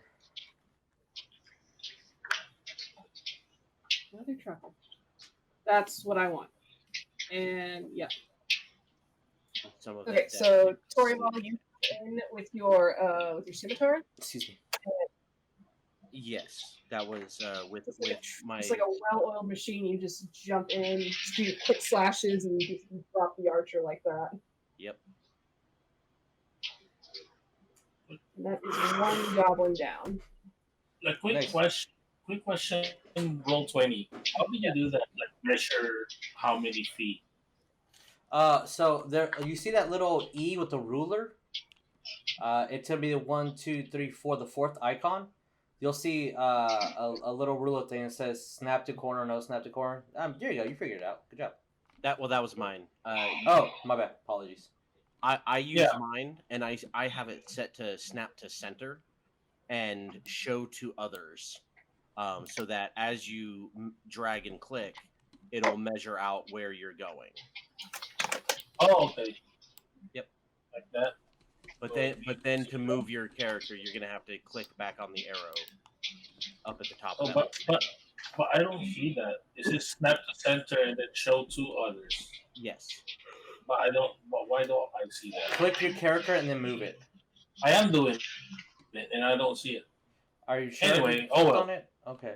Another truffle. That's what I want. And yeah. Some of Okay, it so definitely- Tori, while you in with your scimitar, Excuse me. Yes, that was with my. it's like a well-oiled machine. You just jump in, just do quick slashes, and you just drop the archer like that. Yep. And that is one goblin down. A quick question. Roll 20. How did you do that? Like measure how many feet? So there, you see that little E with the ruler? It's gonna be the 1, 2, 3, 4, the 4th icon. You'll see a little ruler thing that says snap to corner, no snap to corner. There you go. You figured it out. Good job. That was mine. Oh, my bad. Apologies. I use mine, and I have it set to snap to center, and show to others, so that as you drag and click, it'll measure out where you're going. Oh, okay. Yep. Like that. But then to move your character, you're gonna have to click back on the arrow up at the top. Oh, of that. but I don't see that. It says snap to center and then show to others. Yes. But I don't. But why don't I see that? Click your character and then move it. I am doing it, and I don't see it. Are you sure? Anyway, you clicked well. on it? Okay.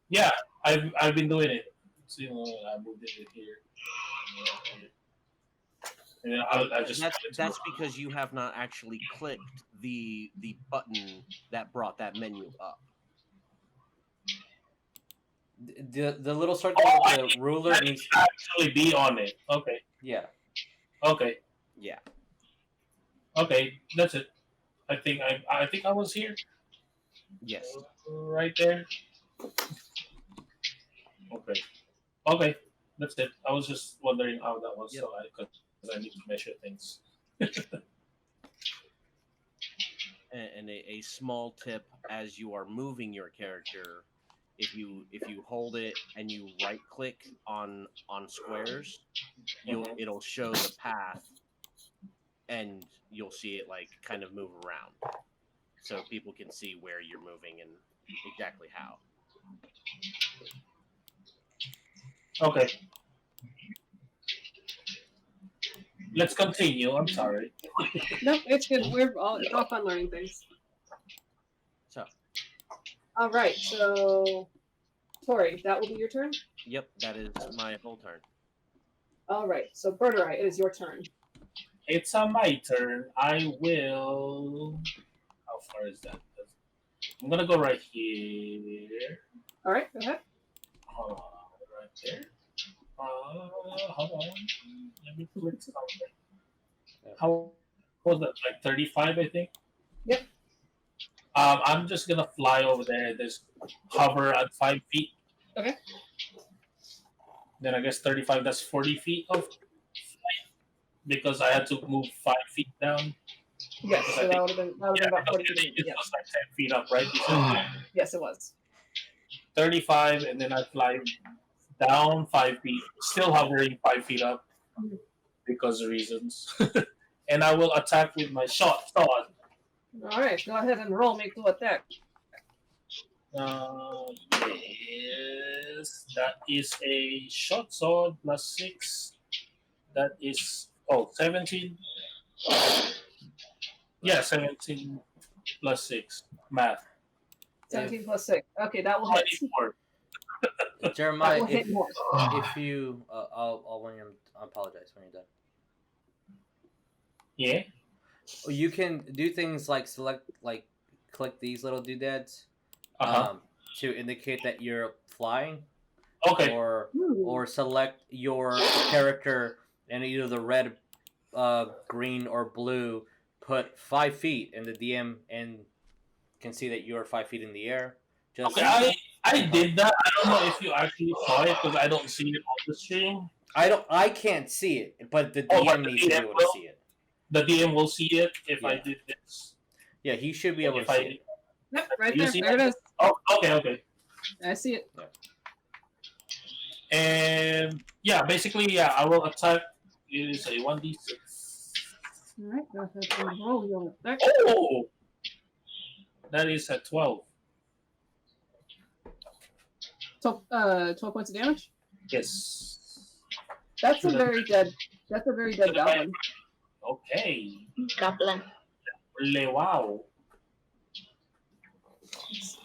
Yeah, I've been doing it. So, I moved it here. And then I just. That's because you have not actually clicked the button that brought that menu up. The little circle with the ruler needs to actually be on it. Okay. Yeah. Okay. Yeah. Okay, that's it. I think I was here. Yes. Right there. Okay. Okay, that's it. I was just wondering how that was, so I need to measure things. And a small tip as you are moving your character, if you hold it and you right click on squares, it'll show the path, and you'll see it like kind of move around, so people can see where you're moving and exactly how. Okay. Let's continue. I'm sorry. No, it's good. It's all fun learning things. So. All right. So, Tori, that will be your turn. Yep, that is my whole turn. All right. So, Birdurai, it is your turn. It's my turn. I will. How far is that? I'm gonna go right here. All right. Go ahead. Hold on, right there. Hold on. Let me click something. How was that? Like 35, I think. Yep. I'm just gonna fly over there and just hover at 5 feet. Okay. Then I guess 35. That's 40 feet of flight because I had to move 5 feet down. Yes, so that would have been about 40 It feet. was like 10 feet up, right? You said? Yes, it was. 35, and then I fly down 5 feet, still hovering 5 feet up because of reasons. And I will attack with my short sword. All right, go ahead and roll. Make the attack. Yes, that is a short sword plus 6. That is 17. Yeah, 17 plus 6. Math. 17 plus 6. Okay, that will hit. 24. That Jeremiah, will hit more. if you, I'll when you're, I apologize when you're done. Yeah. You can do things like click these little doodads to indicate that you're flying. Okay. Or select your character and either the red, green, or blue. Put 5 feet, and the DM can see that you're 5 feet in the air. Just okay, I did that. I don't know if you actually saw it because I don't see it on the stream. I can't see it, but the DM needs to be able to see it. The DM will see it if I did this. Yeah, he should be able to see it. Yep, right there. There it is. Oh, okay. I see it. Yeah. And yeah, basically, I will attack. It is a 1d6. All right, go ahead and roll your attack. Oh, that is a 12. 12 points of damage. Yes. That's a very dead goblin. Okay. Goblin. Wow.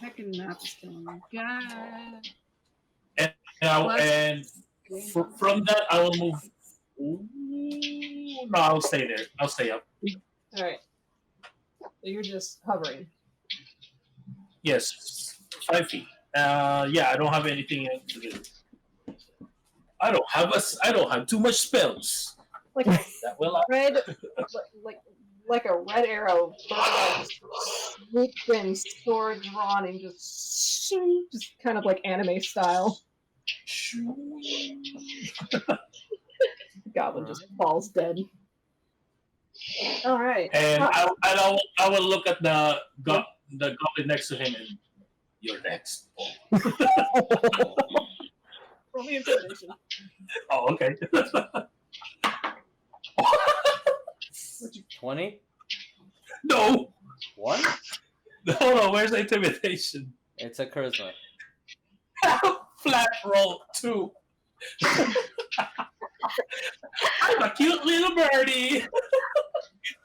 Second map is killing me. God. And from that, I will move. Ooh, no, I'll stay there. I'll stay up. All right. So you're just hovering. Yes, 5 feet. Yeah, I don't have anything to do. I don't have too much spells. Like That will I? red, like a red arrow, swooped in, sword drawn, and just kind of like anime style. The goblin just falls dead. All right. And I will look at the goblin next to him and you're next. Roll me intimidation. Oh, okay. 20? No. What? No. Where's the intimidation? It's a charisma. Flat roll 2. I'm a cute little birdie.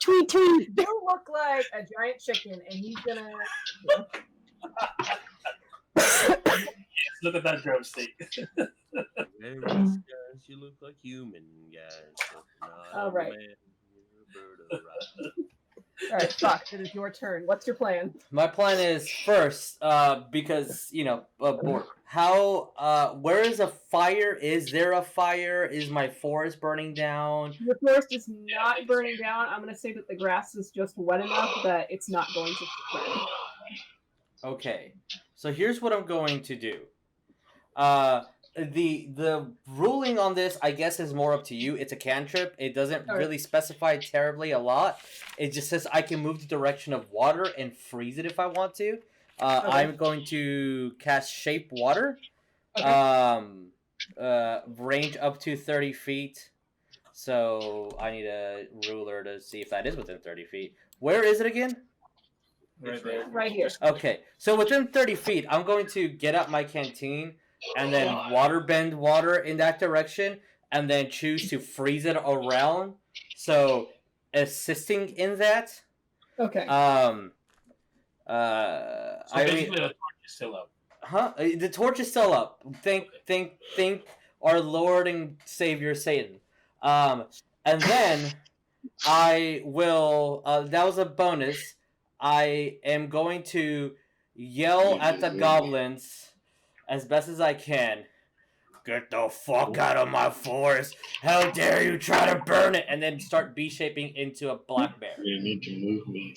Tweet, tweet. You look like a giant chicken, and he's gonna. Look at that drumstick. Hey, guys, you look like human guys. All right. All right, Fox, it is your turn. What's your plan? My plan is first, because where is a fire? Is there a fire? Is my forest burning down? Your forest is not burning down. I'm gonna say that the grass is just wet enough that it's not going to spread. Okay, so here's what I'm going to do. The ruling on this, I guess, is more up to you. It's a cantrip. It doesn't really specify terribly a lot. It just says I can move the direction of water and freeze it if I want to. I'm going to cast Shape Water. Range up to 30 feet. So I need a ruler to see if that is within 30 feet. Where is it again? Right here. Okay, so within 30 feet, I'm going to get up my canteen and then water bend water in that direction, and then choose to freeze it around. So, assisting in that. Okay. So basically, the torch is still up. Huh? The torch is still up. Think, our Lord and Savior Satan. And then I will. That was a bonus. I am going to yell at the goblins as best as I can. Get the fuck out of my forest! How dare you try to burn it! And then start B-shaping into a black bear. You need to move me.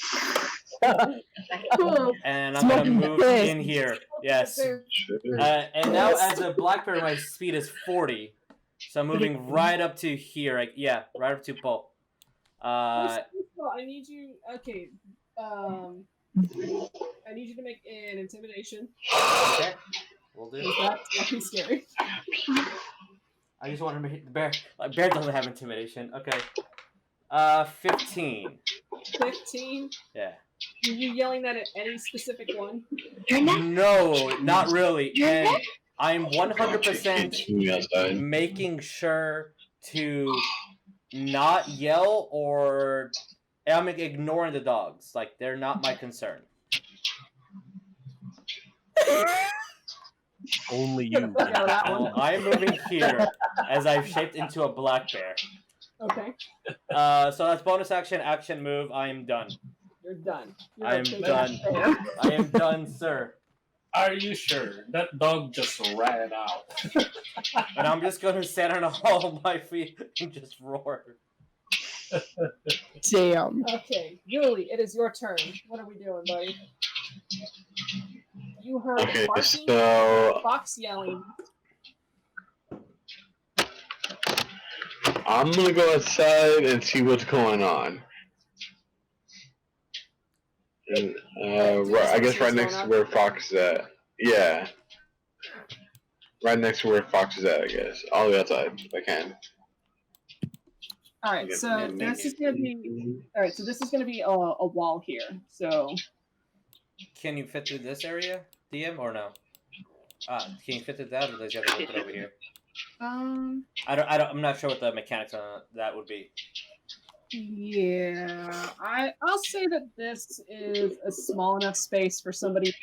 And I'm gonna move in here. Yes. Sure. And now as a black bear, my speed is 40. So moving right up to here. Yeah, right up to Paul. First of all, I need you. Okay. I need you to make an intimidation. Okay. We'll do. That's fucking scary. I just want to make the bear. Like bear doesn't have intimidation. Okay. 15. 15. Yeah. Are you yelling that at any specific one? No, not really. And I'm 100% outside. making sure to not yell or I'm ignoring the dogs. Like they're not my concern. Only you. Well, I'm moving here as I've shaped into a black bear. Okay. So that's bonus action, action move. I am done. You're done. I am done. I am done, sir. Are you sure? That dog just ran out. And I'm just gonna stand on all of my feet and just roar. Damn. Okay, Yuliy, it is your turn. What are we doing, buddy? You heard Okay, barking, so fox yelling. I'm gonna go outside and see what's going on. And, I guess right next to where Fox is at. Yeah. Right next to where Fox is at, I guess. I'll go outside if I can. All right, so this is gonna be. All right, so this is gonna be a wall here. So. Can you fit through this area, DM, or no? Can you fit through that, or does you have to look it over here? I'm not sure what the mechanics on that would be. Yeah, I'll say that this is a small enough space for somebody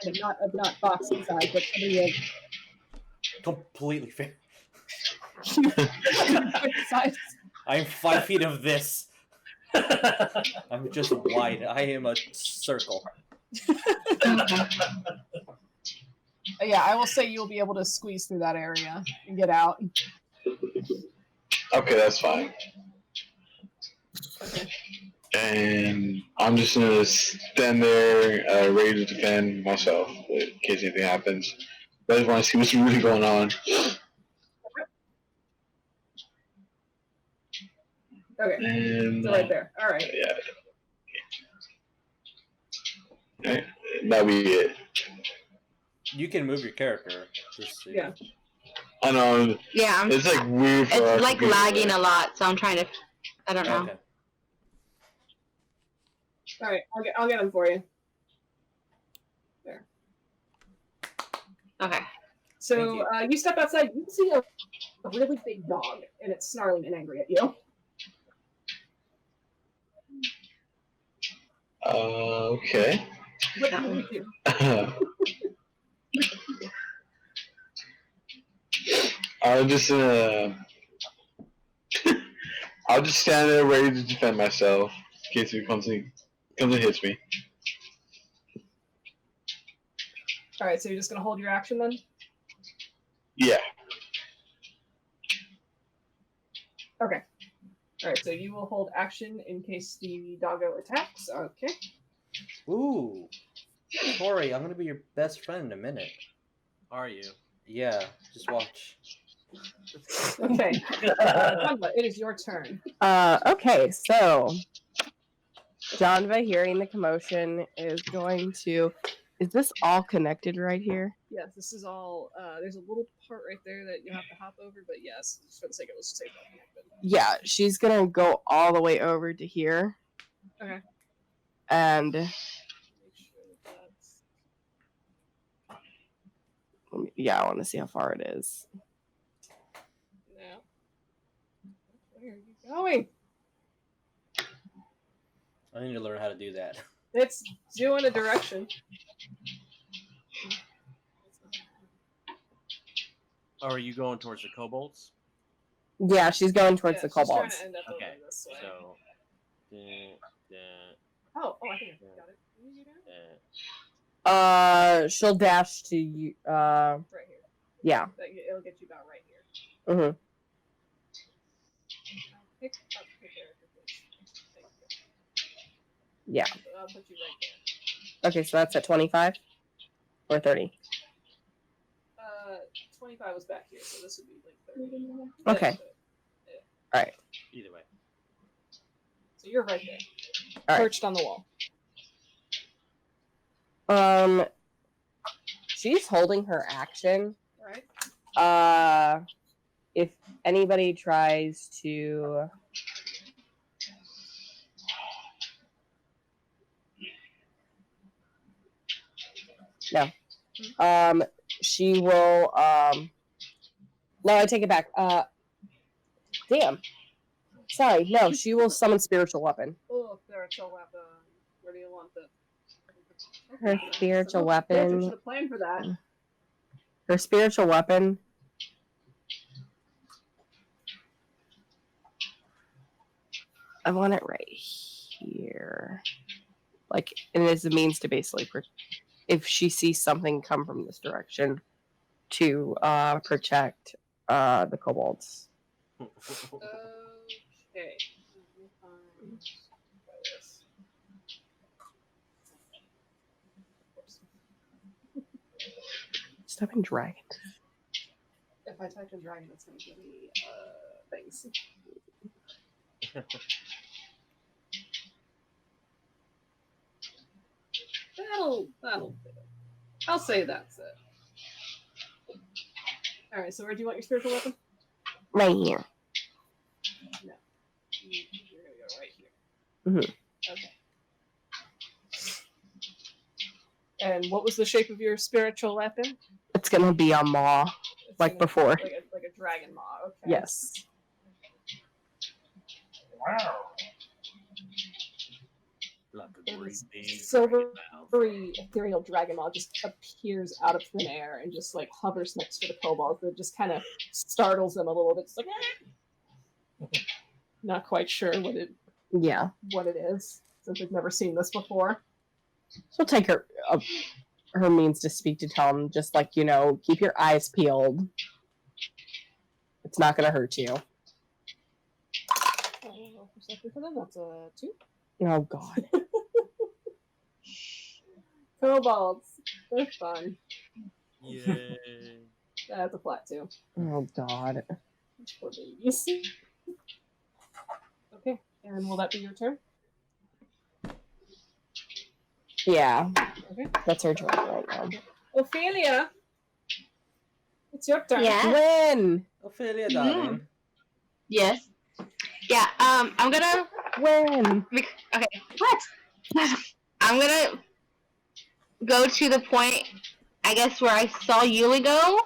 kind of not boxing size, but somebody of Completely fair. size. I'm 5 feet of this. I'm just wide. I am a circle. Yeah, I will say you'll be able to squeeze through that area and get out. Okay, that's fine. And I'm just gonna stand there, ready to defend myself in case anything happens. But I just want to see what's really going on. Okay, And so right there. All right. yeah. Okay, that'll be it. You can move your character. Just, Yeah. I know. Yeah, It's like weird for it's like lagging a lot, so I'm trying to. I don't know. Okay. All right, I'll get them for you. There. Okay. So you step outside. You see a really big dog, and it's snarling and angry at you. Okay. What do you do? I'll just I'll just stand there ready to defend myself in case it comes and hits me. All right, so you're just gonna hold your action then? Yeah. Okay. All right, so you will hold action in case the doggo attacks. Okay. Ooh. Tori, I'm gonna be your best friend in a minute. Are you? Yeah, just watch. Okay. Janva, it is your turn. Okay, so Janva, hearing the commotion, is going to. Is this all connected right here? Yes, this is all. There's a little part right there that you have to hop over, but yes, just for the sake of let's say that. Yeah, she's gonna go all the way over to here. Okay. And Make sure that's. yeah, I want to see how far it is. No. Where are you going? I need to learn how to do that. It's doing a direction. Or are you going towards the kobolds? Yeah, she's going towards the She's trying kobolds. to end up Okay, over this way. so. Oh, I think I got it. Can you do that? She'll dash to you. Right here. Yeah. It'll get you about right here. Mhm. Pick up your character, please. Thank you. Yeah. I'll put you right there. Okay, so that's at 25 or 30. 25 was back here, so this would be like 30. Okay. Either way. So you're right there, All right. perched on the wall. She's holding her action. Right. If anybody tries to. No. She will. No, I take it back. Damn. Sorry. No, she will summon spiritual weapon. Oh, spiritual weapon. Where do you want it? Her spiritual I weapon. should have planned for that. Her spiritual weapon. I want it right here. Like, and it's a means to basically, if she sees something come from this direction, to protect the kobolds. Okay. Stop in dragon. If I type in dragon, it's going to give me things. That'll do it. I'll say that's it. Alright, so where do you want your spiritual weapon? Right here. No. You're going to go right here. Okay. And what was the shape of your spiritual weapon? It's gonna be a maw, It's like gonna before. be like a dragon maw. Okay. Yes. Wow. Like a great big Silvery, dragon mouth. ethereal dragon maw just appears out of thin air and just like hovers next to the kobolds. It just kind of startles them a little bit. It's like, not quite sure what it is, since we've never seen this before. She'll take her means to speak to tell them, just like, keep your eyes peeled. It's not gonna hurt you. For them, that's a 2. Oh God. Kobolds, they're fun. Yay. That's a flat 2. Oh God. Poor babies. Okay, and will that be your turn? Yeah. Okay. That's her turn right now. Ophelia, it's your turn. Yeah. Win. Ophelia, darling. Yes. Yeah. I'm gonna. Win. Okay. What? I'm gonna go to the point, I guess, where I saw Yuliy go,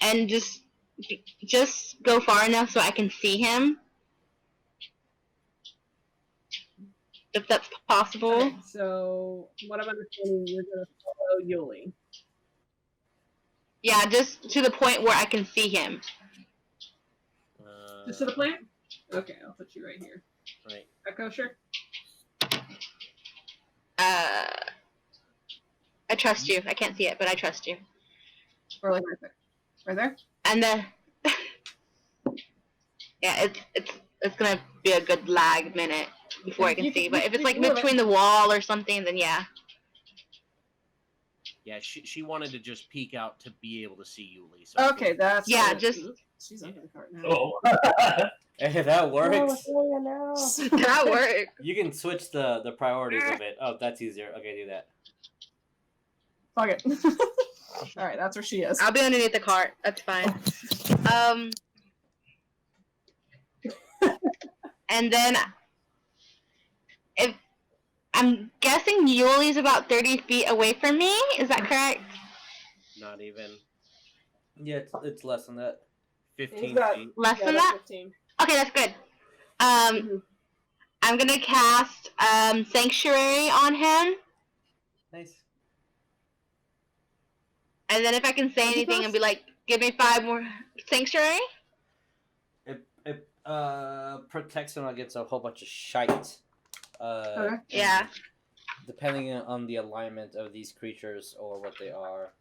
and just go far enough so I can see him. If that's possible. Okay, so, what I'm understanding, you're going to follow Yuliy. Yeah, just to the point where I can see him. Just to the plant? Okay, I'll put you right here. Right. Echo, sure. I trust you. I can't see it, but I trust you. Or like right there. Right there? And then, yeah, it's gonna be a good lag minute before I can see. But if it's like between the wall or something, then yeah. Yeah, she wanted to just peek out to be able to see Yuliy. So Okay, that's Yeah, what it- just- She's under the cart now. Oh. Hey, that works. That worked. You can switch the priorities of it. Oh, that's easier. Okay, do that. Fuck it. Alright, that's where she is. I'll be underneath the cart. That's fine. And then, if I'm guessing Yuliy's about 30 feet away from me. Is that correct? not even Yeah, it's less than that. 15 got- feet. Less Yeah, than that's that? 15. Okay, that's good. I'm gonna cast Sanctuary on him, Nice. and then if I can say What'd you anything cast? and be like, give me 5 more Sanctuary. It protects them against a whole bunch of shite. Okay. Yeah. Depending on the alignment of these creatures or what they are.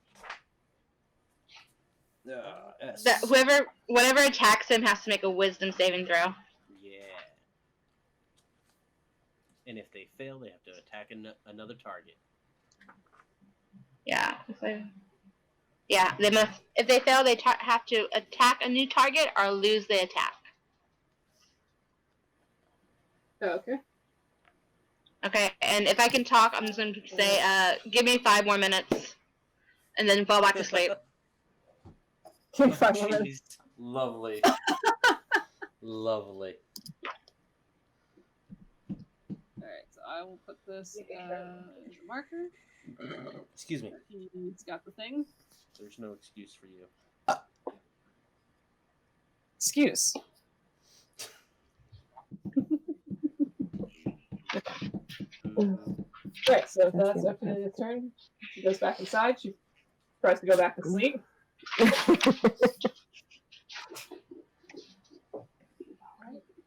Yes. That whatever attacks him has to make a Wisdom saving throw. Yeah. And if they fail, they have to attack another target. Yeah. So Yeah, they must. If they fail, they have to attack a new target or lose the attack. Oh, okay. Okay, and if I can talk, I'm just going to say, give me 5 more minutes, and then fall back to sleep. 5 more minutes. Lovely. Lovely. Alright, so I will put this as a marker. Excuse me. He's got the thing. There's no excuse for you. Excuse. Right, so if that's Ophelia's turn, she goes back inside. She tries to go back to sleep. Alright,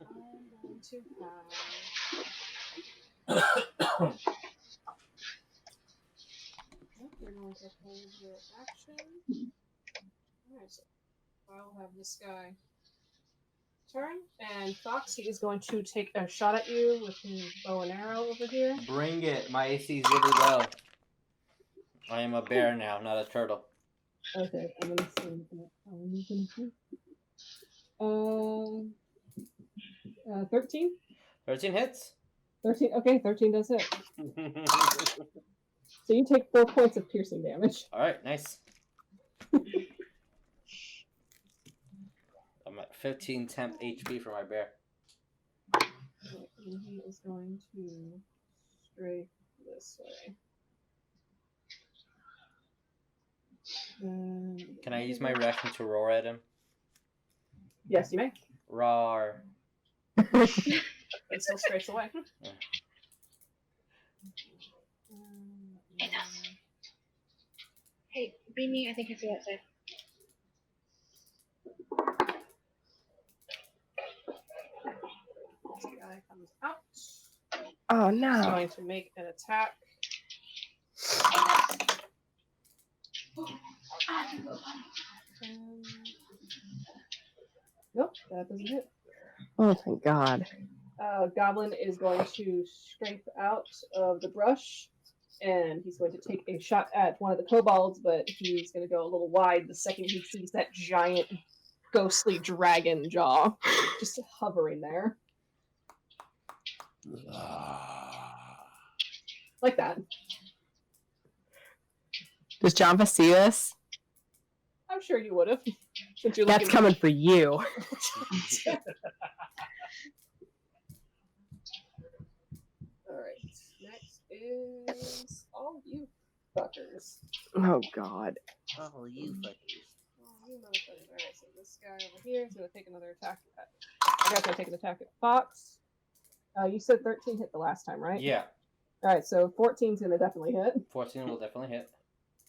I'm going to have... We're going to hold your action. Alright, so I'll have this guy turn, and Fox, he is going to take a shot at you with his bow and arrow over here. Bring it. My AC is really low. I am a bear now, not a turtle. Okay, I'm gonna see what 13? 13 hits. 13, okay, 13 does hit. So you take 4 points of piercing damage. Alright, nice. I'm at 15 temp HP for my bear. Okay, and he is going to stray this way. Can I use my reaction to roar at him? Yes, you may. Roar. And still strays away. Yeah. It does. Hey, bring me, I think I see outside. This guy comes out. Oh He's no. going to make an attack. Nope, that doesn't hit. Oh thank God. Goblin is going to scrape out of the brush, and he's going to take a shot at one of the kobolds, but he's going to go a little wide the second he sees that giant ghostly dragon jaw just hovering there. Like that. Does Janva see this? I'm sure you would have. Since you're That's looking- coming for you. Alright, next is all you fuckers. Oh God. Oh, you fuckers. Oh, you motherfuckers. Alright, so this guy over here is going to take another attack at... I guy's going to take an attack at Fox. You said 13 hit the last time, right? Yeah. Alright, so 14's going to definitely hit. 14 will definitely hit.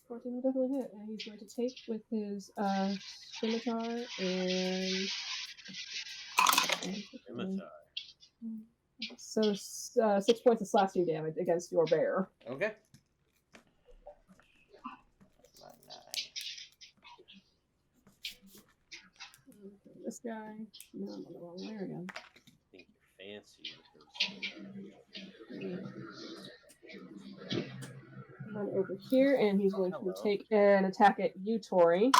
14 will definitely hit. And he's going to take with his scimitar and... Scimitar. So 6 points of slashing damage against your bear. Okay. This guy... No, I'm on the wrong layer again. I think you're fancy. Run over here, and he's going to take an attack at you, Tori.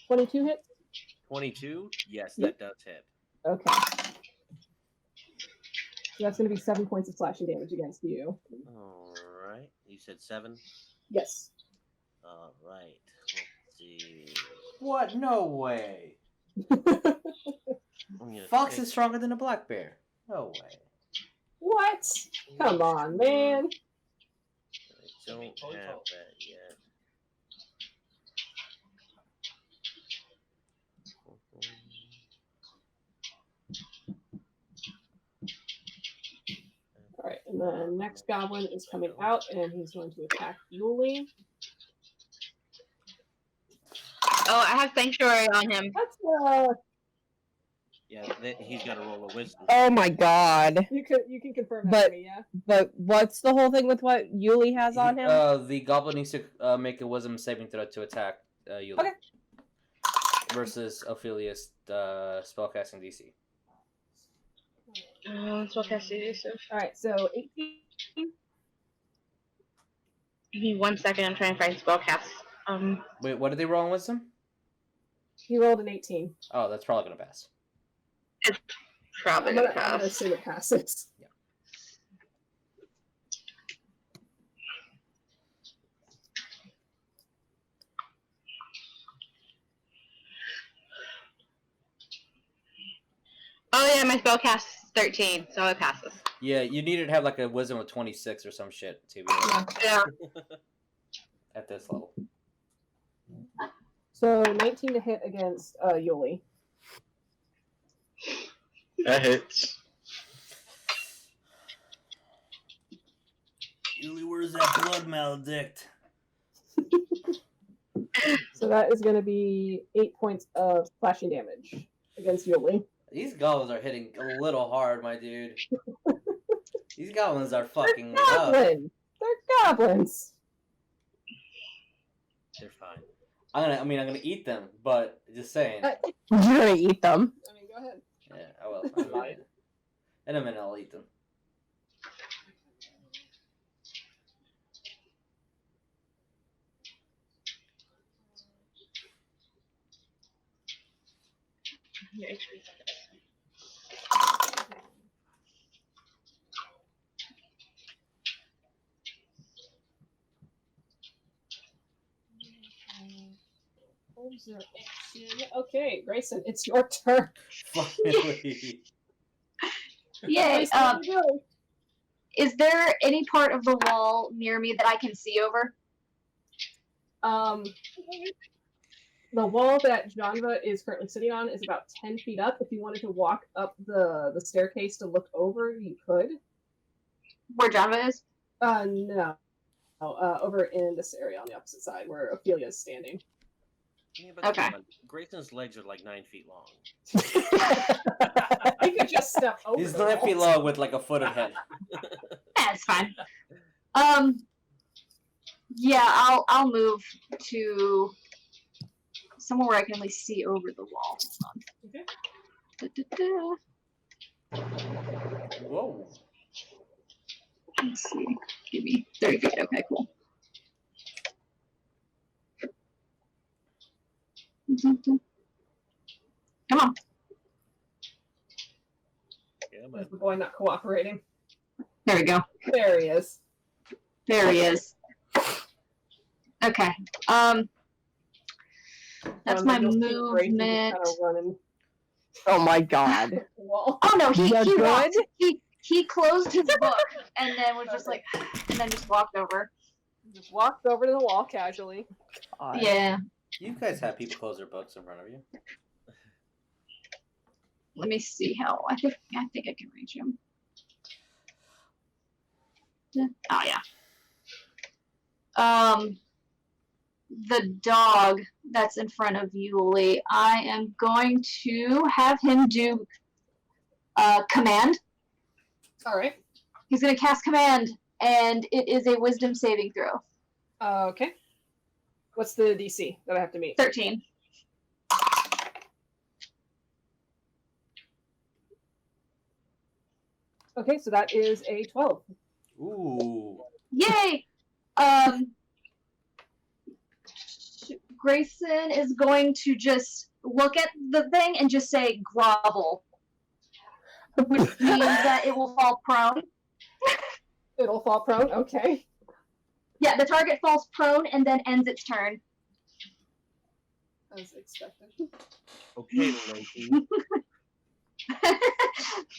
22 hit? 22? Yes, Yep. that does hit. Okay. So that's going to be 7 points of slashing damage against you. Alright. You said 7? Yes. Alright. Let's see. What? No way. I'm gonna Fox take- is stronger than a black bear. No way. What? Come on, man. I don't have that yet. Alright, and the next goblin is coming out, and he's going to attack Yuliy. Oh, I have Sanctuary on him. That's, Yeah, he's got to roll a wisdom. Oh my God. you can confirm that But- for me, yeah? But what's the whole thing with what Yuliy has on him? The goblin needs to make a wisdom saving throw to attack Yuliy. Okay. Versus Ophelia's spellcasting DC. Spellcasting DC. Alright, so 18. Give me 1 second. I'm trying to find spellcasts. Wait, what did they roll on wisdom? He rolled an 18. Oh, that's probably gonna pass. It's probably I'm gonna gonna pass. assume it passes. Oh yeah, my spellcast is 13, so it passes. Yeah, you needed to have like a wisdom of 26 or some shit to be Yeah. at this level. So 19 to hit against Yuliy. That hits. Yuliy, where's that blood maledict? So that is going to be 8 points of slashing damage against Yuliy. These goblins are hitting a little hard, my dude. These goblins are fucking rough. Goblin! They're goblins! They're fine. I'm gonna eat them, but just saying. You're gonna eat them. I mean, go ahead. Yeah, I will. In a minute, I'll eat them. Okay, Grayson, it's your turn. Finally. Yay. Grayson, go. Is there any part of the wall near me that I can see over? The wall that Janva is currently sitting on is about 10 feet up. If you wanted to walk up the staircase to look over, you could. Where Janva is? No. Over in this area on the opposite side where Ophelia is standing. Yeah, but Okay. come on. Grayson's legs are like 9 feet long. You could just step over. He's the 9 wall. feet long with like a foot of head. That's fine. Yeah, I'll move to somewhere where I can at least see over the wall. Hold on. Okay. Whoa. Let's see. Give me 30 feet. Okay, cool. Come on. Yeah, Is the boy not cooperating? There we go. There he is. There he is. Okay. That's my You'll see Grayson just movement. kinda running Oh my god. the wall. Oh no, he You're walked. good? He closed his book and then was just like, and then just walked over. Just walked over to the wall casually. God. Yeah. You guys have people close their books in front of you. Let me see how. I think I can reach him. Oh yeah. The dog that's in front of Yuliy, I am going to have him do command. All right. He's going to cast command, and it is a wisdom saving throw. Okay. What's the DC that I have to meet? 13. Okay, so that is a 12. Ooh. Yay! Grayson is going to just look at the thing and just say grovel, which means that it will fall prone. It'll fall prone. Okay. Yeah, the target falls prone and then ends its turn. As expected. Okay, 19.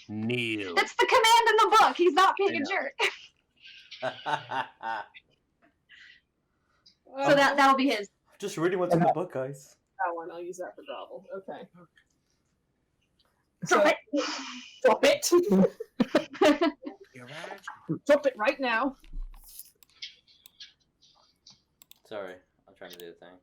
Kneel. That's the command in the book. He's not being I a know. jerk. So that'll be his. Just reading what's in the book, guys. That one, I'll use that for grovel. Okay. Drop it. Drop it. You're right. Drop it right now. Sorry, I'm trying to do the thing.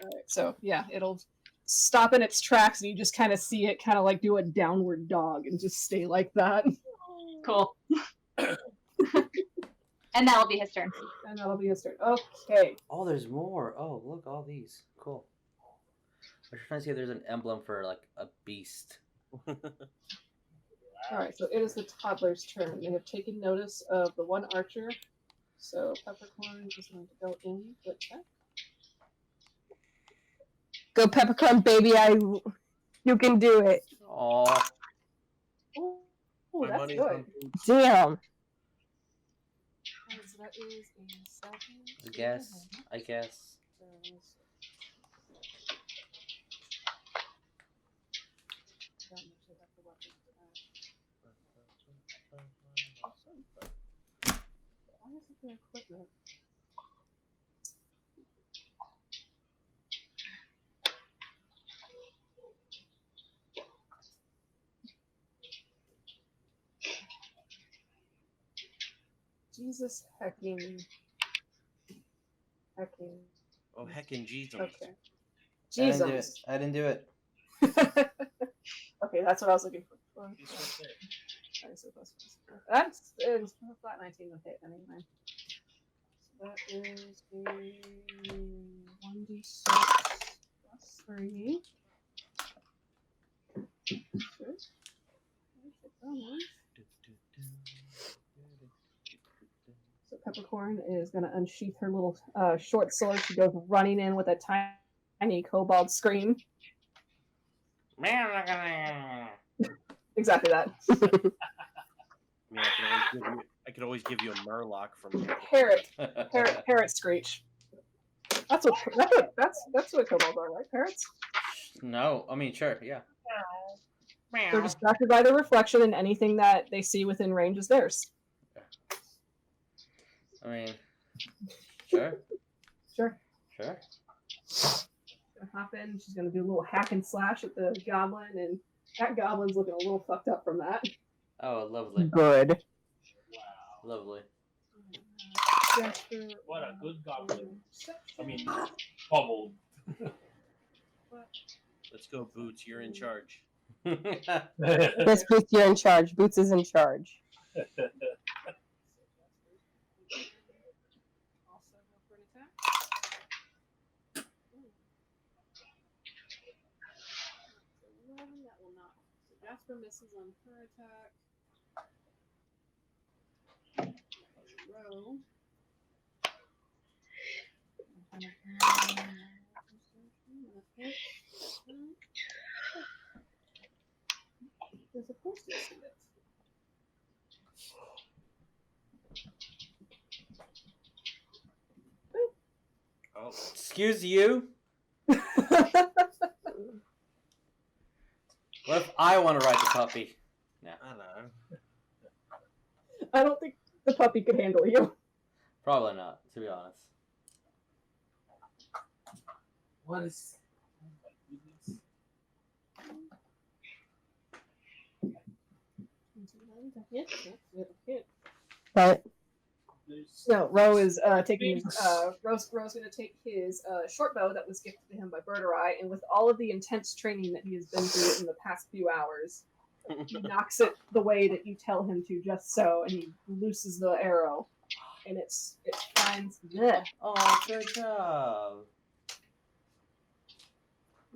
Alright, so yeah, it'll stop in its tracks and you just kind of see it kind of like do a downward dog and just stay like that. Cool. And that'll be his turn. And that'll be his turn. Okay. Oh, there's more. Oh, look, all these. Cool. I'm just trying to see if there's an emblem for like a beast. Alright, so it is the toddler's turn. They have taken notice of the one archer So Peppercorn is going to go in with check. Go Peppercorn, baby! You can do it. Aw. Oh, My that's money's good. on boots. Damn. So that is a 7. I guess. So let's see. That much of that for weapons to add. Why isn't there equipment? Jesus hecking. Oh, heckin' Jesus. Okay. I didn't do it. Jesus. I didn't do it. Okay, that's what I was looking for. Okay, so that's it's flat 19 with hit anyway. So that is a 1d6 plus 3. So Peppercorn is going to unsheath her little short sword. She goes running in with a tiny kobold scream. Exactly that. I could always give you a murloc from Parrot screech. That's what kobolds are, right? Parrots? No, I mean, sure, yeah. They're distracted by the reflection, and anything that they see within range is theirs. I mean, sure. Sure. Sure. She's gonna hop in. She's gonna do a little hack and slash at the goblin, and that goblin's looking a little fucked up from that. Oh, lovely. Good. Lovely. What a good goblin. I mean, bubbled. Let's go, Boots. You're in charge. Yes, Boots, you're in charge. Boots is in charge. Also go for an attack. So 11, that will not. So Jasper misses on her attack. Row. There's a post-it to it. Oh, Excuse you? What if I want to ride the puppy? No, I don't know. I don't think the puppy could handle you. probably not, to be honest. What is? But So Ro is taking Ro's going to take his short bow that was gifted to him by Birdurai, and with all of the intense training that he has been through in the past few hours, he knocks it the way that you tell him to, just so, and he looses the arrow, and it finds Oh, good job.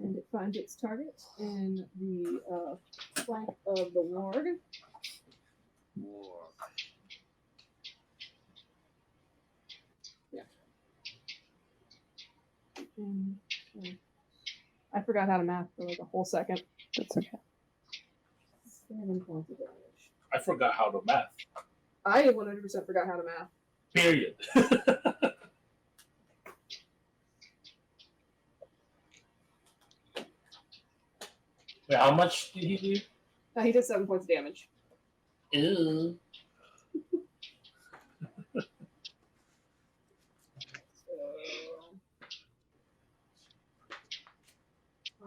and it finds its target in the flank of the ward. War. I forgot how to math for like a whole second. that's okay. 7 points of damage. I forgot how to math. I 100% forgot how to math. Period. Wait, how much did he do? He did 7 points of damage. Ew.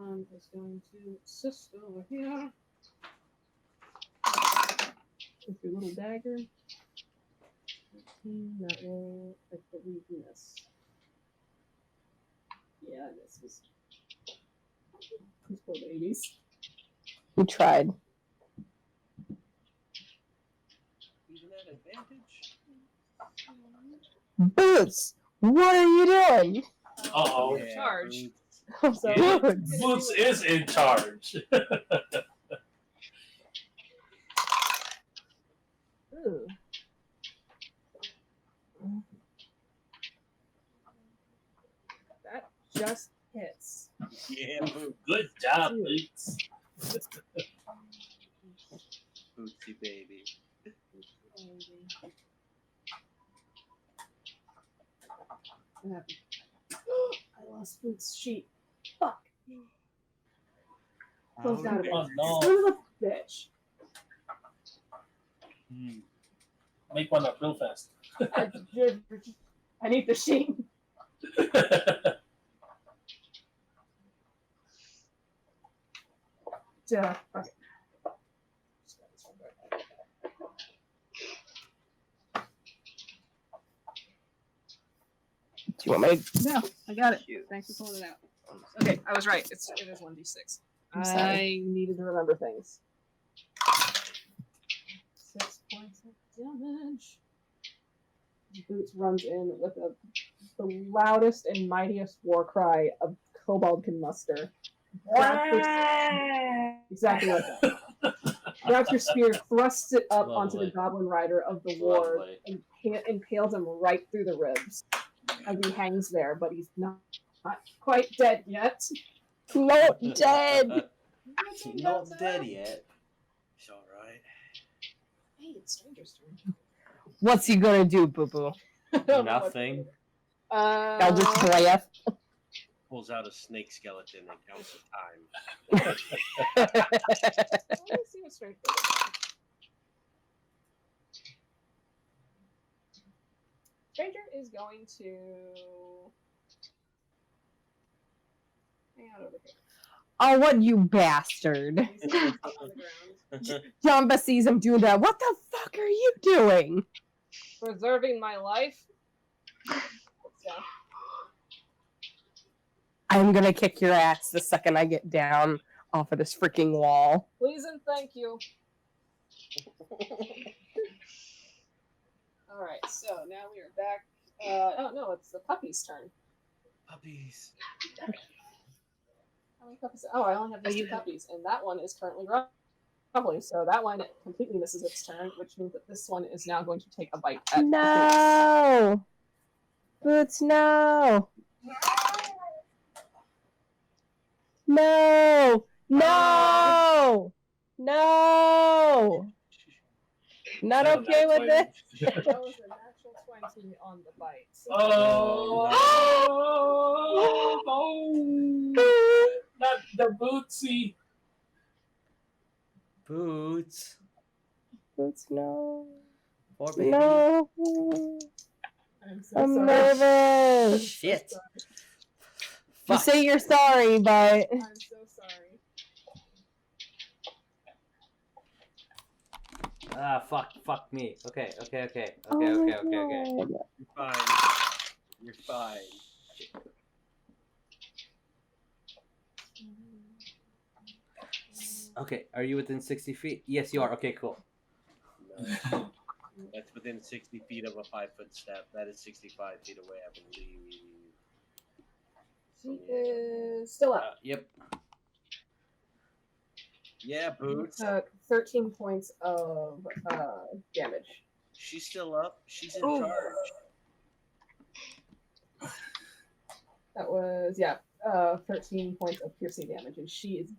I'm just going to assist over here with your little dagger. 13, that will, I believe, miss. Yeah, this was. These poor babies. You tried. Even at advantage. Boots, what are you doing? Uh-oh. Yeah, Charge. Boots. So, Boots. Boots is in charge. Ooh. just hits. Yeah, Good job, Boots. Bootsy baby. I lost Boots' sheet. Fuck. Closed out of it. Oh, no. Son of a bitch. Make one up real fast. I need the sheet. Duh. Okay. Do you want me to? No, I got it. Thanks for pulling it out. Okay, I was right. It is 1d6. I needed to remember things. 6 points of damage. Boots runs in with the loudest and mightiest war cry a kobold can muster. Exactly like that. Grabs your spear, thrusts it up onto the goblin rider of the ward, and impales him right through the ribs. As he hangs there, but he's not quite dead yet. Not dead. Not dead yet. It's alright. Hey, it's Stranger's turn. What's he gonna do, Boo Boo? Nothing. Eldritch Blast. Pulls out a snake skeleton and counts the time. Let me see what Stranger does. Stranger is going to hang out over here. Oh, what you bastard. He's on the ground. Janva sees him do that. What the fuck are you doing? Preserving my life. So, I'm gonna kick your ass the second I get down off of this freaking wall. please and thank you. Alright, so now we are back. Oh no, it's the puppy's turn. Puppies. How many puppies? Oh, I only have these 2 puppies, and that one is currently rumbling, so that one completely misses its turn, which means that this one is now going to take a bite at No! Boots, no! No! No! No! Not okay with this. That was a natural 20 on the bite. So Oh, not the Bootsy. Boots. Boots, no. Poor baby. No. I'm so I'm sorry. nervous. Shit. You Fuck. say you're sorry, but I'm so sorry. Ah, fuck me. Okay. oh my Okay. God. You're fine. You're fine. Okay, are you within 60 feet? Yes, you are. Okay, cool. No. That's within 60 feet of a 5-foot step. That is 65 feet away, I believe. She is still up. Yep. Yeah, Boots. Took 13 points of damage. She's still up. She's in Oh. charge. That was 13 points of piercing damage, and she is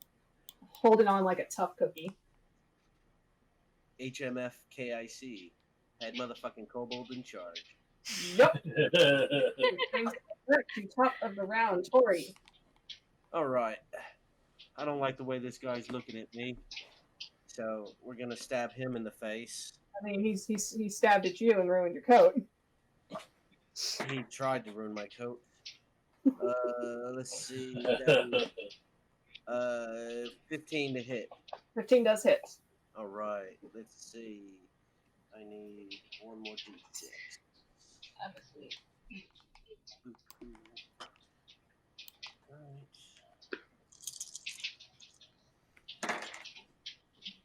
holding on like a tough cookie. HMF KIC. Head motherfucking kobold in charge. Yep. Brings her to top of the round, Tori. Alright. I don't like the way this guy's looking at me. So we're gonna stab him in the face. I mean, he stabbed at you and ruined your coat. He tried to ruin my coat. Let's see. That was, 15 to hit. 15 does hit. Alright, let's see. I need one more d6. Alright.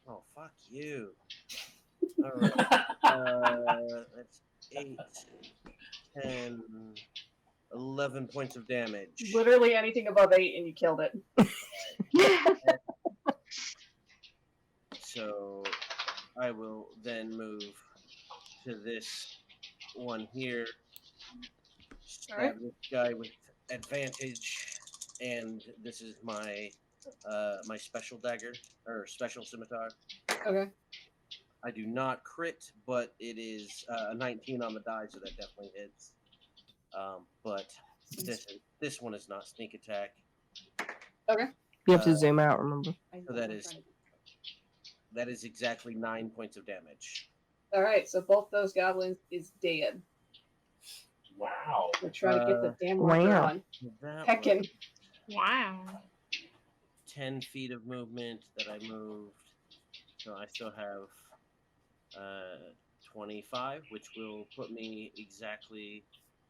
Oh, fuck you. Alright. That's 8, 10, 11 points of damage. Literally anything above 8 and you killed it. So I will then move to this one here. Stab Alright. this guy with advantage, and this is my my special dagger or special scimitar. Okay. I do not crit, but it is a 19 on the die, so that definitely hits. But this one is not sneak attack. Okay. You have to zoom out, remember. So that is exactly 9 points of damage. All right. So both those goblins is dead. Wow. We're trying to get the damn Wow. marker on. That Heckin'. was Wow. 10 feet of movement that I moved. So I still have 25, which will put me exactly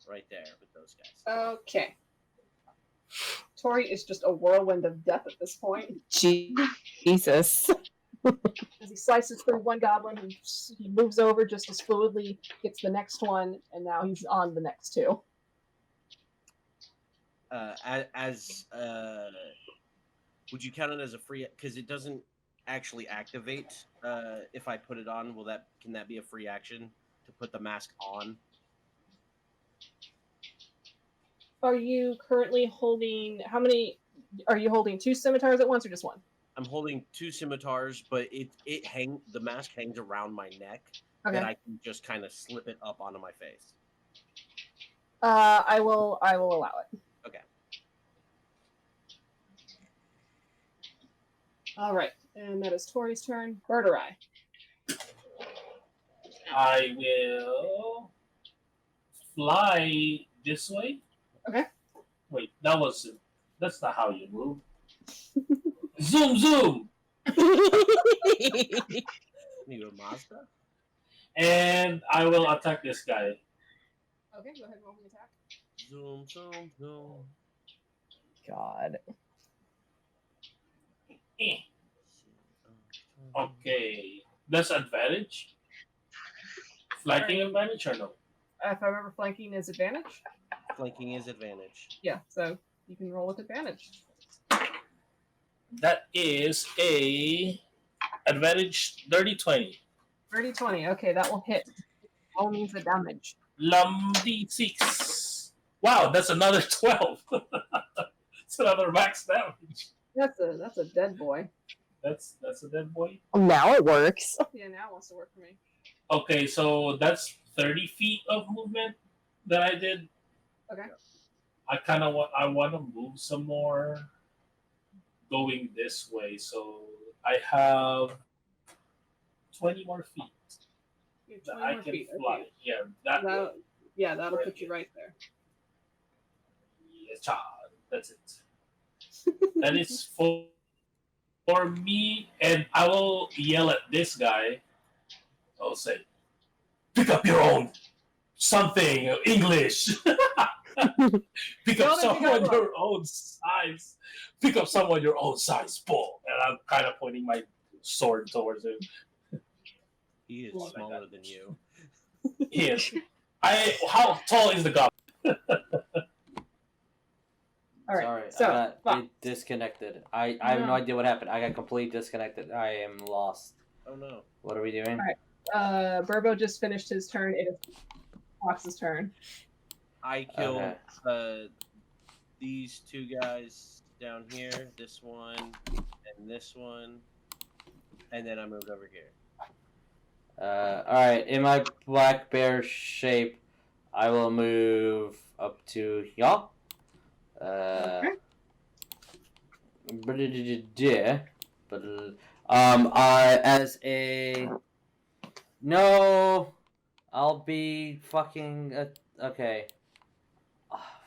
right there with those guys. Okay. Tori is just a whirlwind of death at this point. Jesus. As he slices through one goblin, he moves over just as fluidly, gets the next one, and now he's on the next two. Would you count it as a free? Because it doesn't actually activate. If I put it on, can that be a free action to put the mask on? Are you currently holding, how many, are you holding 2 scimitars at once or just one? I'm holding 2 scimitars, but the mask hangs around my neck, Okay. that I can just kind of slip it up onto my face. I will allow it. Okay. All right, and that is Tori's turn. Birdurai. I will fly this way. Okay. Wait, that's not how you move. Zoom, zoom! You a Mazda? And I will attack this guy. Okay, go ahead and roll the attack. Zoom, zoom, zoom. God. Eh. Okay. That's advantage? Flanking advantage or no? If I remember, flanking is advantage. Flanking is advantage. Yeah, so you can roll with advantage. That is a advantage 30-20. 30-20. Okay, that will hit. All means the damage. Lumdy 6. Wow, that's another 12. It's another max damage. That's a dead boy. That's a dead boy. Now it works. Yeah, now it wants to work for me. Okay, so that's 30 feet of movement that I did. Okay. I want to move some more going this way, so I have 20 more feet You have that 20 I more can feet. fly. Okay. That'll Right put you here. right there. Yes, child. That's it. And it's for me, and I will yell at this guy. I'll say, pick up your own something, English. Pick up someone your own size. Pick up someone your own size, bull. And I'm kind of pointing my sword towards him. He is Like smaller that. than you. He is. How tall is the goblin? All right. Sorry, So, I got Fox. disconnected. I have no idea what happened. I got completely disconnected. I am lost. Oh no. What are we doing? Alright. Burbo just finished his turn. It is Fox's turn. I killed Okay. these 2 guys down here, this one, and this one, and then I moved over here. Alright, in my black bear shape, I will move up to y'all. I'll be fucking okay.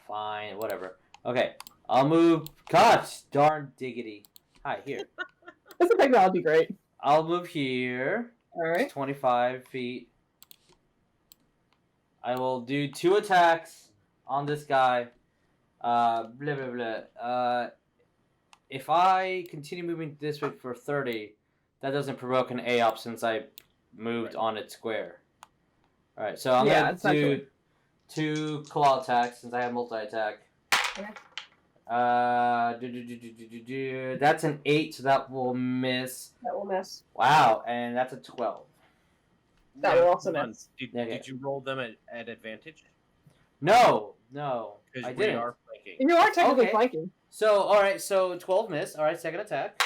Fine, whatever. Okay, I'll move. Gosh darn diggity. Hi, here. This technology great. I'll move here. All right. 25 feet. I will do 2 attacks on this guy. Blah, blah, blah. If I continue moving this way for 30, that doesn't provoke an AOP since I moved on its square. Alright, so I'm going to do 2 claw attacks since I have multi-attack. Okay. That's an 8, so that will miss. That will miss. Wow, and that's a 12. That will also hold on. miss. Did Okay. you roll them at advantage? No, I Because we didn't. are flanking. flanking. You are technically Okay. flanking. So, alright, so 12 miss. Alright, second attack.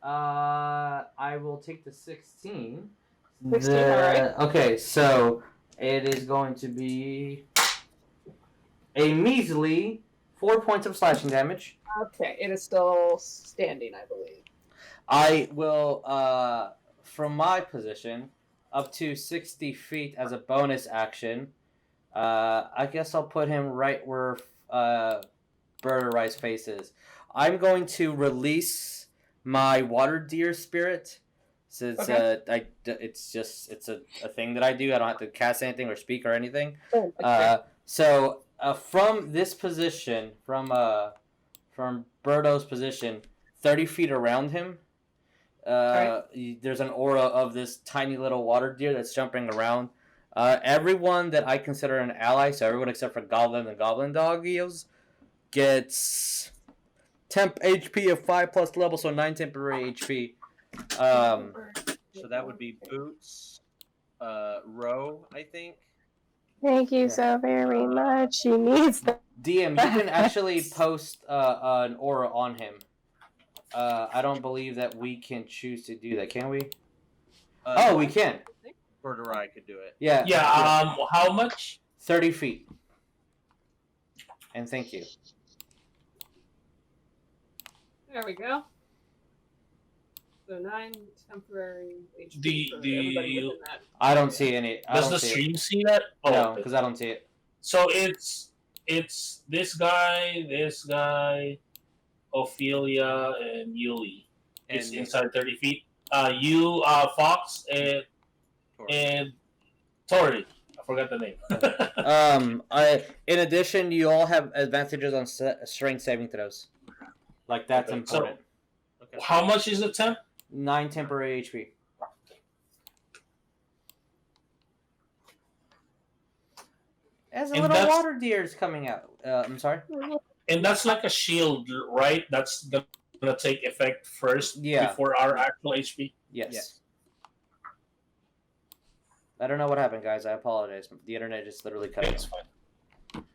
I will take the 16. 16, alright. Okay, so it is going to be a measly 4 points of slashing damage. Okay, it is still standing, I believe. I will, from my position, up to 60 feet as a bonus action. I guess I'll put him right where Burdurai's face is. I'm going to release my water deer spirit. Since it's a thing that I do. I don't have to cast anything or speak or anything. So from this position, from Birdo's position, 30 feet around him, there's an aura of this tiny little water deer that's jumping around. Everyone that I consider an ally, so everyone except for Goblin and Goblin Doggies, gets temp HP of 5+ level, so 9 temporary HP. So that would be Boots, Row, I think. Thank you so very much. She needs that. DM, you can actually post an aura on him. I don't believe that we can choose to do that, can we? We can. Birdurai could do it. Yeah. Yeah. How much? 30 feet. And thank you. There we go. So 9 temporary HP The- for the- everybody within that. I don't see any. Does the stream see that? Oh, No, okay. because I don't see it. So it's this guy, Ophelia, and Yuliy. It's And inside 30 feet. You, Fox, and Tori. I forgot the name. In addition, you all have advantages on strength saving throws. Like that's Okay, important. Okay. How much is the temp? 9 temporary HP. As a And little that's- water deer is coming out. I'm sorry. And that's like a shield, right? That's gonna take effect first before our actual HP. Yes. I don't know what happened, guys. I apologize. The internet just literally cut It's off. fine.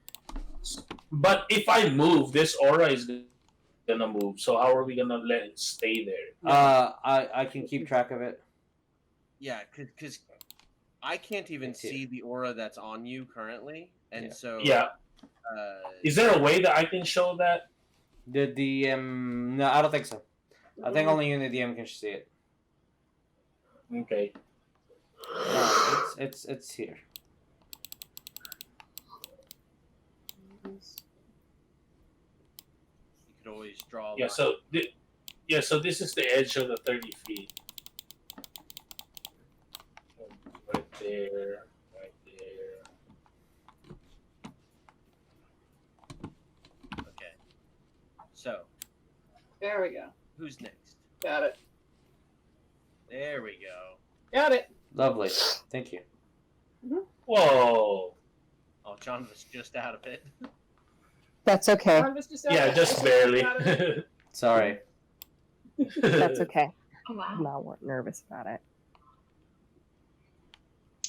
But if I move, this aura is gonna move. So how are we gonna let it stay there? I can keep track of it. Yeah, because I can't even see the aura that's on you currently, and so Yeah. Is there a way that I can show that? The DM. No, I don't think so. I think only you and the DM can see it. Okay. No, it's here. you could always draw. Yeah. line. So this is the edge of the 30 feet. Right there. Right there. Okay. So There we go. who's next? Got it. There we go. Got it. Lovely. Thank you. Whoa. Oh, John was just out of it. That's okay. I'm just Yeah, just barely. Got it. Sorry. That's okay. Oh, wow. I'm not nervous about it.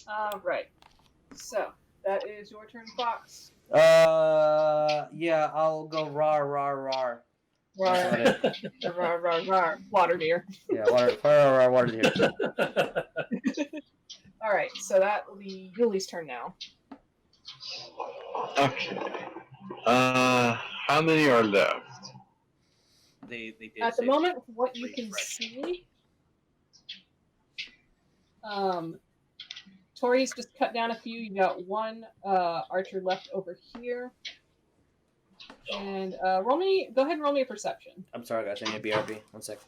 All right. So that is your turn, Fox. Yeah, I'll go rar. Rar, That's rar, rar, rar. Water deer. Yeah, water here. All right. So that will be Yuliy's turn now. Okay. How many are left? They did At the say moment, what you pretty can fresh. see, Tori's just cut down a few. You got one archer left over here. And go ahead and roll me a perception. I'm sorry, guys. I need a BRB. 1 second.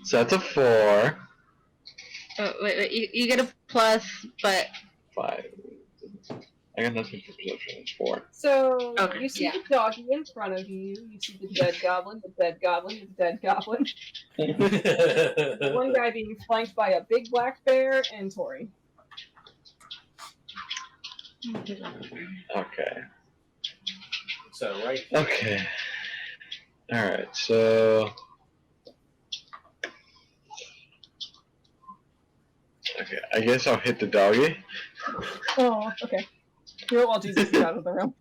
So that's a 4. Oh, wait, you get a plus, but 5. I got nothing for perception. It's 4. So Okay, you see yeah. the doggy in front of you. You see the dead goblin, the dead goblin, the dead goblin. One guy being flanked by a big black bear and Tori. Okay. So right. Okay. Alright, so Okay, I guess I'll hit the doggy. Oh, okay. Do it while Jesus is out of the room.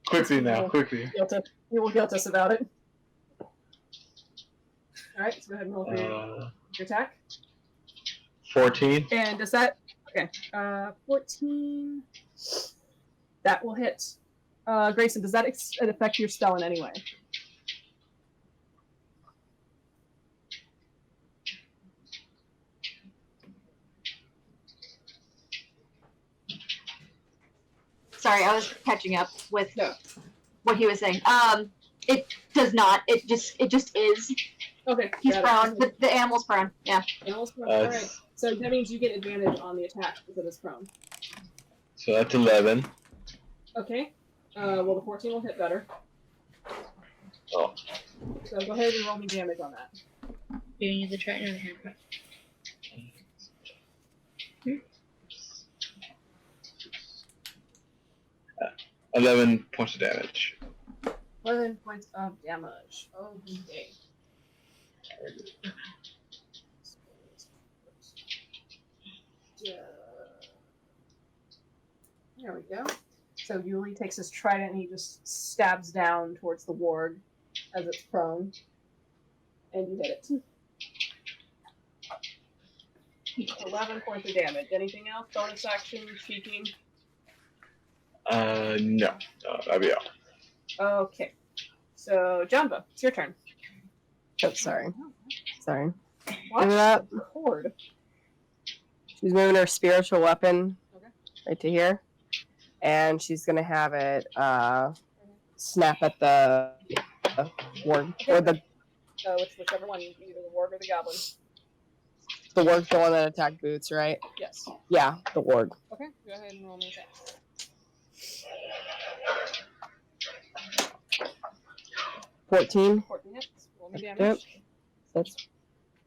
Quickly now, quickly. You will guilt us about it. Alright, so go ahead and roll for your attack. 14. And does that... Okay. 14... That will hit. Grayson, does that affect your spell in any way? Sorry, I was catching up with what he was saying. It does not. It just is. Okay. He's prone. The animal's prone. Yeah. Animal's prone. All right. So that means you get advantage on the attack because it is prone. So that's 11. Okay. Well, the 14 will hit better. Oh. So go ahead and roll me damage on that. You use the Trident or the handcraft? 11 points of damage. 11 points of damage. Okay. There we go. So Yuliy takes his trident and he just stabs down towards the warg as it's prone. And you hit it. 11 points of damage. Anything else? Bonus action? Cheeking? No. That'd be all. Okay. So, Janva, it's your turn. Oh, sorry. Sorry. Watch Give it up. the Hoard. She's moving her spiritual weapon Okay. right to here. And she's going to have it snap at the warg. Or the Whichever one, either the warg or the goblin. The warg's the one that attacked Boots, right? Yes. Yeah, the warg. Okay, go ahead and roll me attack. 14. 14 hits. Roll me damage. Yep.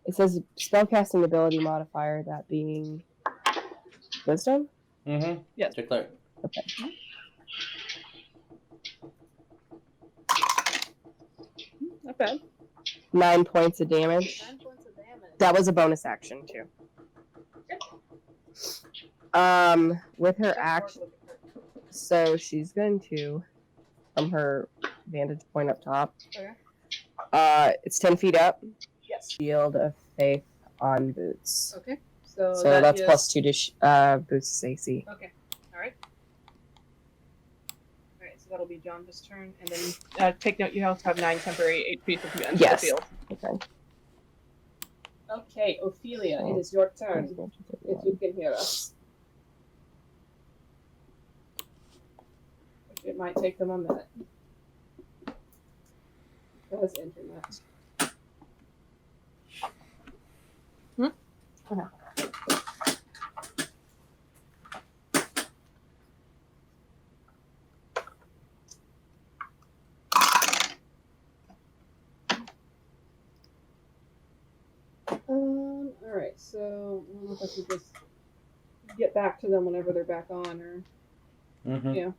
It says spellcasting ability modifier, that being wisdom? Mm-hmm. Yes. Declare. Okay. Not bad. 9 points of damage. 9 points of damage. That was a bonus action, too. With her action, so she's going to, from her vantage point up top, it's 10 feet up. Yes. Shield of Faith on Boots. Okay. So that's is... plus 2 to Boots' AC. Okay. Alright. Alright, so that'll be Janva's turn. And then take note, you also have 9 temporary HP for you enter the field. Okay. Okay, Ophelia, it is your turn. If you can hear us. It might take them a minute. Because internet. Okay. Alright, so I don't know if I should just get back to them whenever they're back on, or... Mm-hmm. Yeah.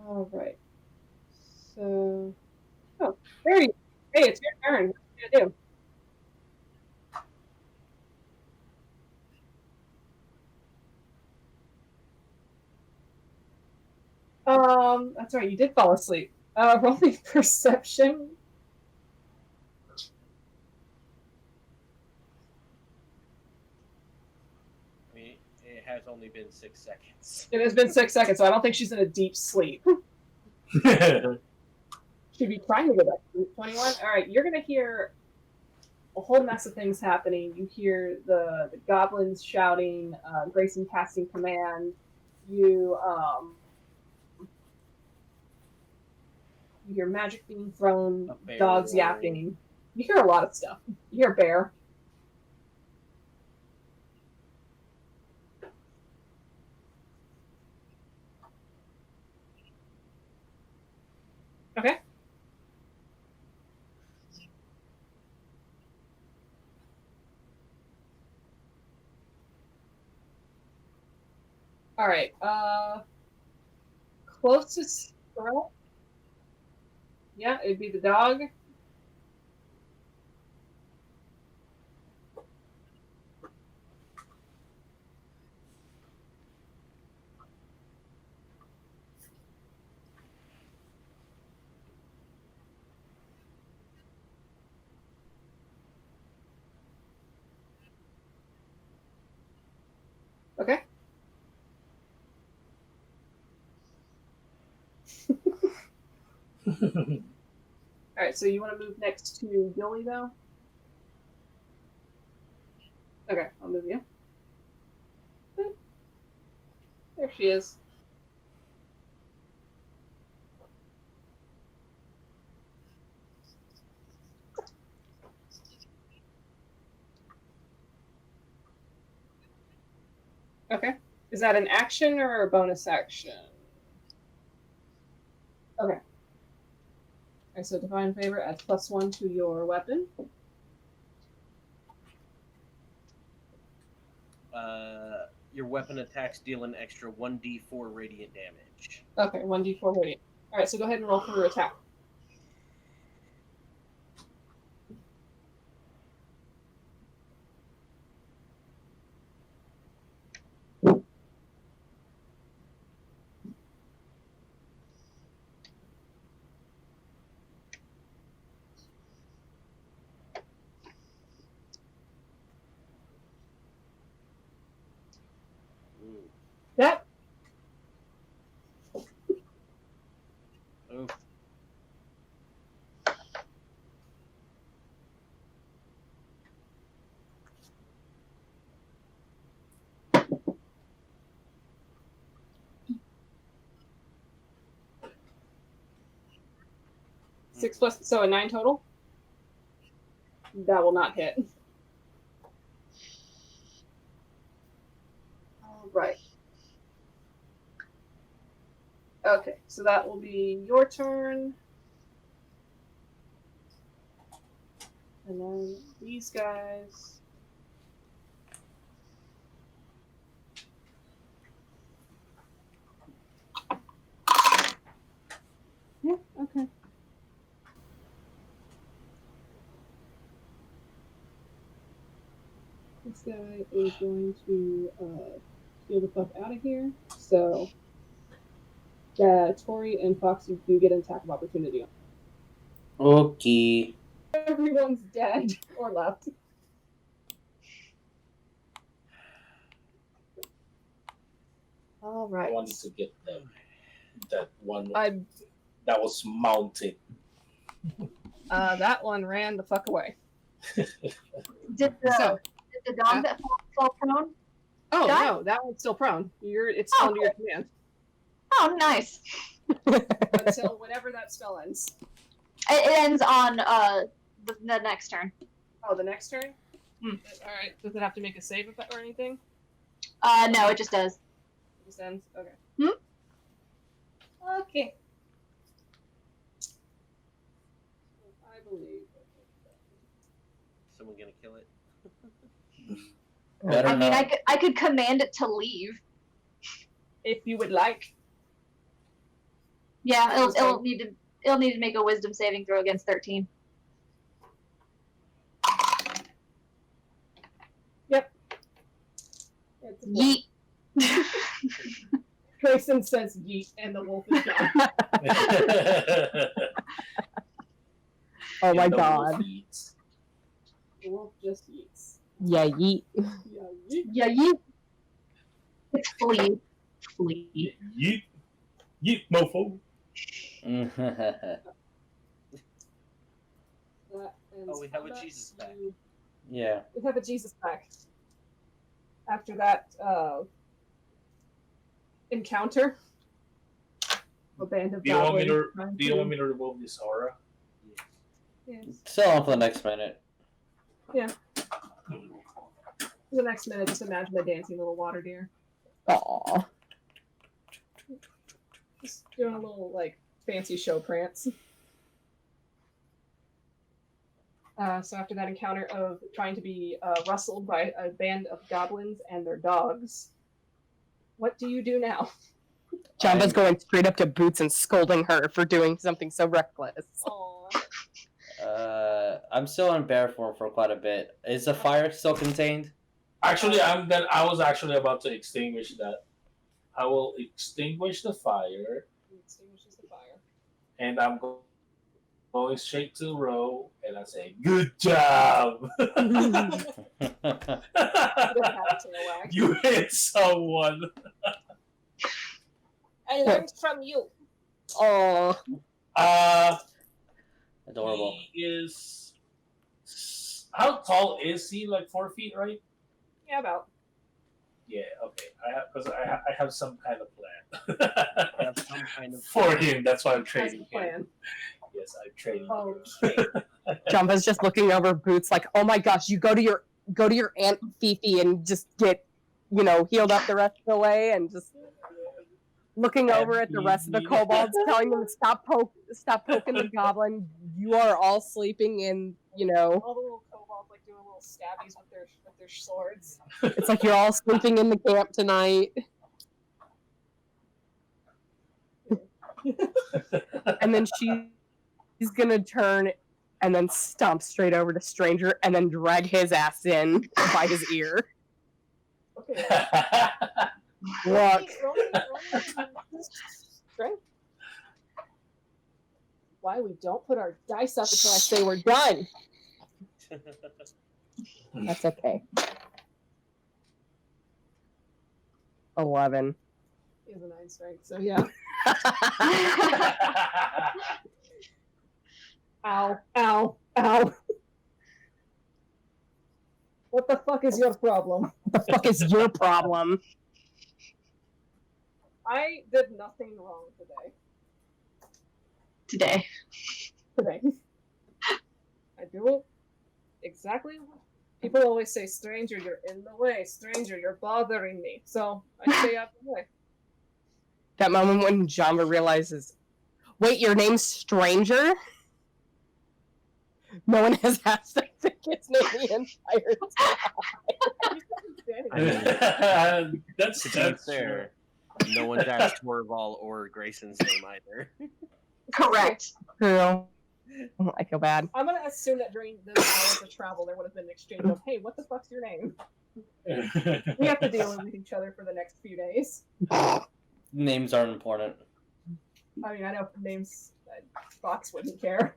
Alright. So... Oh, there you go. Hey, it's your turn. What are you gonna do? That's right, you did fall asleep. Roll me perception. It has only been 6 seconds. It has been 6 seconds, so I don't think she's in a deep sleep. She'd be trying to go back to 21. Alright, you're gonna hear a whole mess of things happening. You hear the goblins shouting, Grayson casting command. You hear magic being thrown, dogs yapping. You hear a lot of stuff. You hear a bear. Okay. All right. Closest threat. Yeah, it'd be the dog. Okay. Alright, so you want to move next to Yuliy, though? Okay, I'll move you. There she is. Okay. Is that an action or a bonus action? Okay. Alright, so Divine Favor adds +1 to your weapon. Your weapon attacks deal an extra 1d4 radiant damage. Okay, 1d4 radiant. Alright, so go ahead and roll for your attack. Yep. Oof. Six plus, so a 9 total? That will not hit. Alright. Okay, so that will be your turn. And then these guys. Yeah, okay. This guy is going to heal the fuck out of here. So, Tori and Foxy do get an attack of opportunity. Okay. Everyone's dead or left. All right. I wanted to get that one I that was mounted. that one ran the fuck away. Did the dog that fall prone? Oh Die? no, that one's still prone. It's still under your command Oh, nice. until whenever that spell ends. It ends on the next turn. Oh, the next turn. Hmm. All right. Does it have to make a save or anything? No, it just does. It just ends. Okay. Hmm? Okay. I believe. Someone gonna kill it? Better I mean, not. I could command it to leave. If you would like. Yeah, it'll need to make a Wisdom saving throw against 13. Yep. Yeet. Grayson says yeet, and the wolf is gone. Oh my And the wolf god. eats. The wolf just yeets. Yeah, yeet. Yeah, yeet. Yeah, yeet. It's flee. Flee. Yeet. Yeet, mofo. That ends Oh, we have a combat. Jesus pack. Yeah. We have a Jesus pack. After that encounter, a band of Do you want me goblins to? trying Do you want me to remove this aura? Yes. Still on for the next minute. For the next minute, just imagine a dancing little water deer. Aw. Just doing a little, like, fancy show prance. So after that encounter of trying to be rustled by a band of goblins and their dogs, what do you do now? Janva's going straight up to Boots and scolding her for doing something so reckless. Aww. I'm still in bear form for quite a bit. Is the fire still contained? Actually, I was actually about to extinguish that. I will extinguish the fire, Extinguishes the fire. and I'm going going straight to Ro, and I say, "Good job! You hit someone." I learned from you. Oh. Adorable. He is. How tall is he? Like 4 feet, right? Yeah, about. Yeah. Okay. I have some kind of plan. I have some kind of For him. That's why I'm That's trading the him. plan. Yes, I'm trading. Okay. Janva's just looking over Boots like, oh my gosh, you go to your Aunt Fifi and just get, healed up the rest of the way, and just looking over at the rest of the kobolds, telling them to stop poking the goblin. You are all sleeping in, All the little kobolds like doing little stabbies with their swords. It's like you're all sleeping in the camp tonight. And then she's gonna turn and then stomp straight over to Stranger and then drag his ass in by his ear. Okay. Look. Strength. Why we don't put our dice up until I say we're done? That's okay. 11. He has a 9 strength, so yeah. Ow, ow, ow. What the fuck is your problem? What the fuck is your problem? I did nothing wrong Today. today. I do it exactly. People always say, stranger, you're in the way. Stranger, you're bothering me. So I stay out of the way. That moment when Janva realizes, wait, your name's Stranger? No one has asked us to his name the entire time. That's fair. No one's asked Torval or Grayson's name either. Correct. True. I feel bad. I'm gonna assume that during those hours of travel, there would have been an exchange of, hey, what the fuck's your name? We have to deal with each other for the next few days. Names aren't important. I mean, I know names. Fox wouldn't care.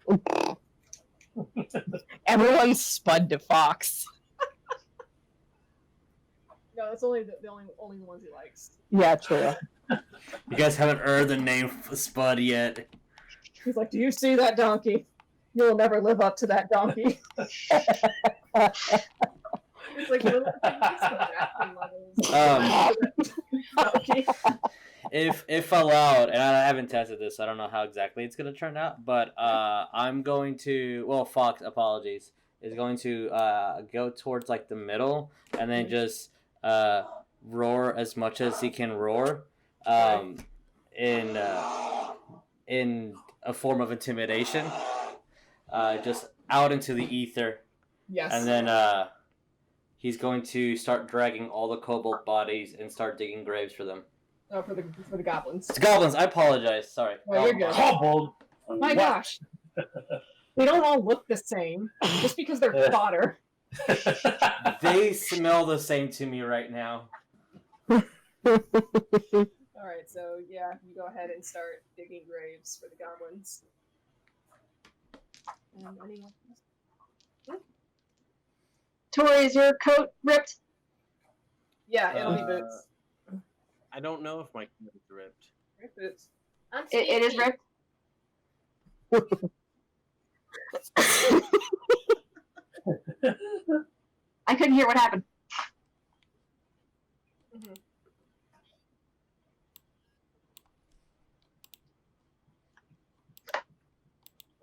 Everyone's spud to Fox. No, that's only the only ones he likes. Yeah, true. You guys haven't earned the name Spud yet. He's like, do you see that donkey? You'll never live up to that donkey. It's like, if allowed, and I haven't tested this, so I don't know how exactly it's going to turn out, but I'm going to, Fox, apologies, is going to go towards like the middle and then just roar as much as he can roar in a form of intimidation, just out into the ether. Yes. And then he's going to start dragging all the kobold bodies and start digging graves for them. Oh, for the goblins. It's goblins. I apologize. Sorry. Oh, you're good. Kobold. My gosh. They don't all look the same just because they're fodder. They smell the same to me right now. Alright, so yeah, you go ahead and start digging graves for the goblins. Anyone else? Tori, is your coat ripped? Yeah, it'll be boots. I don't know if my coat is ripped. Rip boots. It is ripped. I couldn't hear what happened. Mm-hmm.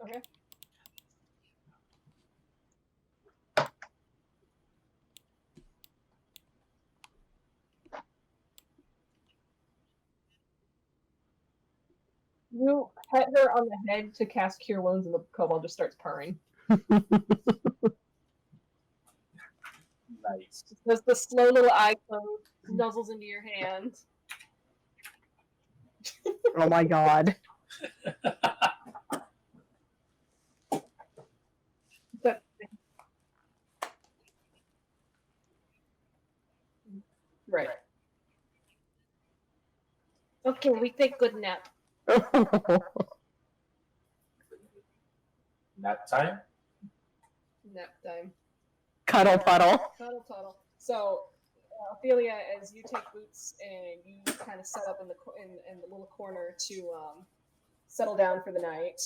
Okay. You pet her on the head to cast Cure Wounds, and the kobold just starts purring. Nice. Does the slow little eye close, nuzzles into your hand. Oh my god. But, right. Okay, we take good nap. Nap time? Nap time. Cuddle puddle. Tuddle tuddle. So, Ophelia, as you take Boots and you kind of set up in the little corner to settle down for the night,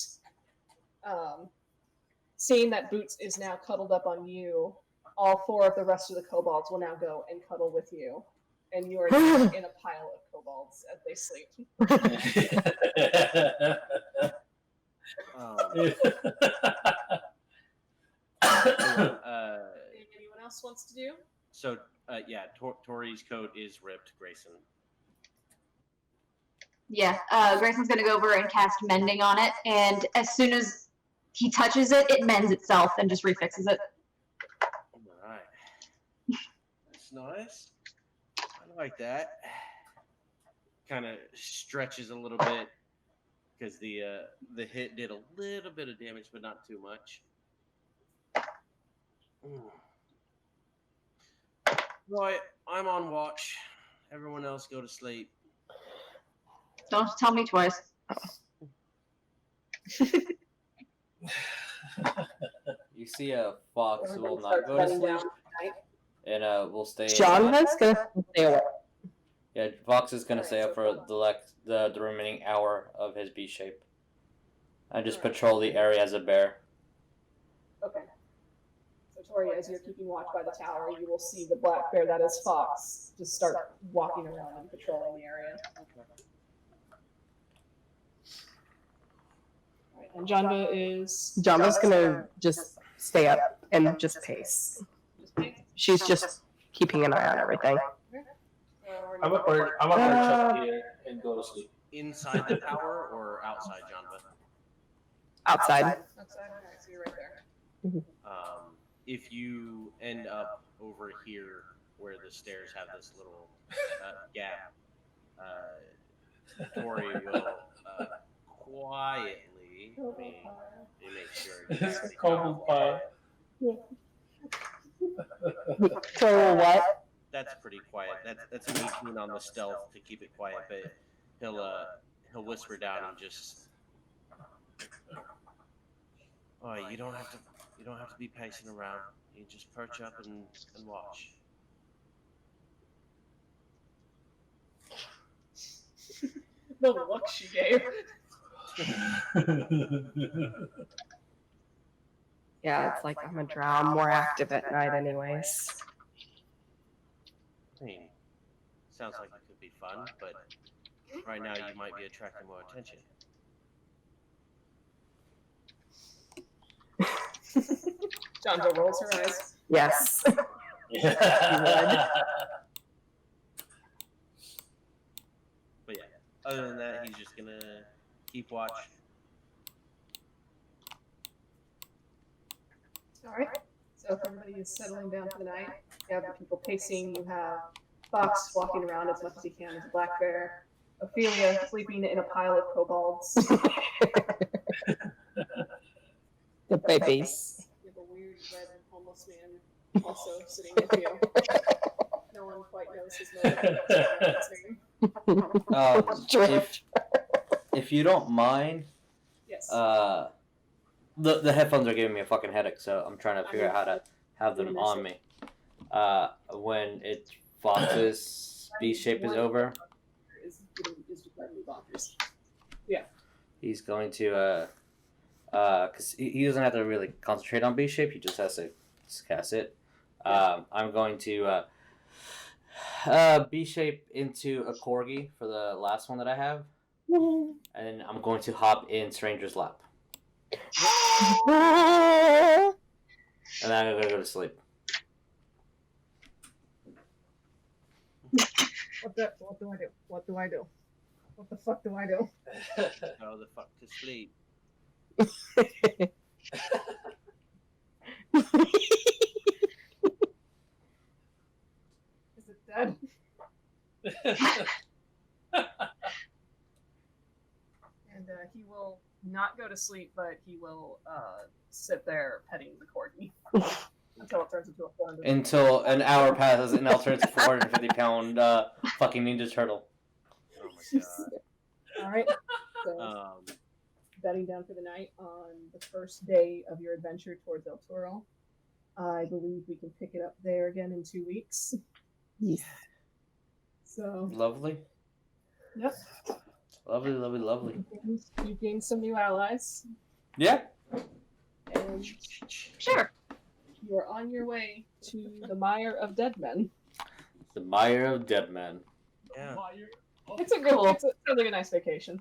seeing that Boots is now cuddled up on you, all 4 of the rest of the kobolds will now go and cuddle with you, and you are now in a pile of kobolds as they sleep. Anyone else wants to do? So, Tori's coat is ripped, Grayson. Yeah, Grayson's gonna go over and cast Mending on it, and as soon as he touches it, it mends itself and just refixes it. Alright. That's nice. I like that. Kind of stretches a little bit, because the hit did a little bit of damage, but not too much. Right, I'm on watch. Everyone else go to sleep. Don't tell me twice. You see a fox will not go to sleep, and will stay. Janva's gonna stay awake. Yeah, Fox is gonna stay up for the remaining hour of his beast shape. And just patrol the area as a bear. Okay. So, Tori, as you're keeping watch by the tower, you will see the black bear that is Fox just start walking around and patrolling the area. Right, and Janva's gonna just stay up and just pace. She's just keeping an eye on everything. I'm gonna perch up here and go to sleep. Inside the tower or outside, Janva? Outside. Outside. Alright, so you're right there. If you end up over here where the stairs have this little gap, Tori will quietly make sure. It's a cold pie. Tori, what? That's pretty quiet. That's an 18 on the stealth to keep it quiet, but he'll whisper down and just, "Oh, you don't have to be pacing around. You just perch up and watch." The look she gave. Yeah, it's like I'm a drow. I'm more active at night anyways. I mean, sounds like it could be fun, but right now you might be attracting more attention. Janva rolls her eyes. Yes. But yeah, other than that, he's just gonna keep watch. Alright. So if everybody is settling down for the night, you have the people pacing, you have Fox walking around as much as he can as a black bear, Ophelia sleeping in a pile of kobolds. The babies. You have a weird red homeless man also sitting with you. No one quite knows his name. If you don't mind, Yes. the headphones are giving me a fucking headache, so I'm trying to figure out how to have them on me. When Fox's beast shape is over, Yeah. he's going to because he doesn't have to really concentrate on beast shape, he just has to cast it. I'm going to beast shape into a corgi for the last one that I have, and I'm going to hop in Stranger's lap, and then I'm gonna go to sleep. What do I do? What do I do? What the fuck do I do? Go the fuck to sleep. Is it dead? And he will not go to sleep, but he will sit there petting the corgi until it turns into a 400. Until an hour passes and I'll turn to 450-pound fucking Ninja Turtle. Oh my god. Alright. So, bedding down for the night on the first day of your adventure towards El Toro. I believe we can pick it up there again in 2 weeks. Yes. So Lovely. Yep. Lovely. You gained some new allies, Yeah. and Sure. you are on your way to the Mire of Dead Men. The Mire of Dead Men. Yeah. It's a good. It's like a nice vacation.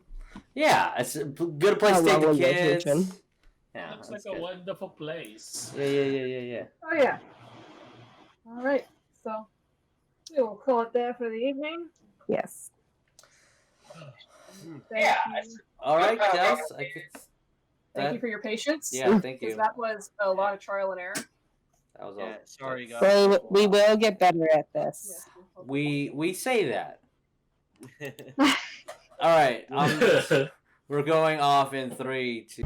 Yeah, it's a good place to A take the lovely kids. vacation. Yeah, Looks that's like a good. wonderful place. Yeah. Oh yeah. All right. So we will call it there for the evening. Yes. Thank you. All right, guys. Thank you for your patience. Yeah, thank Because you. that was a lot of trial and error. That was Yeah, all. sorry, guys. We will get better at this. Yes. We say that. All right. We're going off in 3, 2.